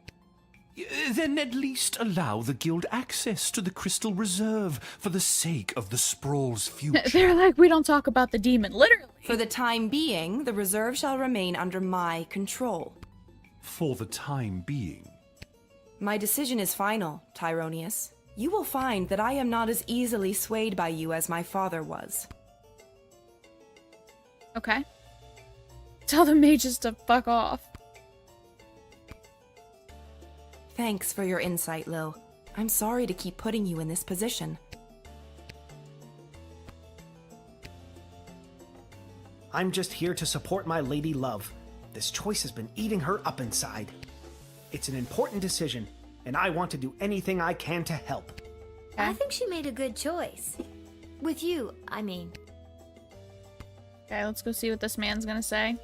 Then at least allow the guild access to the Crystal Reserve for the sake of the Sprawl's future. They're like, we don't talk about the demon, literally. For the time being, the reserve shall remain under my control. For the time being. My decision is final, Tyronius. You will find that I am not as easily swayed by you as my father was. Okay. Tell the mages to fuck off. Thanks for your insight, Lil. I'm sorry to keep putting you in this position. I'm just here to support my lady love. This choice has been eating her up inside. It's an important decision, and I want to do anything I can to help. I think she made a good choice. With you, I mean. Okay, let's go see what this man's gonna say.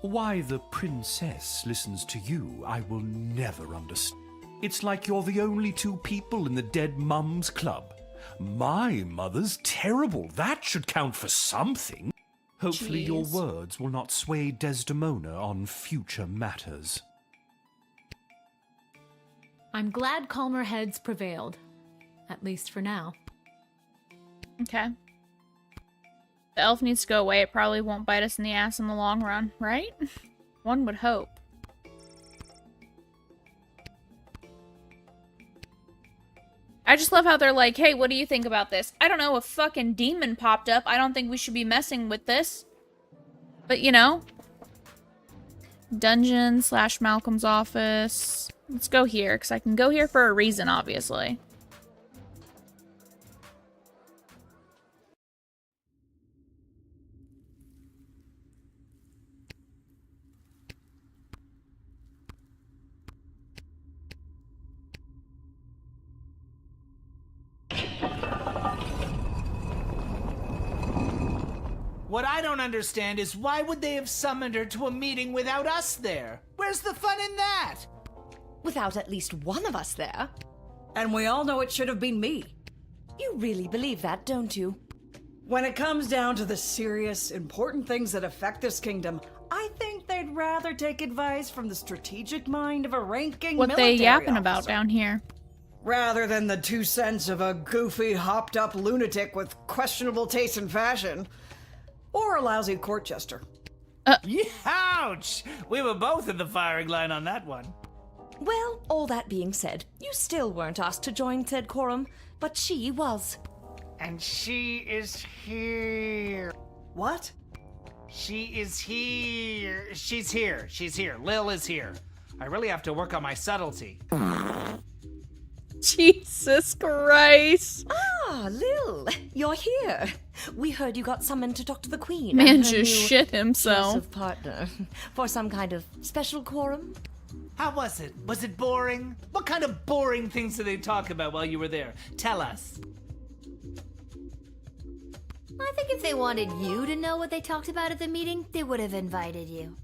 Why the princess listens to you, I will never understand. It's like you're the only two people in the Dead Mums Club. My mother's terrible. That should count for something. Hopefully your words will not sway Desdemona on future matters. I'm glad calmer heads prevailed. At least for now. Okay. The elf needs to go away. It probably won't bite us in the ass in the long run, right? One would hope. I just love how they're like, hey, what do you think about this? I don't know, a fucking demon popped up. I don't think we should be messing with this. But, you know. Dungeon / Malcolm's office. Let's go here, because I can go here for a reason, obviously. What I don't understand is why would they have summoned her to a meeting without us there? Where's the fun in that? Without at least one of us there. And we all know it should have been me. You really believe that, don't you? When it comes down to the serious, important things that affect this kingdom, I think they'd rather take advice from the strategic mind of a ranking what military they yapping officer, about down here. rather than the 2 cents of a goofy, hopped-up lunatic with questionable taste in fashion. Or a lousy court jester. Ouch! We were both in the firing line on that one. Well, all that being said, you still weren't asked to join said quorum, but she was. And she is here. What? She is here. She's here. She's here. Lil is here. I really have to work on my subtlety. Jesus Christ. Ah, Lil, you're here. We heard you got summoned to talk to the Queen. Man and her just new shit himself. choice of partner for some kind of special quorum. How was it? Was it boring? What kind of boring things did they talk about while you were there? Tell us. I think if they wanted you to know what they talked about at the meeting, they would have invited you.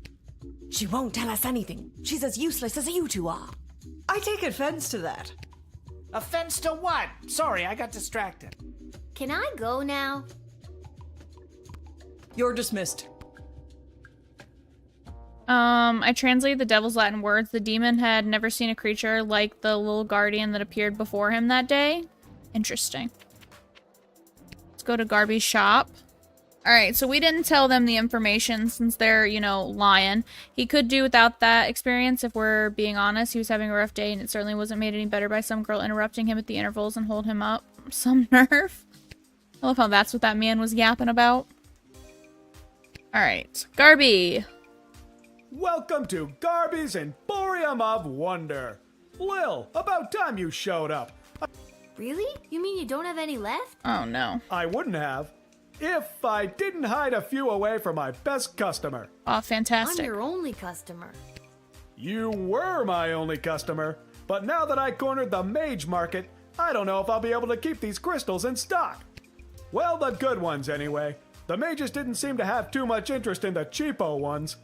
She won't tell us anything. She's as useless as you two are. I take offense to that. Offense to what? Sorry, I got distracted. Can I go now? You're dismissed. I translated the devil's Latin words. The demon had never seen a creature like the little guardian that appeared before him that day. Interesting. Let's go to Garby's shop. Alright, so we didn't tell them the information since they're, you know, lying. He could do without that experience if we're being honest. He was having a rough day and it certainly wasn't made any better by some girl interrupting him at the intervals and hold him up. Some nerve. I love how that's what that man was yapping about. Alright, Garby. Welcome to Garby's Emporium of Wonder. Lil, about time you showed up. Really? You mean you don't have any left? Oh no. I wouldn't have if I didn't hide a few away for my best customer. Oh, fantastic. I'm your only customer. You were my only customer, but now that I cornered the mage market, I don't know if I'll be able to keep these crystals in stock. Well, the good ones anyway. The mages didn't seem to have too much interest in the cheapo ones.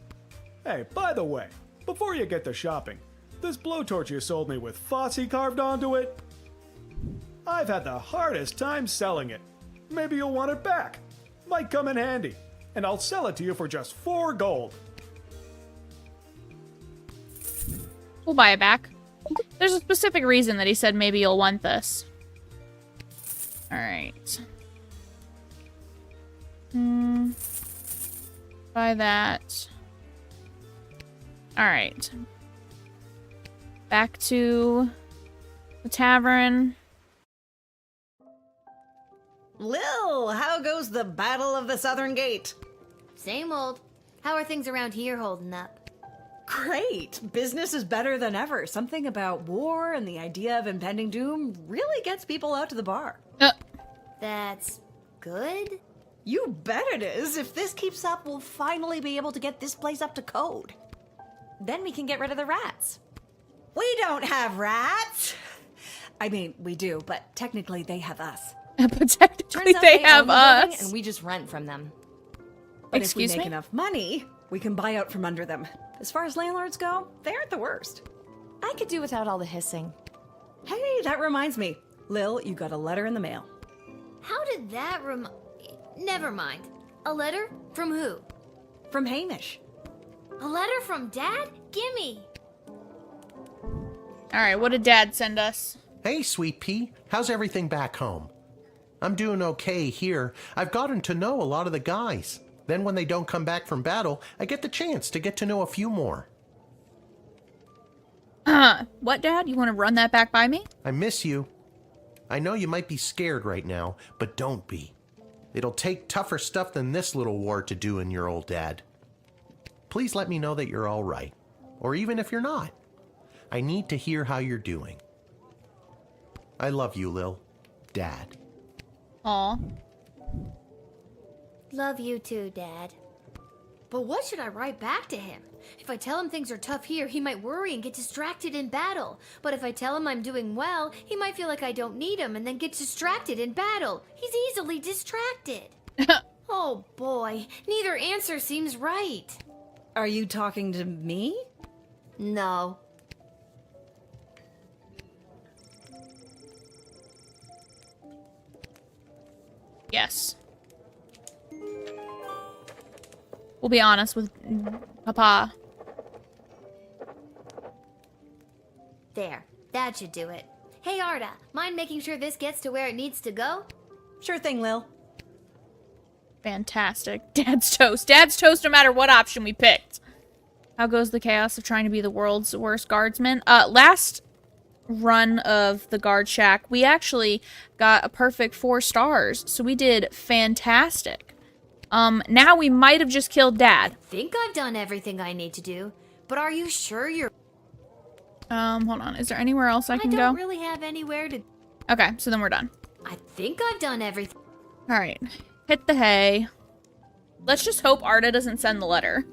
Hey, by the way, before you get to shopping, this blowtorch you sold me with Fosse carved onto it? I've had the hardest time selling it. Maybe you'll want it back. Might come in handy. And I'll sell it to you for just 4 gold. We'll buy it back. There's a specific reason that he said maybe you'll want this. Alright. Buy that. Alright. Back to the tavern. Lil, how goes the Battle of the Southern Gate? Same old. How are things around here holding up? Great! Business is better than ever. Something about war and the idea of impending doom really gets people out to the bar. That's good? You bet it is. If this keeps up, we'll finally be able to get this place up to code. Then we can get rid of the rats. We don't have rats! I mean, we do, but technically they have us. But technically Turns out they own have the building, us. and we just rent from them. But Excuse if we make me? enough money, we can buy out from under them. As far as landlords go, they aren't the worst. I could do without all the hissing. Hey, that reminds me. Lil, you got a letter in the mail. How did that Never mind. A letter? From who? From Hamish. A letter from Dad? Gimme! Alright, what did Dad send us? Hey, Sweet Pea. How's everything back home? I'm doing okay here. I've gotten to know a lot of the guys. Then when they don't come back from battle, I get the chance to get to know a few more. What, Dad? You want to run that back by me? I miss you. I know you might be scared right now, but don't be. It'll take tougher stuff than this little war to do in your old dad. Please let me know that you're all right. Or even if you're not. I need to hear how you're doing. I love you, Lil. Dad. Aw. Love you too, Dad. But what should I write back to him? If I tell him things are tough here, he might worry and get distracted in battle. But if I tell him I'm doing well, he might feel like I don't need him and then get distracted in battle. He's easily distracted. Oh boy, neither answer seems right. Are you talking to me? No. Yes. We'll be honest with Papa. There, that should do it. Hey Arda, mind making sure this gets to where it needs to go? Sure thing, Lil. Fantastic. Dad's toast. Dad's toast no matter what option we picked. How goes the chaos of trying to be the world's worst guardsman? Last run of the guard shack, we actually got a perfect 4 stars. So we did fantastic. Now we might have just killed Dad. I think I've done everything I need to do, but are you sure you're... Hold on. Is there anywhere else I can go? I don't really have anywhere to... Okay, so then we're done. I think I've done everything. Alright. Hit the hay. Let's just hope Arda doesn't send the letter.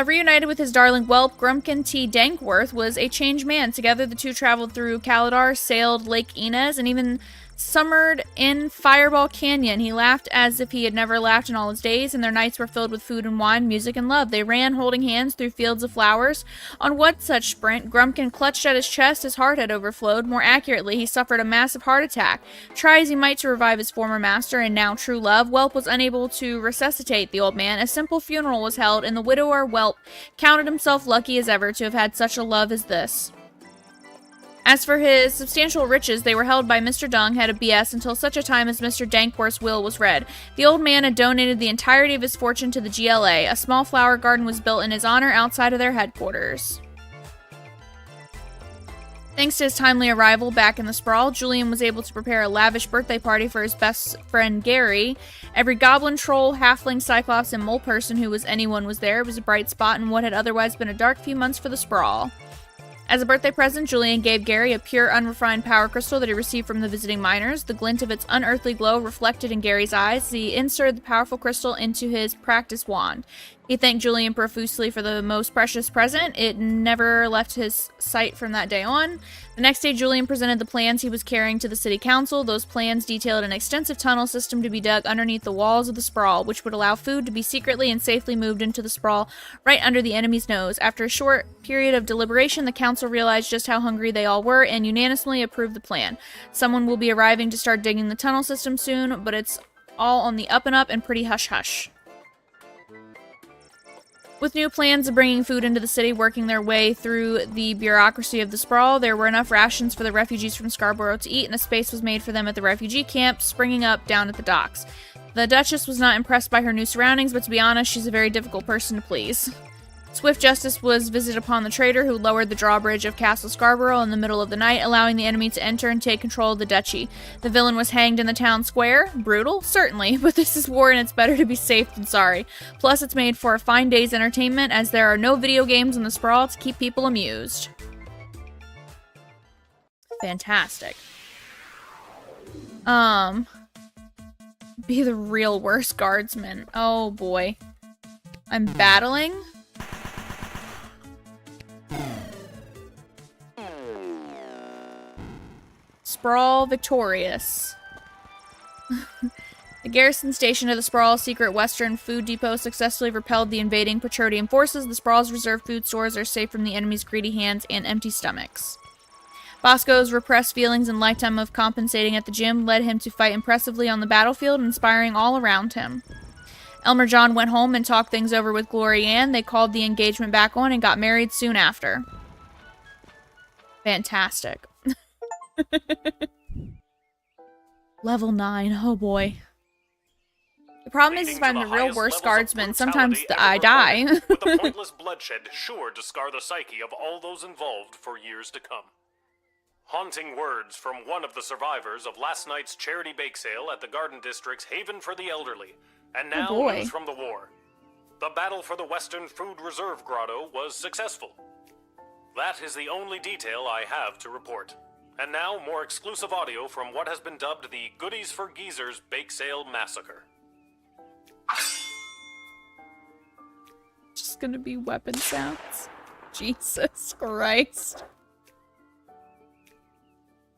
Reunited with his darling whelp, Grumpkin T. Dankworth was a changed man. Together, the two traveled through Kaladar, sailed Lake Inez, and even summered in Fireball Canyon. He laughed as if he had never laughed in all his days, and their nights were filled with food and wine, music and love. They ran, holding hands, through fields of flowers. On one such sprint, Grumpkin clutched at his chest, his heart had overflowed. More accurately, he suffered a massive heart attack. Try as he might to revive his former master and now true love, Whelp was unable to resuscitate the old man. A simple funeral was held, and the widower Whelp counted himself lucky as ever to have had such a love as this. As for his substantial riches, they were held by Mr. Dung, head of BS, until such a time as Mr. Dankworth's will was read. The old man had donated the entirety of his fortune to the GLA. A small flower garden was built in his honor outside of their headquarters. Thanks to his timely arrival back in the sprawl, Julian was able to prepare a lavish birthday party for his best friend Gary. Every goblin, troll, halfling, cyclops, and mole person who was anyone was there. It was a bright spot in what had otherwise been a dark few months for the sprawl. As a birthday present, Julian gave Gary a pure, unrefined power crystal that he received from the visiting miners. The glint of its unearthly glow reflected in Gary's eyes as he inserted the powerful crystal into his practice wand. He thanked Julian profusely for the most precious present. It never left his sight from that day on. The next day, Julian presented the plans he was carrying to the city council. Those plans detailed an extensive tunnel system to be dug underneath the walls of the sprawl, which would allow food to be secretly and safely moved into the sprawl right under the enemy's nose. After a short period of deliberation, the council realized just how hungry they all were and unanimously approved the plan. Someone will be arriving to start digging the tunnel system soon, but it's all on the up and up and pretty hush-hush. With new plans of bringing food into the city working their way through the bureaucracy of the sprawl, there were enough rations for the refugees from Scarborough to eat, and a space was made for them at the refugee camp, springing up down at the docks. The Duchess was not impressed by her new surroundings, but to be honest, she's a very difficult person to please. Swift justice was visited upon the traitor, who lowered the drawbridge of Castle Scarborough in the middle of the night, allowing the enemy to enter and take control of the duchy. The villain was hanged in the town square. Brutal? Certainly, but this is war and it's better to be safe than sorry. Plus, it's made for a fine day's entertainment, as there are no video games in the sprawl to keep people amused. Fantastic. Be the real worst guardsman. Oh boy. I'm battling? Sprawl victorious. The garrison station of the Sprawl's secret western food depot successfully repelled the invading Petrodian forces. The Sprawl's reserve food stores are safe from the enemy's greedy hands and empty stomachs. Bosco's repressed feelings and lifetime of compensating at the gym led him to fight impressively on the battlefield, inspiring all around him. Elmer John went home and talked things over with Glory Ann. They called the engagement back on and got married soon after. Fantastic. Level 9. Oh boy. The problem is if I'm the real worst guardsman, sometimes I die. With the pointless bloodshed sure to scar the psyche of all those involved for years to come. Haunting words from one of the survivors of last night's charity bake sale at the Garden District's Haven for the Elderly. And now news from the war. The battle for the Western Food Reserve Grotto was successful. That is the only detail I have to report. And now, more exclusive audio from what has been dubbed the Goodies for Geezers Bake Sale Massacre. Just gonna be weapon sounds. Jesus Christ.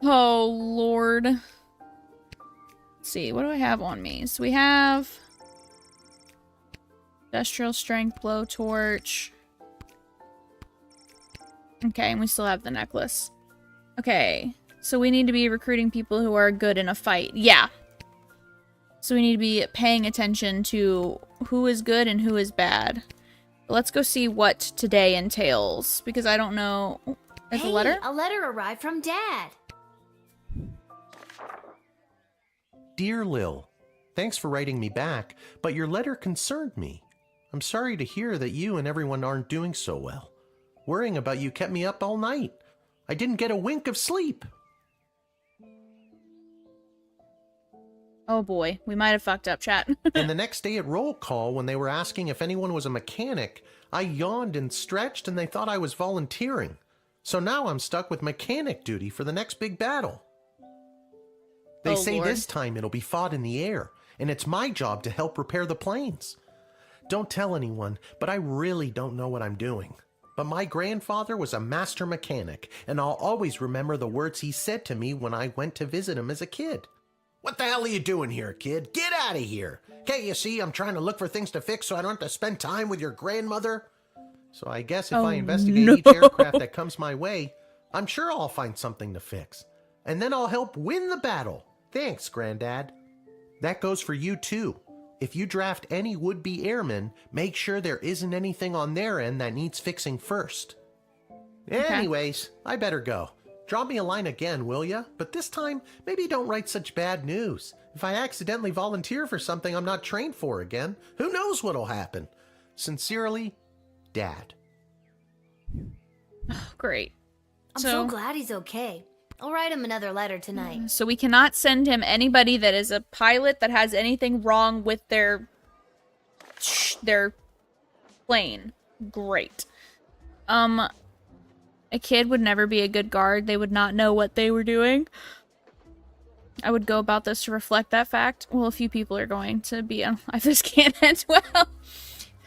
Oh, Lord. Let's see, what do I have on me? So we have industrial strength blowtorch. Okay, and we still have the necklace. Okay, so we need to be recruiting people who are good in a fight. Yeah. So we need to be paying attention to who is good and who is bad. Let's go see what today entails, because I don't know. There's a letter? A letter arrived from Dad. Dear Lil, thanks for writing me back, but your letter concerned me. I'm sorry to hear that you and everyone aren't doing so well. Worrying about you kept me up all night. I didn't get a wink of sleep. Oh boy, we might have fucked up, chat. And the next day at roll call, when they were asking if anyone was a mechanic, I yawned and stretched and they thought I was volunteering. So now I'm stuck with mechanic duty for the next big battle. They say Lord. This time it'll be fought in the air, and it's my job to help repair the planes. Don't tell anyone, but I really don't know what I'm doing. But my grandfather was a master mechanic, and I'll always remember the words he said to me when I went to visit him as a kid. What the hell are you doing here, kid? Get out of here! Can't you see I'm trying to look for things to fix so I don't have to spend time with your grandmother? So I guess if I investigate each aircraft that comes my way, I'm sure I'll find something to fix. And then I'll help win the battle. Thanks, Granddad. That goes for you, too. If you draft any would-be airmen, make sure there isn't anything on their end that needs fixing first. Okay. Anyways, I better go. Drop me a line again, will ya? But this time, maybe don't write such bad news. If I accidentally volunteer for something I'm not trained for again, who knows what'll happen? Sincerely, Dad. Oh, great. I'm so glad he's okay. I'll write him another letter tonight. So we cannot send him anybody that is a pilot that has anything wrong with their plane. Great. A kid would never be a good guard. They would not know what they were doing. I would go about this to reflect that fact. Well, a few people are going to be alive. This can't end well.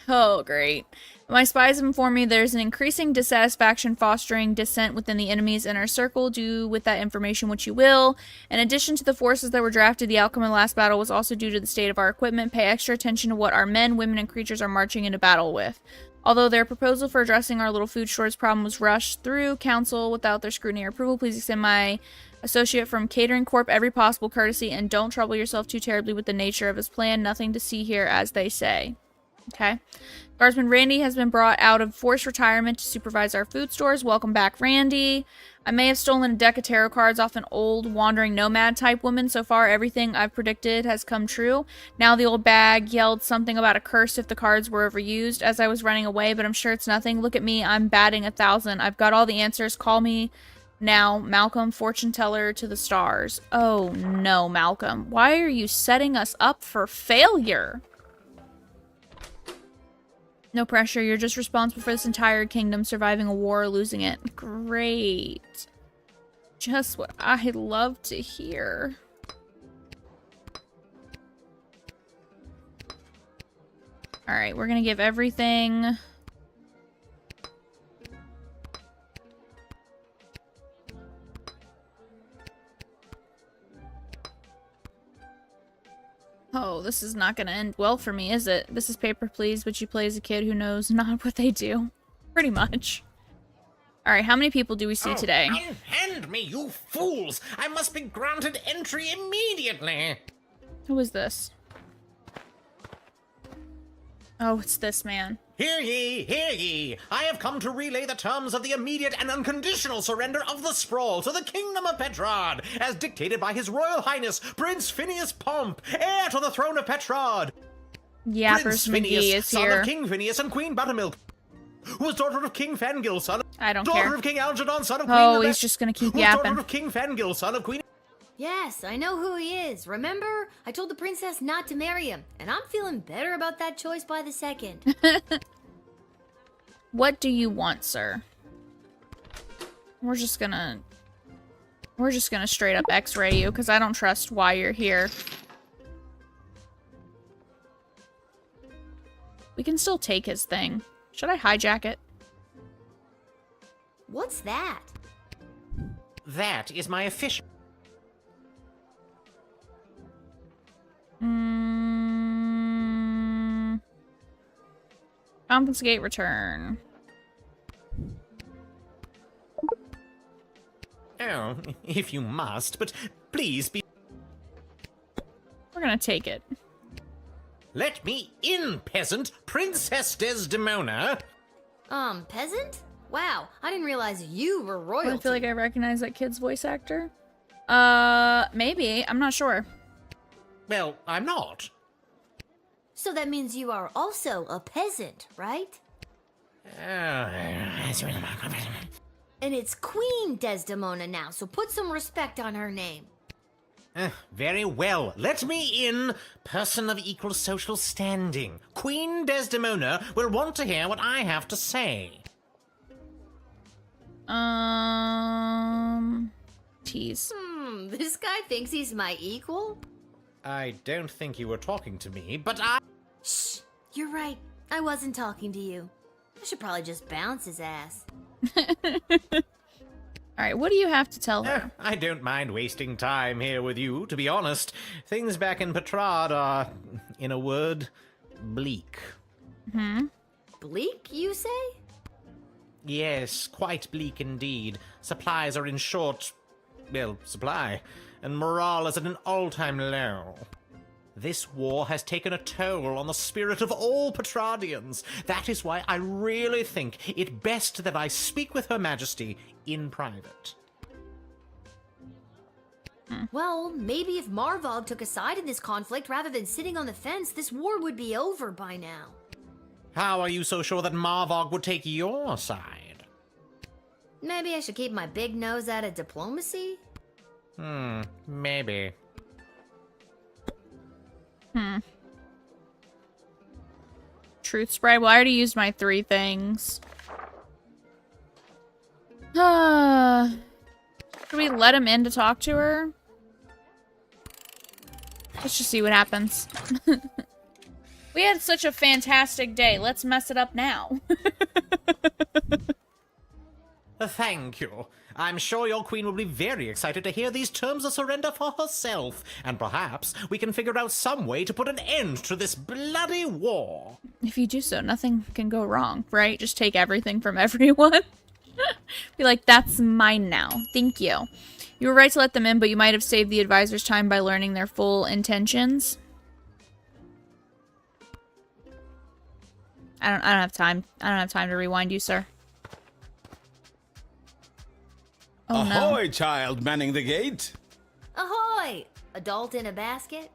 Oh, great. My spies have informed me there's an increasing dissatisfaction fostering dissent within the enemy's inner circle. Do with that information what you will. In addition to the forces that were drafted, the outcome of the last battle was also due to the state of our equipment. Pay extra attention to what our men, women, and creatures are marching into battle with. Although their proposal for addressing our little food shortage problem was rushed through council without their scrutiny or approval, please extend my associate from Catering Corp every possible courtesy and don't trouble yourself too terribly with the nature of his plan. Nothing to see here, as they say. Okay. Guardsman Randy has been brought out of forced retirement to supervise our food stores. Welcome back, Randy. I may have stolen a deck of tarot cards off an old wandering nomad type woman. So far, everything I've predicted has come true. Now the old bag yelled something about a curse if the cards were overused as I was running away, but I'm sure it's nothing. Look at me, I'm batting 1,000. I've got all the answers. Call me now, Malcolm, fortune teller to the stars. Oh no, Malcolm. Why are you setting us up for failure? No pressure, you're just responsible for this entire kingdom surviving a war or losing it. Great. Just what I love to hear. Alright, we're gonna give everything... Oh, this is not gonna end well for me, is it? This is paper, please, but you play as a kid who knows not what they do. Pretty much. Alright, how many people do we see today? Unhand me, you fools! I must be granted entry immediately! Who is this? Oh, it's this man. Hear ye, hear ye! I have come to relay the terms of the immediate and unconditional surrender of the sprawl to the Kingdom of Petrod, as dictated by His Royal Highness, Prince Phineas Pomp, heir to the throne of Petrod. Yappers Prince McGee Phineas, is son here. of King Phineas and Queen Buttermilk, who was daughter of King Fangil, son of... I don't daughter care. of King Algernon, son of Queen... Oh, he's just gonna keep who was yapping. daughter of King Fangil, son of Queen... Yes, I know who he is. Remember? I told the princess not to marry him, and I'm feeling better about that choice by the second. What do you want, sir? We're just gonna straight up X-ray you, because I don't trust why you're here. We can still take his thing. Should I hijack it? What's that? That is my official... Confiscate return. Oh, if you must, but please be... We're gonna take it. Let me in, peasant! Princess Desdemona! Peasant? Wow, I didn't realize you were royalty. I feel like I recognize that kid's voice actor. Maybe. I'm not sure. Well, I'm not. So that means you are also a peasant, right? And it's Queen Desdemona now, so put some respect on her name. Very well. Let me in, person of equal social standing. Queen Desdemona will want to hear what I have to say. Tease. This guy thinks he's my equal? I don't think you were talking to me, but I... Shh, you're right. I wasn't talking to you. I should probably just bounce his ass. Alright, what do you have to tell her? I don't mind wasting time here with you, to be honest. Things back in Petrod are, in a word, bleak. Bleak, you say? Yes, quite bleak indeed. Supplies are in short, well, supply, and morale is at an all-time low. This war has taken a toll on the spirit of all Petrodians. That is why I really think it best that I speak with Her Majesty in private. Well, maybe if Marvog took a side in this conflict rather than sitting on the fence, this war would be over by now. How are you so sure that Marvog would take your side? Maybe I should keep my big nose out of diplomacy? Maybe. Truth spread. Well, I already used my 3 things. Should we let him in to talk to her? Let's just see what happens. We had such a fantastic day. Let's mess it up now. Thank you. I'm sure your queen will be very excited to hear these terms of surrender for herself, and perhaps we can figure out some way to put an end to this bloody war. If you do so, nothing can go wrong, right? Just take everything from everyone. Be like, that's mine now. Thank you. You were right to let them in, but you might have saved the advisors time by learning their full intentions. I don't have time. I don't have time to rewind you, sir. Oh, Ahoy, no. child manning the gate. Ahoy! Adult in a basket?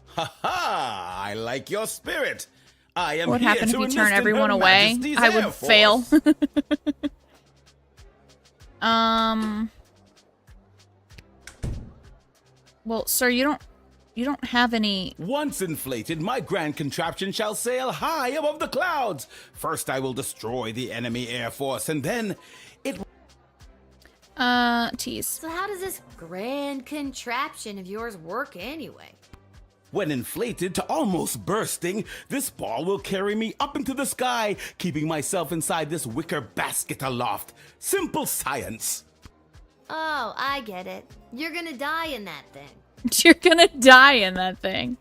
Ha ha! I like your spirit. I am What here happened to if you enlist turn in everyone Her away? Majesty's I Air would Force. fail. Well, sir, you don't have any... Once inflated, my grand contraption shall sail high above the clouds. First I will destroy the enemy air force, and then it... tease. So how does this grand contraption of yours work anyway? When inflated to almost bursting, this ball will carry me up into the sky, keeping myself inside this wicker basket aloft. Simple science. Oh, I get it. You're gonna die in that thing. You're gonna die in that thing.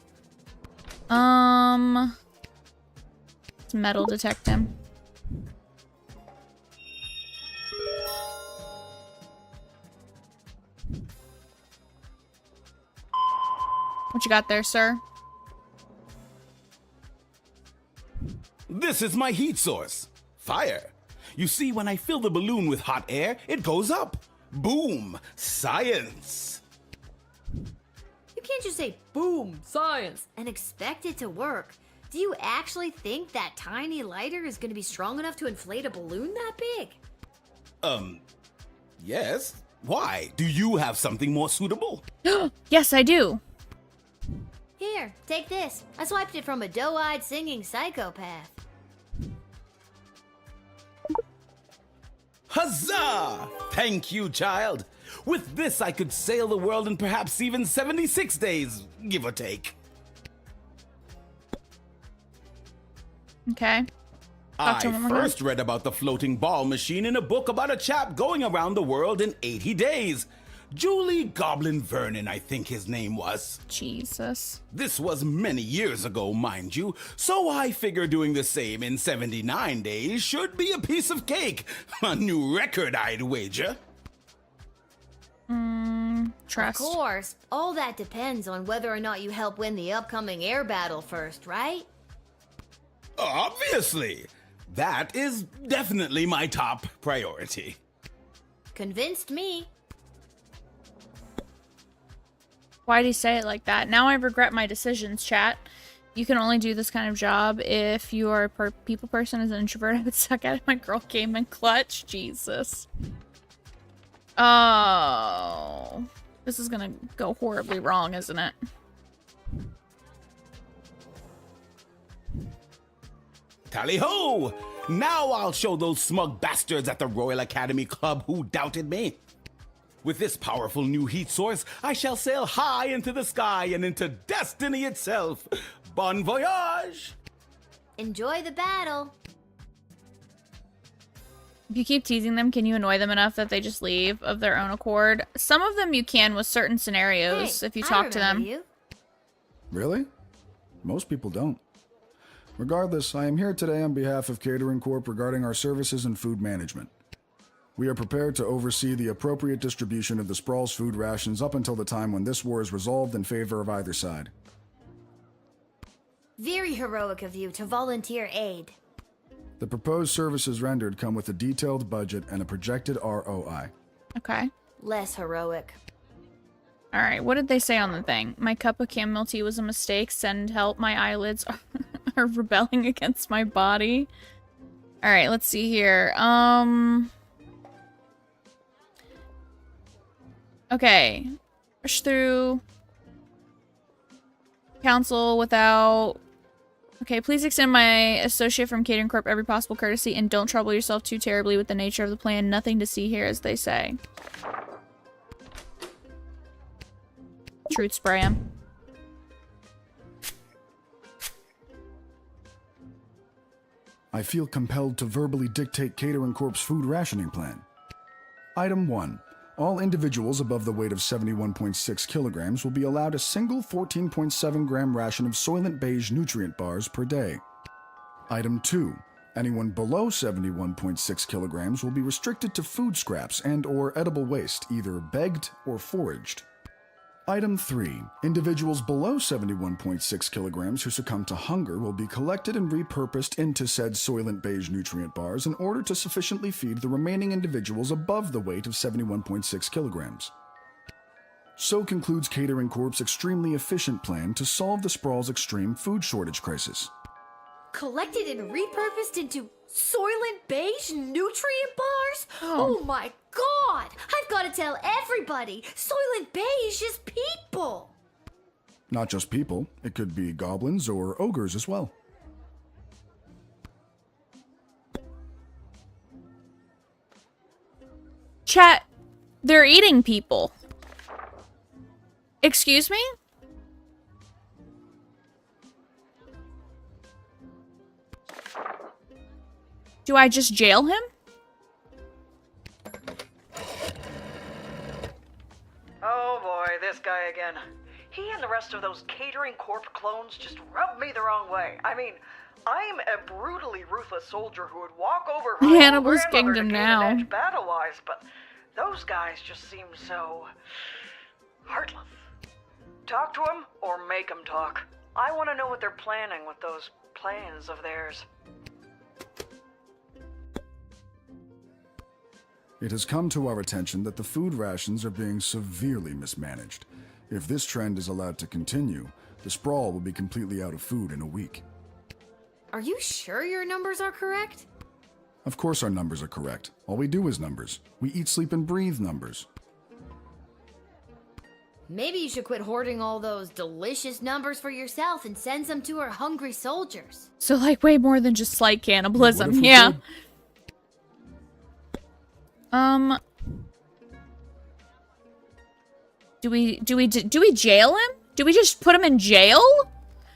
Let's metal detect him. What you got there, sir? This is my heat source. Fire. You see, when I fill the balloon with hot air, it goes up. Boom. Science. You can't just say, boom, science, and expect it to work. Do you actually think that tiny lighter is gonna be strong enough to inflate a balloon that big? Yes. Why? Do you have something more suitable? Yes, I do. Here, take this. I swiped it from a doe-eyed singing psychopath. Huzzah! Thank you, child. With this, I could sail the world in perhaps even 76 days, give or take. Okay. I to him one more first read about the floating ball machine in a book about a chap going around the world in 80 days. Julie Goblin Vernon, I think his name was. Jesus. This was many years ago, mind you, so I figure doing the same in 79 days should be a piece of cake. A new record, I'd wager. Trust. Of course. All that depends on whether or not you help win the upcoming air battle first, right? Obviously. That is definitely my top priority. Convinced me. Why'd he say it like that? Now I regret my decisions, chat. You can only do this kind of job if you are a people person. As an introvert, I would suck at it. My girl came in clutch. Jesus. Oh. This is gonna go horribly wrong, isn't it? Tally-ho! Now I'll show those smug bastards at the Royal Academy Club who doubted me. With this powerful new heat source, I shall sail high into the sky and into destiny itself. Bon voyage! Enjoy the battle. If you keep teasing them, can you annoy them enough that they just leave of their own accord? Some of them you can with certain scenarios, Hey, if you I talk to remember them. You. Really? Most people don't. Regardless, I am here today on behalf of Catering Corp regarding our services and food management. We are prepared to oversee the appropriate distribution of the Sprawl's food rations up until the time when this war is resolved in favor of either side. Very heroic of you to volunteer aid. The proposed services rendered come with a detailed budget and a projected ROI. Okay. Less heroic. Alright, what did they say on the thing? My cup of chamomile tea was a mistake. Send help. My eyelids are rebelling against my body. Alright, let's see here. Okay. Push through. Council without... Okay, please extend my associate from Catering Corp every possible courtesy and don't trouble yourself too terribly with the nature of the plan. Nothing to see here, as they say. Truth spray him. I feel compelled to verbally dictate Catering Corp's food rationing plan. Item 1. All individuals above the weight of 71.6 kilograms will be allowed a single 14.7 gram ration of Soylent Beige nutrient bars per day. Item 2. Anyone below 71.6 kilograms will be restricted to food scraps and/or edible waste, either begged or foraged. Item 3. Individuals below 71.6 kilograms who succumb to hunger will be collected and repurposed into said Soylent Beige nutrient bars in order to sufficiently feed the remaining individuals above the weight of 71.6 kilograms. So concludes Catering Corp's extremely efficient plan to solve the Sprawl's extreme food shortage crisis. Collected and repurposed into Soylent Beige nutrient bars? Oh my god! I've got to tell everybody! Soylent Beige is people! Not just people, it could be goblins or ogres as well. Chat, they're eating people. Excuse me? Do I just jail him? Oh boy, this guy again. He and the rest of those Catering Corp clones just rub me the wrong way. I mean, I'm a brutally ruthless soldier who would walk over my Hannibal's own grandmother kingdom to gain now. an edge battle-wise, but those guys just seem so heartless. Talk to them or make them talk. I want to know what they're planning with those plans of theirs. It has come to our attention that the food rations are being severely mismanaged. If this trend is allowed to continue, the Sprawl will be completely out of food in a week. Are you sure your numbers are correct? Of course our numbers are correct. All we do is numbers. We eat, sleep, and breathe numbers. Maybe you should quit hoarding all those delicious numbers for yourself and send some to our hungry soldiers. So like way more than just slight What if cannibalism. we Yeah. did? Do we jail him? Do we just put him in jail?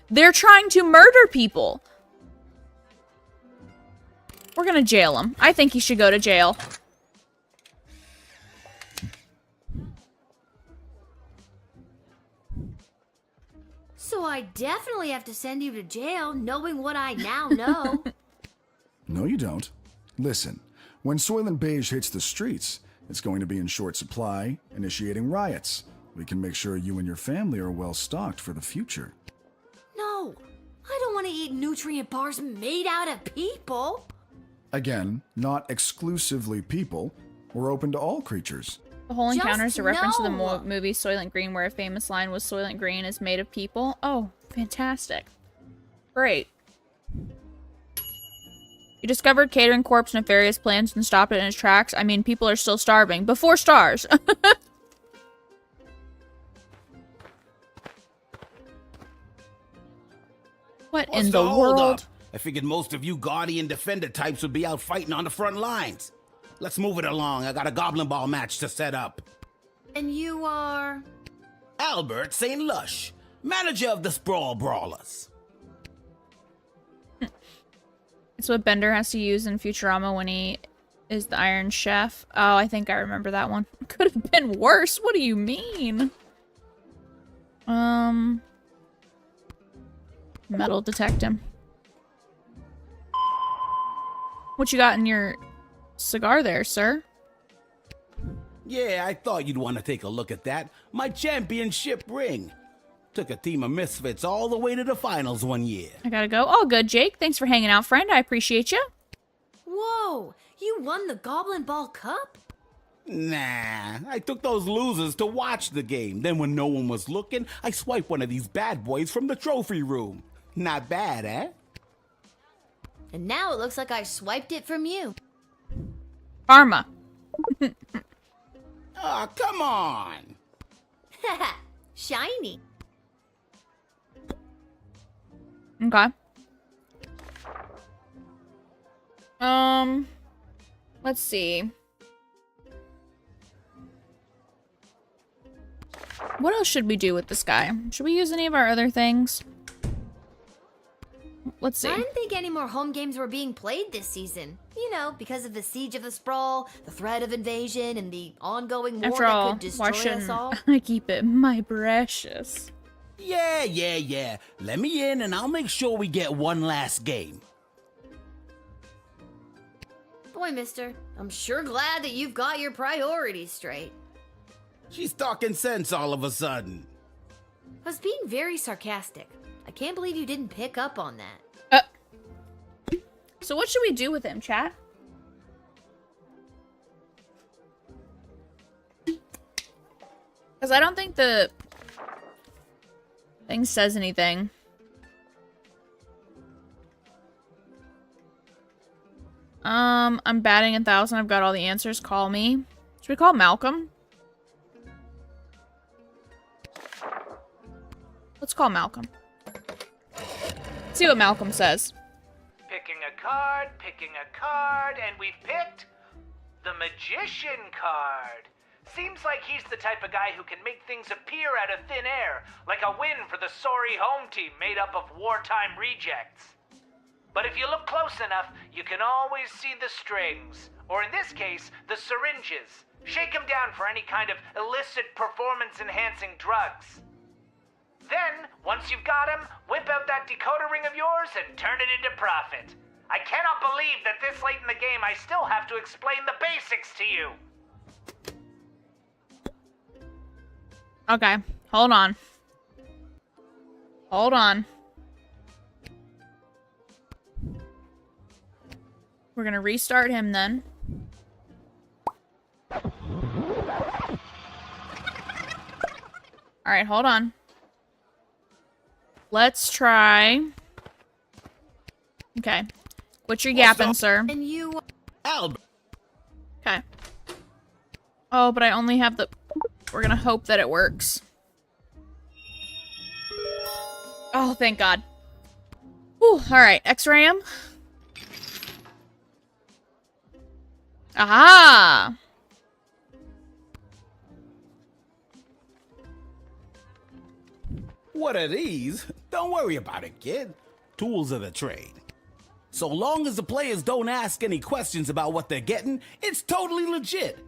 They're trying to murder people. We're gonna jail him. I think he should go to jail. So I definitely have to send you to jail, knowing what I now know. No, you don't. Listen, when Soylent Beige hits the streets, it's going to be in short supply, initiating riots. We can make sure you and your family are well stocked for the future. No, I don't want to eat nutrient bars made out of people. Again, not exclusively people. We're open to all creatures. The whole encounter is a reference to the no. movie Soylent Green, where a famous line was Soylent Green is made of people. Oh, fantastic. Great. You discovered Catering Corp's nefarious plans and stopped it in its tracks. I mean, people are still starving. Before stars. What What's in the hold world? up? I figured most of you Guardian Defender types would be out fighting on the front lines. Let's move it along. I got a Goblin Ball match to set up. And you are... Albert St. Lush, manager of the Sprawl Brawlers. It's what Bender has to use in Futurama when he is the Iron Chef. Oh, I think I remember that one. Could have been worse. What do you mean? Metal detect him. What you got in your cigar there, sir? Yeah, I thought you'd want to take a look at that. My championship ring. Took a team of misfits all the way to the finals one year. I gotta go. All good, Jake. Thanks for hanging out, friend. I appreciate you. Whoa, you won the Goblin Ball Cup? Nah, I took those losers to watch the game. Then when no one was looking, I swiped one of these bad boys from the trophy room. Not bad, eh? And now it looks like I swiped it from you. Karma. Aw, come on. Shiny. Okay. Let's see. What else should we do with this guy? Should we use any of our other things? Let's see. I didn't think any more home games were being played this season. You know, because of the siege of the sprawl, the threat of invasion, and the ongoing war After that all, could destroy why us shouldn't all. I keep it my precious? Yeah. Let me in and I'll make sure we get one last game. Boy, mister, I'm sure glad that you've got your priorities straight. She's talking sense all of a sudden. I was being very sarcastic. I can't believe you didn't pick up on that. So what should we do with him, chat? Because I don't think the thing says anything. I'm batting 1,000. I've got all the answers. Call me. Should we call Malcolm? Let's call Malcolm. See what Malcolm says. Picking a card, and we've picked the Magician card. Seems like he's the type of guy who can make things appear out of thin air, like a win for the sorry home team made up of wartime rejects. But if you look close enough, you can always see the strings, or in this case, the syringes. Shake him down for any kind of illicit performance-enhancing drugs. Then, once you've got him, whip out that decoder ring of yours and turn it into profit. I cannot believe that this late in the game I still have to explain the basics to you. Okay, hold on. Hold on. We're gonna restart him then. Alright, hold on. Let's try. Okay. Quit your yapping, sir. And you... Albert. Okay. Oh, but I only have the... We're gonna hope that it works. Oh, thank God. Whew, alright. X-ray him. Aha! What are these? Don't worry about it, kid. Tools of the trade. So long as the players don't ask any questions about what they're getting, it's totally legit.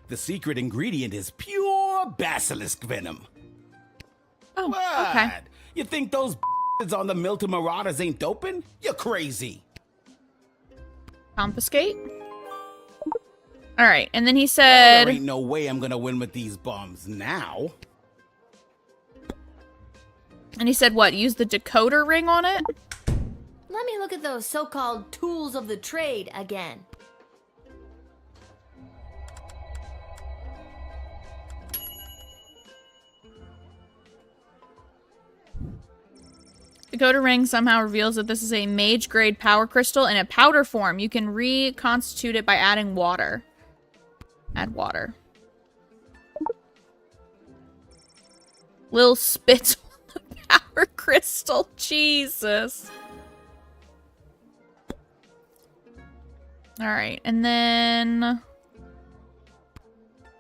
The secret ingredient is pure basilisk venom. Oh, what? Okay. You think those on the Milton Marauders ain't doping? You're crazy. Confiscate. Alright, and then he said... There ain't no way I'm gonna win with these bombs now. And he said what? Use the decoder ring on it? Let me look at those so-called tools of the trade again. Decoder ring somehow reveals that this is a mage-grade power crystal in a powder form. You can reconstitute it by adding water. Add water. Lil spits on the power crystal. Jesus. Alright, and then...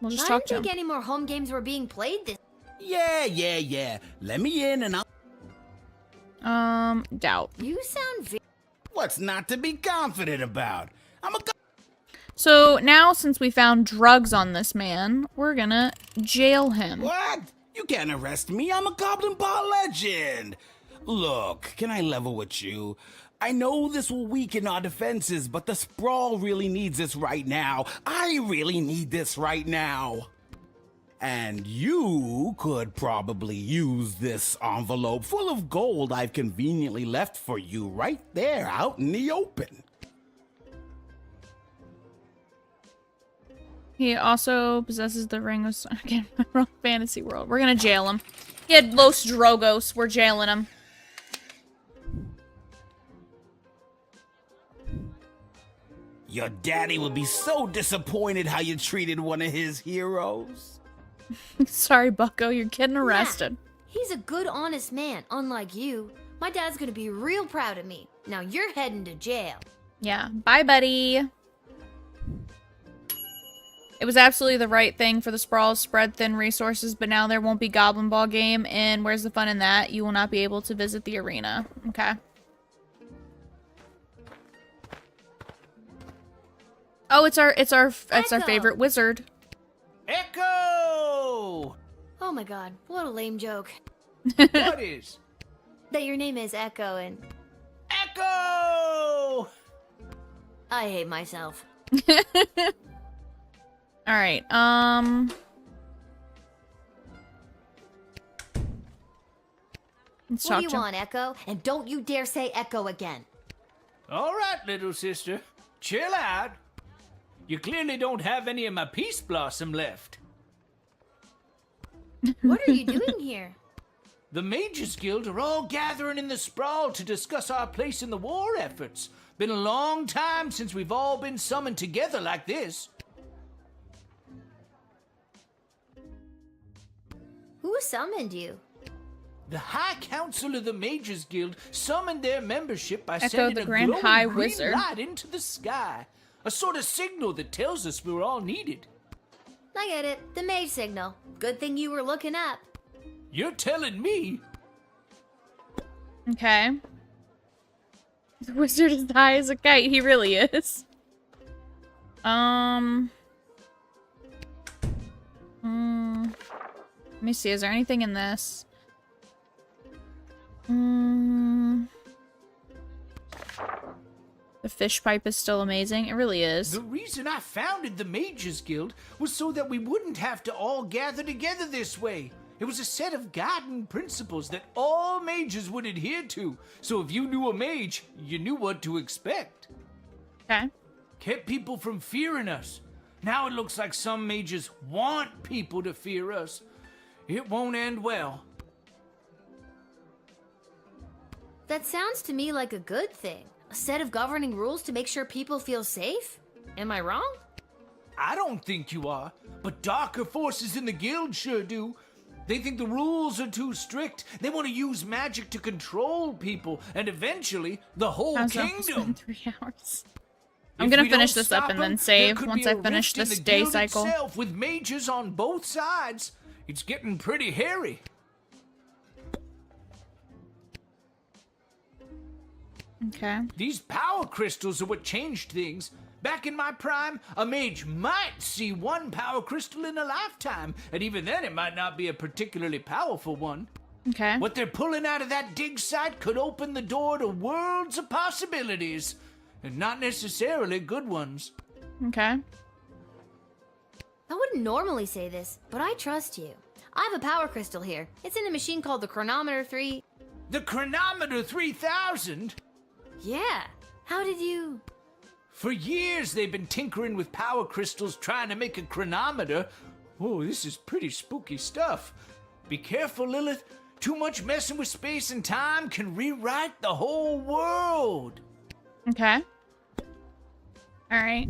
We'll just I talk didn't to him. think any more home games were being played this... Yeah. Let me in and I'll... Doubt. You sound What's not to be confident about? So now, since we found drugs on this man, we're gonna jail him. What? You can't arrest me. I'm a Goblin Ball legend. Look, can I level with you? I know this will weaken our defenses, but the Sprawl really needs this right now. I really need this right now. And you could probably use this envelope full of gold I've conveniently left for you right there out in the open. He also possesses the ring of... Again, wrong fantasy world. We're gonna jail him. He had Los Drogos. We're jailing him. Your daddy would be so disappointed how you treated one of his heroes. Sorry, Bucko. You're getting arrested. He's a good, honest man, unlike you. My dad's gonna be real proud of me. Now you're heading to jail. Yeah. Bye, buddy. It was absolutely the right thing for the Sprawls spread thin resources, but now there won't be Goblin Ball game, and where's the fun in that? You will not be able to visit the arena. Okay. Oh, it's our Echo. favorite wizard. Echo! Oh my god, what a lame joke. What is? That your name is Echo and Echo! I hate myself. All right. Let's What talk do you to him. want, Echo? And don't you dare say Echo again. All right, little sister. Chill out. You clearly don't have any of my peace blossom left. What are you doing here? The Mages Guild are all gathering in the sprawl to discuss our place in the war efforts. Been a long time since we've all been summoned together like this. Who summoned you? The High Council of the Mages Guild summoned their membership by Echo, sending the a Grand glowing High green Wizard. light into the sky. A sort of signal that tells us we're all needed. I get it. The mage signal. Good thing you were looking up. You're telling me? Okay. The wizard is high as a kite. He really is. Let me see. Is there anything in this? The fish pipe is still amazing. It really is. The reason I founded the Mages Guild was so that we wouldn't have to all gather together this way. It was a set of guiding principles that all mages would adhere to. So if you knew a mage, you knew what to expect. Okay. Kept people from fearing us. Now it looks like some mages want people to fear us. It won't end well. That sounds to me like a good thing. A set of governing rules to make sure people feel safe? Am I wrong? I don't think you are, but darker forces in the guild sure do. They think the rules are too strict. They want to use magic to control people, and eventually, the whole How's that? It's kingdom. been 3 hours. I'm If gonna we finish don't this up stop and then 'em, save there could once be I a finish rift in this the day guild cycle. itself, with mages on both sides. It's getting pretty hairy. Okay. These power crystals are what changed things. Back in my prime, a mage might see one power crystal in a lifetime, and even then it might not be a particularly powerful one. Okay. What they're pulling out of that dig site could open the door to worlds of possibilities, and not necessarily good ones. Okay. I wouldn't normally say this, but I trust you. I have a power crystal here. It's in a machine called the Chronometer 3. The Chronometer 3000? Yeah. How did you... For years they've been tinkering with power crystals trying to make a chronometer. Oh, this is pretty spooky stuff. Be careful, Lilith. Too much messing with space and time can rewrite the whole world. Okay. Alright.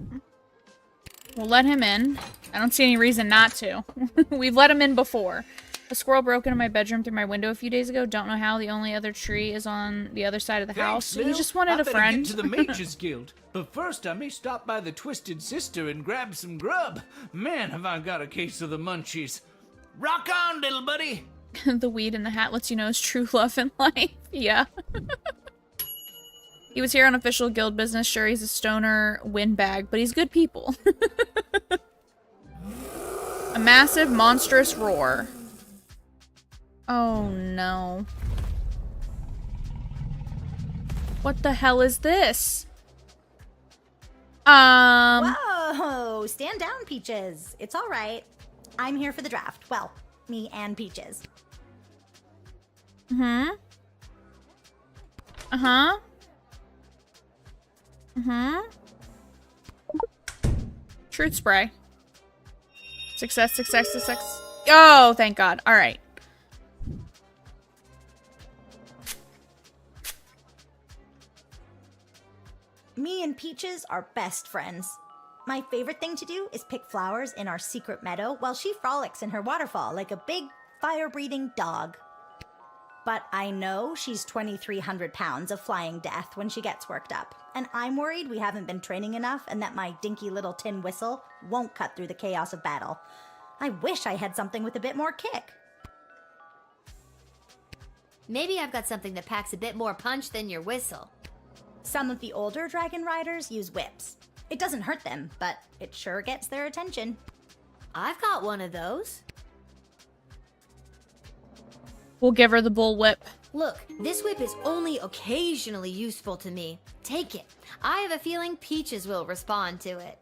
We'll let him in. I don't see any reason not to. We've let him in before. A squirrel broke into my bedroom through my window a few days ago. Don't know how. The only other tree is on the other side of the house. Thanks, He Lil. just wanted I a better friend. Get to the Mages Guild. But first, I may stop by the Twisted Sister and grab some grub. Man, have I got a case of the munchies. Rock on, little buddy. The weed in the hat lets you know his true love in life. Yeah. He was here on official guild business. Sure, he's a stoner windbag, but he's good people. A massive, monstrous roar. Oh no. What the hell is this? Whoa! Stand down, Peaches. It's all right. I'm here for the draft. Well, me and Peaches. Uh-huh. Uh-huh. Truth spray. Success, success, success. Oh, thank God. All right. Me and Peaches are best friends. My favorite thing to do is pick flowers in our secret meadow while she frolics in her waterfall like a big, fire-breathing dog. But I know she's 2,300 pounds of flying death when she gets worked up, and I'm worried we haven't been training enough and that my dinky little tin whistle won't cut through the chaos of battle. I wish I had something with a bit more kick. Maybe I've got something that packs a bit more punch than your whistle. Some of the older dragon riders use whips. It doesn't hurt them, but it sure gets their attention. I've got one of those. We'll give her the bullwhip. Look, this whip is only occasionally useful to me. Take it. I have a feeling Peaches will respond to it.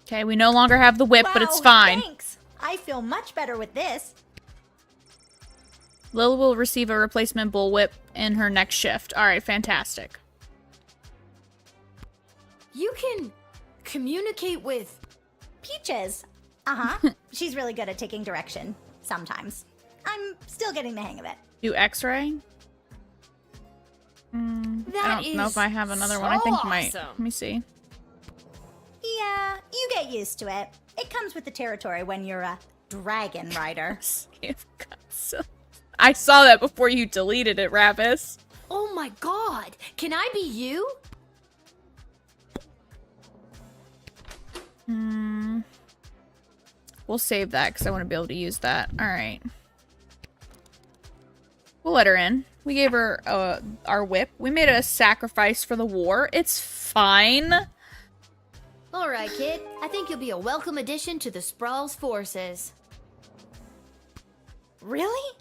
Okay, we no longer have the whip, but it's Wow, fine. Thanks. I feel much better with this. Lil will receive a replacement bullwhip in her next shift. Alright, fantastic. You can communicate with Peaches. Uh-huh. She's really good at taking direction. Sometimes. I'm still getting the hang of it. Do X-ray? I don't know if I have another one. I think I might. Let me see. Yeah, you get used to it. It comes with the territory when you're a dragon rider. I saw that before you deleted it, Ravis. Oh my god! Can I be you? We'll save that because I want to be able to use that. Alright. We'll let her in. We gave her our whip. We made a sacrifice for the war. It's fine. Alright, kid. I think you'll be a welcome addition to the Sprawl's forces. Really?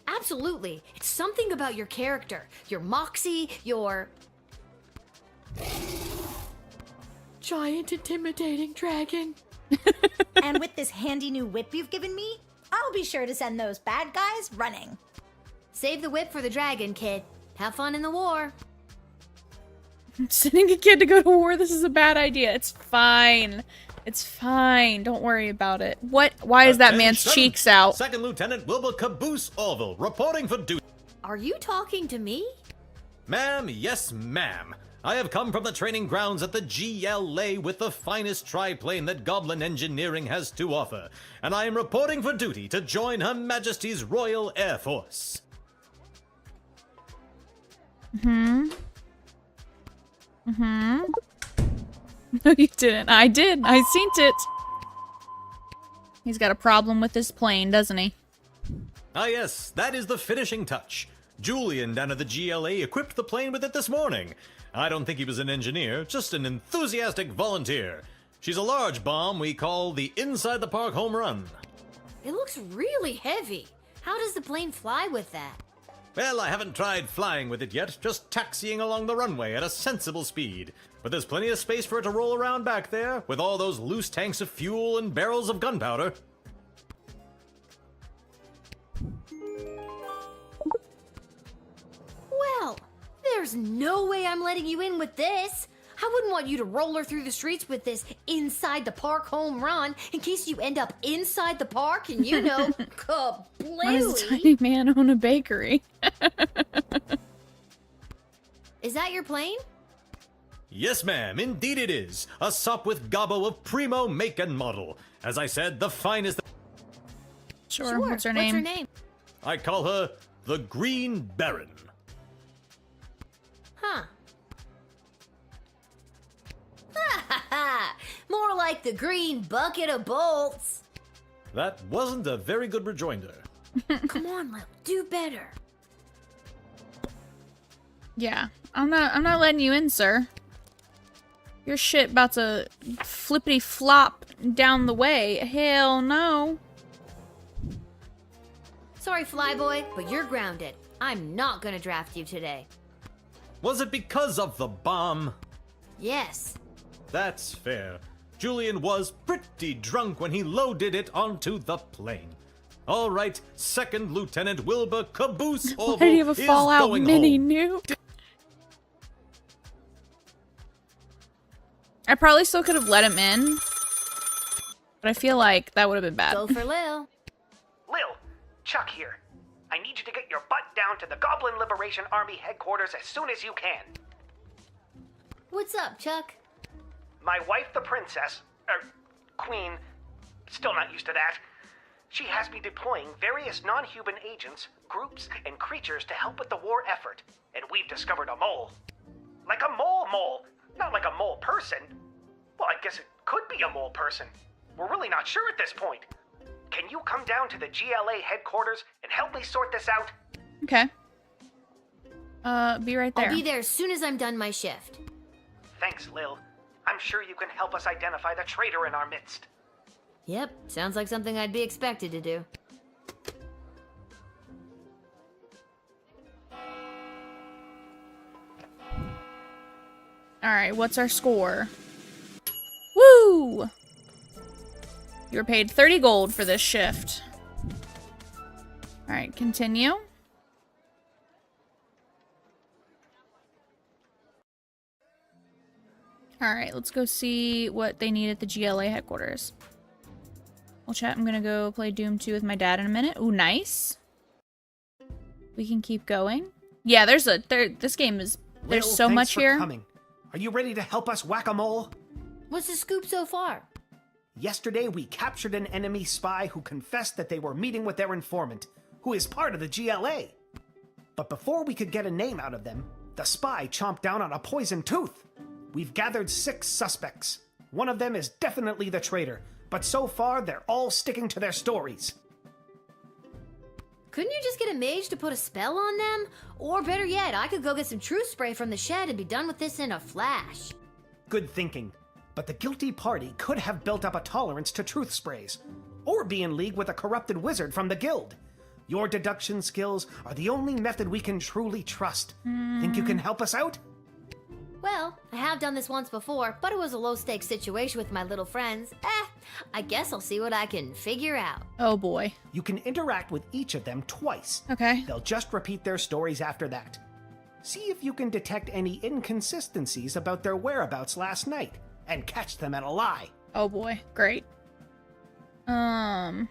Absolutely. It's something about your character. Your moxie, your... giant intimidating dragon. And with this handy new whip you've given me, I'll be sure to send those bad guys running. Save the whip for the dragon, kid. Have fun in the war. Sending a kid to go to war, this is a bad idea. It's fine. It's fine. Don't worry about it. What? Why is that man's cheeks out? Second Lieutenant Wilbur Caboose Orville, reporting for duty. Are you talking to me? Ma'am, yes ma'am. I have come from the training grounds at the GLA with the finest triplane that Goblin Engineering has to offer, and I am reporting for duty to join Her Majesty's Royal Air Force. No, you didn't. I did. I seen it. He's got a problem with his plane, doesn't he? Ah yes, that is the finishing touch. Julian down at the GLA equipped the plane with it this morning. I don't think he was an engineer, just an enthusiastic volunteer. She's a large bomb we call the Inside the Park Home Run. It looks really heavy. How does the plane fly with that? Well, I haven't tried flying with it yet, just taxiing along the runway at a sensible speed. But there's plenty of space for it to roll around back there, with all those loose tanks of fuel and barrels of gunpowder. Well, there's no way I'm letting you in with this. I wouldn't want you to roll her through the streets with this inside the park home run in case you end up inside the park and you know, Why does a tiny man own a bakery? Is that your plane? Yes, ma'am, indeed it is. A sop with gobbo of primo make and model. As I said, the finest... Sure, what's her name? I call her the Green Baron. Huh. More like the green bucket of bolts. That wasn't a very good rejoinder. Come on, Lil, do better. Yeah, I'm not letting you in, sir. Your shit about to flippity flop down the way. Hell no. Sorry, Flyboy, but you're grounded. I'm not gonna draft you today. Was it because of the bomb? Yes. That's fair. Julian was pretty drunk when he loaded it onto the plane. All right, Second Lieutenant Wilbur Caboose Orville Why do you have a is Fallout going mini home. nuke? I probably still could have let him in, but I feel like that would have been bad. Go for Lil. Lil, Chuck here. I need you to get your butt down to the Goblin Liberation Army headquarters as soon as you can. What's up, Chuck? My wife, the princess, queen, still not used to that. She has me deploying various non-human agents, groups, and creatures to help with the war effort. And we've discovered a mole. Like a mole, not like a mole person. Well, I guess it could be a mole person. We're really not sure at this point. Can you come down to the GLA headquarters and help me sort this out? Okay. Be right there. I'll be there as soon as I'm done my shift. Thanks, Lil. I'm sure you can help us identify the traitor in our midst. Yep, sounds like something I'd be expected to do. Alright, what's our score? Woo! You were paid 30 gold for this shift. Alright, continue. Alright, let's go see what they need at the GLA headquarters. Well, chat, I'm gonna go play Doom 2 with my dad in a minute. Ooh, nice. We can keep going. Yeah, this game is, there's Lil, so thanks much for here. coming. Are you ready to help us whack-a-mole? What's the scoop so far? Yesterday, we captured an enemy spy who confessed that they were meeting with their informant, who is part of the GLA. But before we could get a name out of them, the spy chomped down on a poisoned tooth. We've gathered 6 suspects. One of them is definitely the traitor, but so far they're all sticking to their stories. Couldn't you just get a mage to put a spell on them? Or better yet, I could go get some truth spray from the shed and be done with this in a flash. Good thinking. But the guilty party could have built up a tolerance to truth sprays, or be in league with a corrupted wizard from the guild. Your deduction skills are the only method we can truly trust. Think you can help us out? Well, I have done this once before, but it was a low-stakes situation with my little friends. I guess I'll see what I can figure out. Oh boy. You can interact with each of them twice. Okay. They'll just repeat their stories after that. See if you can detect any inconsistencies about their whereabouts last night, and catch them at a lie. Oh boy, great. Let's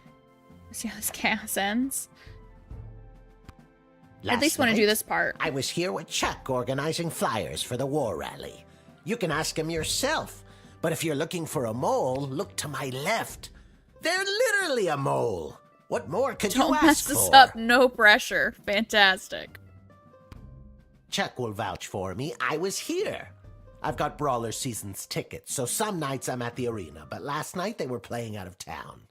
see how this chaos ends. I at least want to do this part. I was here with Chuck organizing flyers for the war rally. You can ask him yourself. But if you're looking for a mole, look to my left. They're literally a mole. What more could you Don't ask mess this for? up. No pressure. Fantastic. Chuck will vouch for me. I was here. I've got Brawler Seasons tickets, so some nights I'm at the arena, but last night they were playing out of town.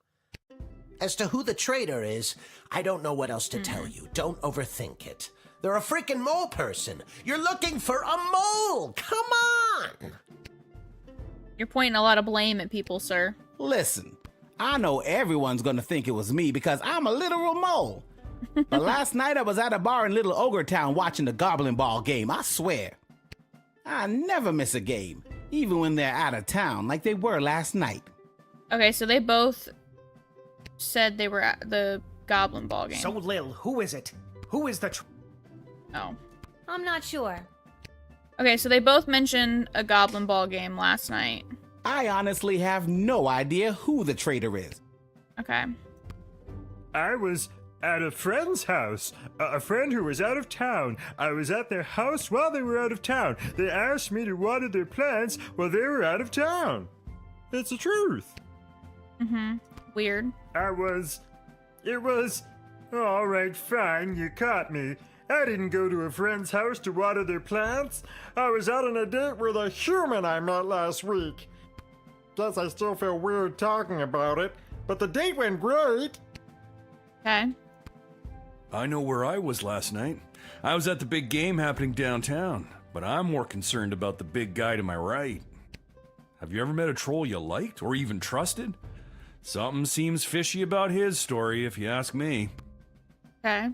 As to who the traitor is, I don't know what else to tell you. Don't overthink it. They're a freaking mole person. You're looking for a mole! Come on! You're pointing a lot of blame at people, sir. Listen, I know everyone's gonna think it was me because I'm a literal mole. But last night I was at a bar in Little Ogre Town watching the Goblin Ball game, I swear. I never miss a game, even when they're out of town, like they were last night. Okay, so they both said they were at the Goblin Ball game. So, Lil, who is it? Who is the Oh. I'm not sure. Okay, so they both mentioned a Goblin Ball game last night. I honestly have no idea who the traitor is. Okay. I was at a friend's house. A friend who was out of town. I was at their house while they were out of town. They asked me to water their plants while they were out of town. It's the truth. Mm-hmm. Weird. It was... All right, fine, you caught me. I didn't go to a friend's house to water their plants. I was out on a date with a human I met last week. Guess I still feel weird talking about it, but the date went great. Okay. I know where I was last night. I was at the big game happening downtown, but I'm more concerned about the big guy to my right. Have you ever met a troll you liked or even trusted? Something seems fishy about his story, if you ask me. Okay.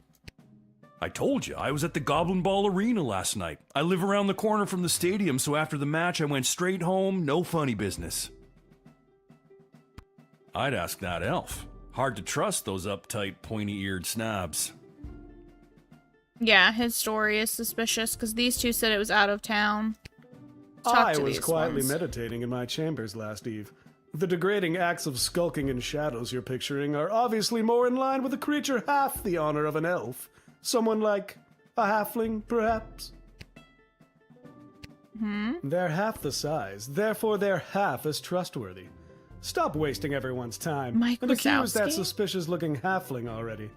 I told you, I was at the Goblin Ball Arena last night. I live around the corner from the stadium, so after the match I went straight home, no funny business. I'd ask that elf. Hard to trust those uptight, pointy-eared snobs. Yeah, his story is suspicious because these two said it was out of town. Talk I to was these quietly ones. meditating in my chambers last eve. The degrading acts of skulking in shadows you're picturing are obviously more in line with a creature half the honor of an elf. Someone like a halfling, perhaps? They're half the size, therefore they're half as trustworthy. Stop wasting everyone's time Mike and accuse that Wazowski? suspicious-looking halfling already.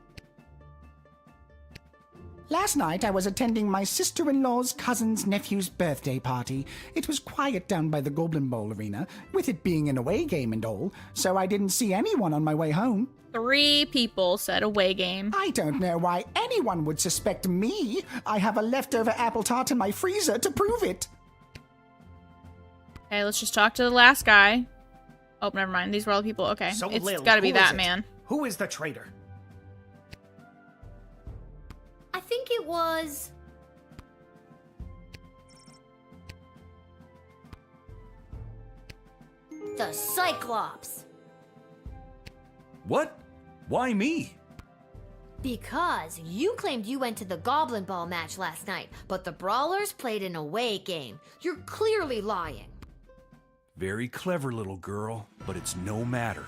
Last night I was attending my sister-in-law's cousin's nephew's birthday party. It was quiet down by the Goblin Bowl arena, with it being an away game and all, so I didn't see anyone on my way home. 3 people said away game. I don't know why anyone would suspect me. I have a leftover apple tart in my freezer to prove it. Okay, let's just talk to the last guy. Oh, never mind. These were all the people. Okay, So, it's Lil, gotta be who is that it? man. Who is the traitor? I think it was... the Cyclops. What? Why me? Because you claimed you went to the Goblin Ball match last night, but the Brawlers played an away game. You're clearly lying. Very clever, little girl, but it's no matter.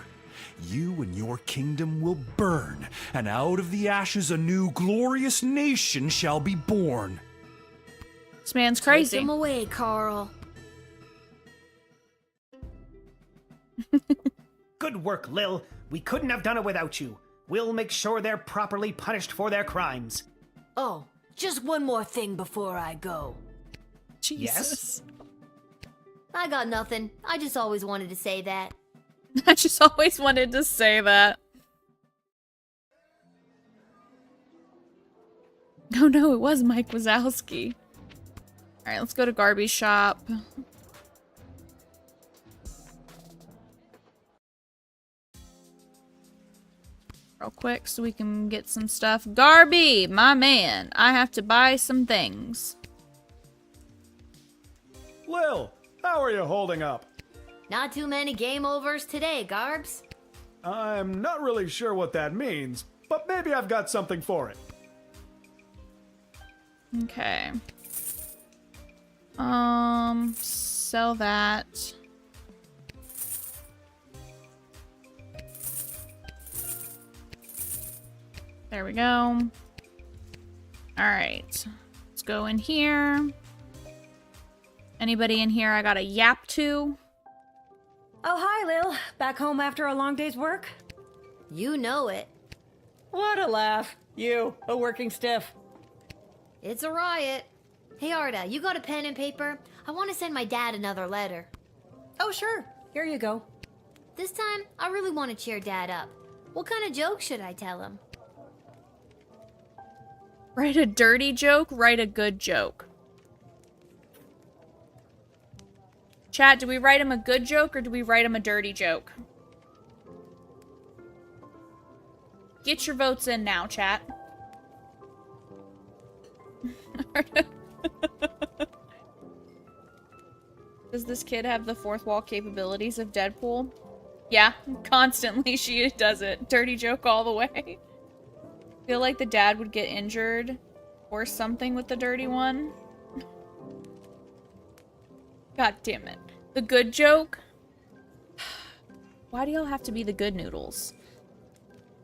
You and your kingdom will burn, and out of the ashes a new glorious nation shall be born. This man's crazy. Take them away, Carl. Good work, Lil. We couldn't have done it without you. We'll make sure they're properly punished for their crimes. Oh, just one more thing before I go. Jesus. Yes? I got nothing. I just always wanted to say that. I just always wanted to say that. Oh no, it was Mike Wazowski. Alright, let's go to Garby's shop. Real quick so we can get some stuff. Garby, my man, I have to buy some things. Lil, how are you holding up? Not too many game overs today, Garbs. I'm not really sure what that means, but maybe I've got something for it. Okay. Sell that. There we go. Alright. Let's go in here. Anybody in here I gotta yap to? Oh, hi, Lil. Back home after a long day's work? You know it. What a laugh. You, a working stiff. It's a riot. Hey, Arda, you got a pen and paper? I want to send my dad another letter. Oh, sure. Here you go. This time, I really want to cheer Dad up. What kind of joke should I tell him? Write a dirty joke, write a good joke. Chat, do we write him a good joke or do we write him a dirty joke? Get your votes in now, chat. Does this kid have the fourth wall capabilities of Deadpool? Yeah, constantly she does it. Dirty joke all the way. Feel like the dad would get injured or something with the dirty one. God damn it. The good joke? Why do y'all have to be the good noodles?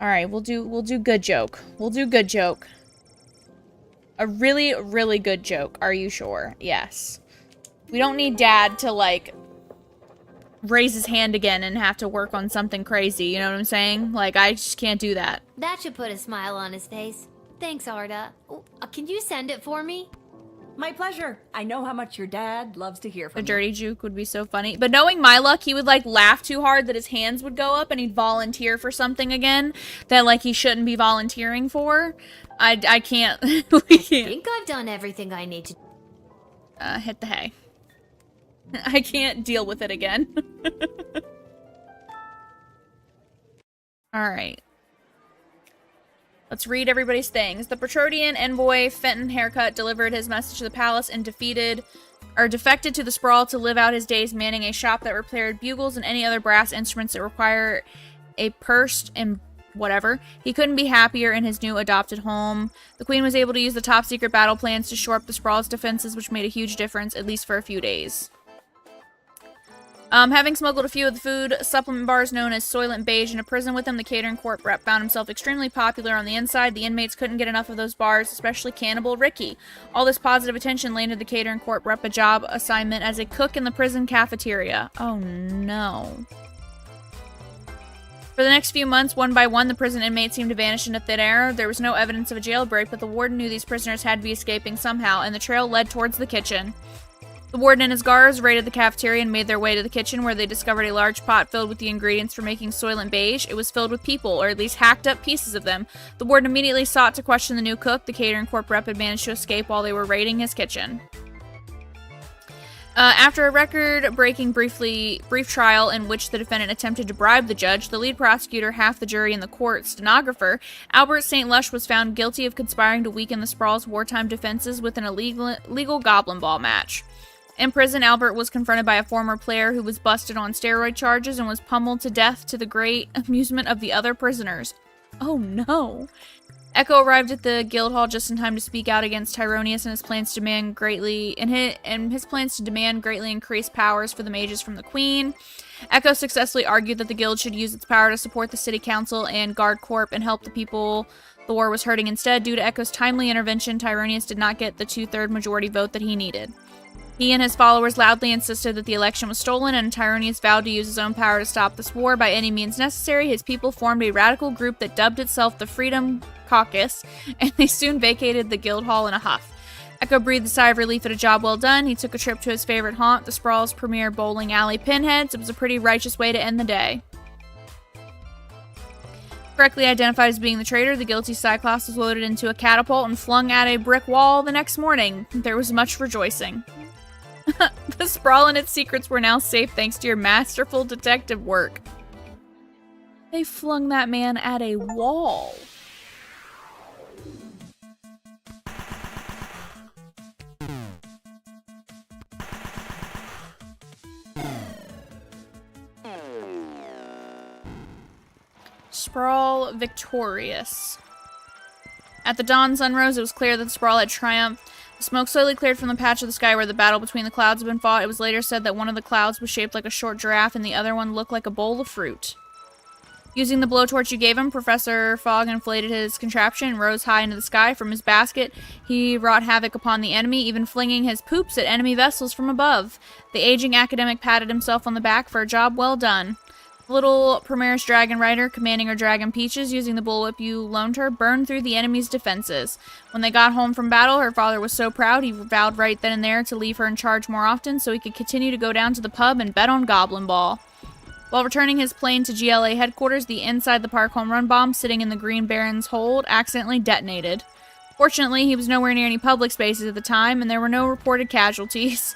Alright, we'll do good joke. We'll do good joke. A really, really good joke. Are you sure? Yes. We don't need Dad to, like, raise his hand again and have to work on something crazy. You know what I'm saying? Like, I just can't do that. That should put a smile on his face. Thanks, Arda. Can you send it for me? My pleasure. I know how much your dad loves to hear from A dirty joke would be so funny. But knowing my luck, he would, like, laugh too hard that his hands would go up and he'd volunteer for something again that, like, he shouldn't be volunteering for. I can't. We can't. I think I've done everything I need to. Hit the hay. I can't deal with it again. Alright. Let's read everybody's things. The Petrodian envoy, Fenton Haircut, delivered his message to the palace and defected to the sprawl to live out his days manning a shop that repaired bugles and any other brass instruments that require a pursed and whatever. He couldn't be happier in his new adopted home. The queen was able to use the top secret battle plans to shore up the sprawl's defenses, which made a huge difference, at least for a few days. Having smuggled a few of the food supplement bars known as Soylent Beige into prison with him, the catering corp rep found himself extremely popular on the inside. The inmates couldn't get enough of those bars, especially Cannibal Ricky. All this positive attention landed the catering corp rep a job assignment as a cook in the prison cafeteria. Oh no. For the next few months, one by one, the prison inmates seemed to vanish into thin air. There was no evidence of a jailbreak, but the warden knew these prisoners had to be escaping somehow, and the trail led towards the kitchen. The warden and his guards raided the cafeteria and made their way to the kitchen, where they discovered a large pot filled with the ingredients for making Soylent Beige. It was filled with people, or at least hacked up pieces of them. The warden immediately sought to question the new cook. The catering corp rep had managed to escape while they were raiding his kitchen. After a record-breaking brief trial in which the defendant attempted to bribe the judge, the lead prosecutor, half the jury, and the court stenographer, Albert St. Lush, was found guilty of conspiring to weaken the Sprawl's wartime defenses with an illegal goblin ball match. In prison, Albert was confronted by a former player who was busted on steroid charges and was pummeled to death to the great amusement of the other prisoners. Oh no. Echo arrived at the guild hall just in time to speak out against Tyronius and his plans to demand greatly increased powers for the mages from the queen. Echo successfully argued that the guild should use its power to support the city council and guard corp and help the people the war was hurting. Instead, due to Echo's timely intervention, Tyronius did not get the 2/3 majority vote that he needed. He and his followers loudly insisted that the election was stolen, and Tyronius vowed to use his own power to stop this war by any means necessary. His people formed a radical group that dubbed itself the Freedom Caucus, and they soon vacated the guild hall in a huff. Echo breathed a sigh of relief at a job well done. He took a trip to his favorite haunt, the Sprawl's premier bowling alley, Pinheads. It was a pretty righteous way to end the day. Correctly identified as being the traitor, the guilty Cyclops was loaded into a catapult and flung at a brick wall the next morning. There was much rejoicing. The Sprawl and its secrets were now safe thanks to your masterful detective work. They flung that man at a wall. Sprawl victorious. At the dawn sunrose, it was clear that the Sprawl had triumphed. The smoke slowly cleared from the patch of the sky where the battle between the clouds had been fought. It was later said that one of the clouds was shaped like a short giraffe and the other one looked like a bowl of fruit. Using the blowtorch you gave him, Professor Fogg inflated his contraption and rose high into the sky. From his basket, he wrought havoc upon the enemy, even flinging his poops at enemy vessels from above. The aging academic patted himself on the back for a job well done. The little Primaris dragon rider, commanding her dragon Peaches, using the bullwhip you loaned her, burned through the enemy's defenses. When they got home from battle, her father was so proud he vowed right then and there to leave her in charge more often so he could continue to go down to the pub and bet on Goblin Ball. While returning his plane to GLA headquarters, the inside the park home run bomb sitting in the Green Baron's hold accidentally detonated. Fortunately, he was nowhere near any public spaces at the time, and there were no reported casualties.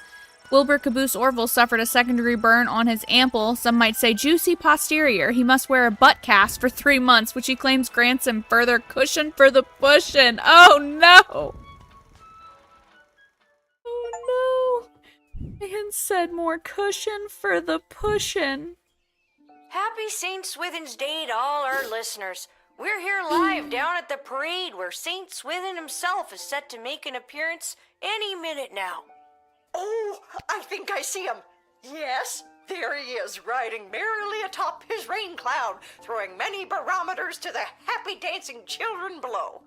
Wilbur Caboose Orville suffered a second-degree burn on his ample, some might say juicy posterior. He must wear a butt cast for 3 months, which he claims grants him further cushion for the pushin'. Oh no! Oh no! Man said more cushion for the pushin'. Happy St. Swithin's Day to all our listeners. We're here live down at the parade where St. Swithin himself is set to make an appearance any minute now. Oh, I think I see him. Yes, there he is, riding merrily atop his rain cloud, throwing many barometers to the happy dancing children below.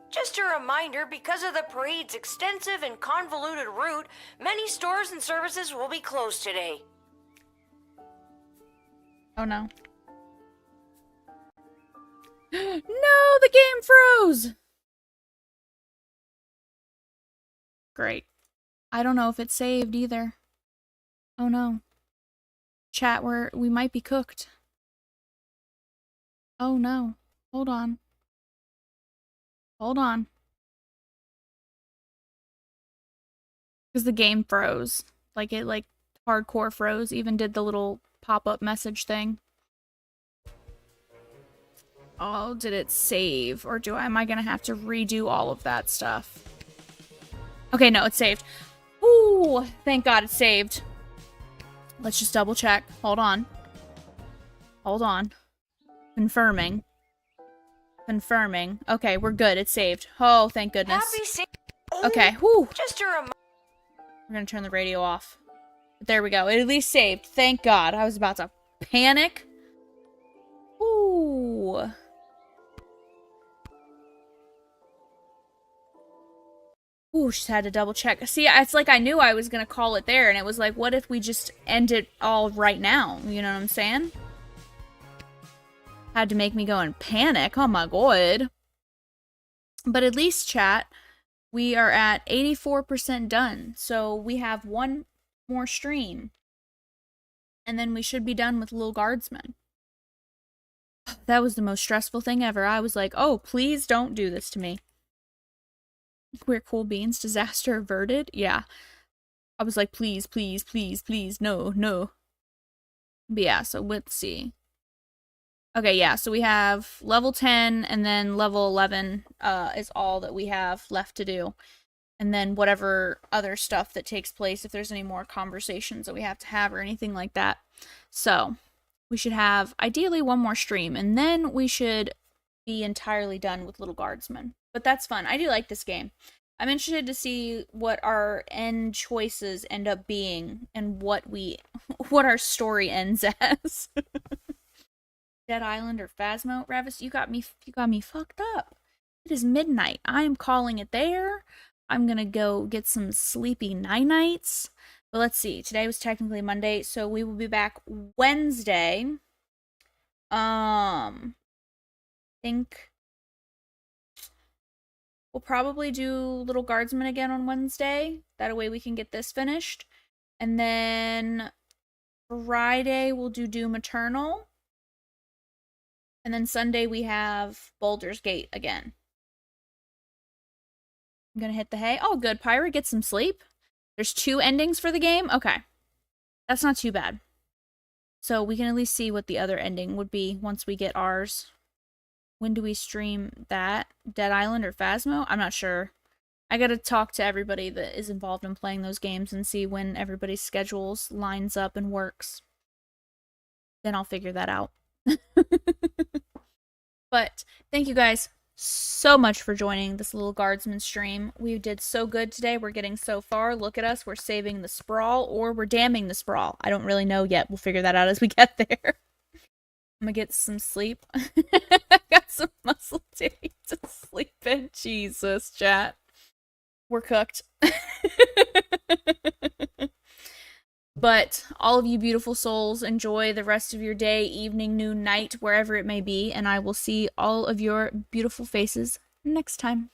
Just a reminder, because of the parade's extensive and convoluted route, many stores and services will be closed today. Oh no. No, the game froze! Great. I don't know if it's saved either. Oh no. Chat, we might be cooked. Oh no. Hold on. Hold on. Because the game froze. Like it hardcore froze. Even did the little pop-up message thing. Oh, did it save? Or am I gonna have to redo all of that stuff? Okay, no, it's saved. Ooh, thank God it's saved. Let's just double check. Hold on. Hold on. Confirming. Confirming. Okay, we're good. It's saved. Oh, thank goodness. Okay, whew. Just a reminder. We're gonna turn the radio off. There we go. It at least saved. Thank God. I was about to panic. Ooh. Ooh, just had to double check. See, it's like I knew I was gonna call it there, and it was like, what if we just end it all right now? You know what I'm saying? Had to make me go and panic. Oh my God. But at least, chat, We are at 84% done, so we have one more stream. And then we should be done with Lil Guardsman. That was the most stressful thing ever. I was like, oh, please don't do this to me. Queer Cool Beans, disaster averted? Yeah. I was like, please, please, please, please, no, no. But yeah, so let's see. Okay, yeah, so we have level 10, and then level 11 is all that we have left to do. And then whatever other stuff that takes place, if there's any more conversations that we have to have or anything like that. So, we should have, ideally, one more stream, and then we should be entirely done with Lil Guardsman. But that's fun. I do like this game. I'm interested to see what our end choices end up being, and what our story ends as. Dead Island or Phasmo? Ravis, you got me fucked up. It is midnight. I am calling it there. I'm gonna go get some sleepy nights. But let's see. Today was technically Monday, so we will be back Wednesday. Think we'll probably do Lil Guardsman again on Wednesday. That way we can get this finished. And then Friday we'll do Doom Eternal. And then Sunday we have Baldur's Gate again. I'm gonna hit the hay. Oh, good. Pyra, get some sleep. There's 2 endings for the game? Okay. That's not too bad. So we can at least see what the other ending would be once we get ours. When do we stream that? Dead Island or Phasmo? I'm not sure. I gotta talk to everybody that is involved in playing those games and see when everybody's schedules lines up and works. Then I'll figure that out. But thank you guys so much for joining this Lil Guardsman stream. We did so good today. We're getting so far. Look at us. We're saving the sprawl, or we're damming the sprawl. I don't really know yet. We'll figure that out as we get there. I'm gonna get some sleep. I got some muscle titty to sleep in. Jesus, chat. We're cooked. But all of you beautiful souls, enjoy the rest of your day, evening, noon, night, wherever it may be, and I will see all of your beautiful faces next time.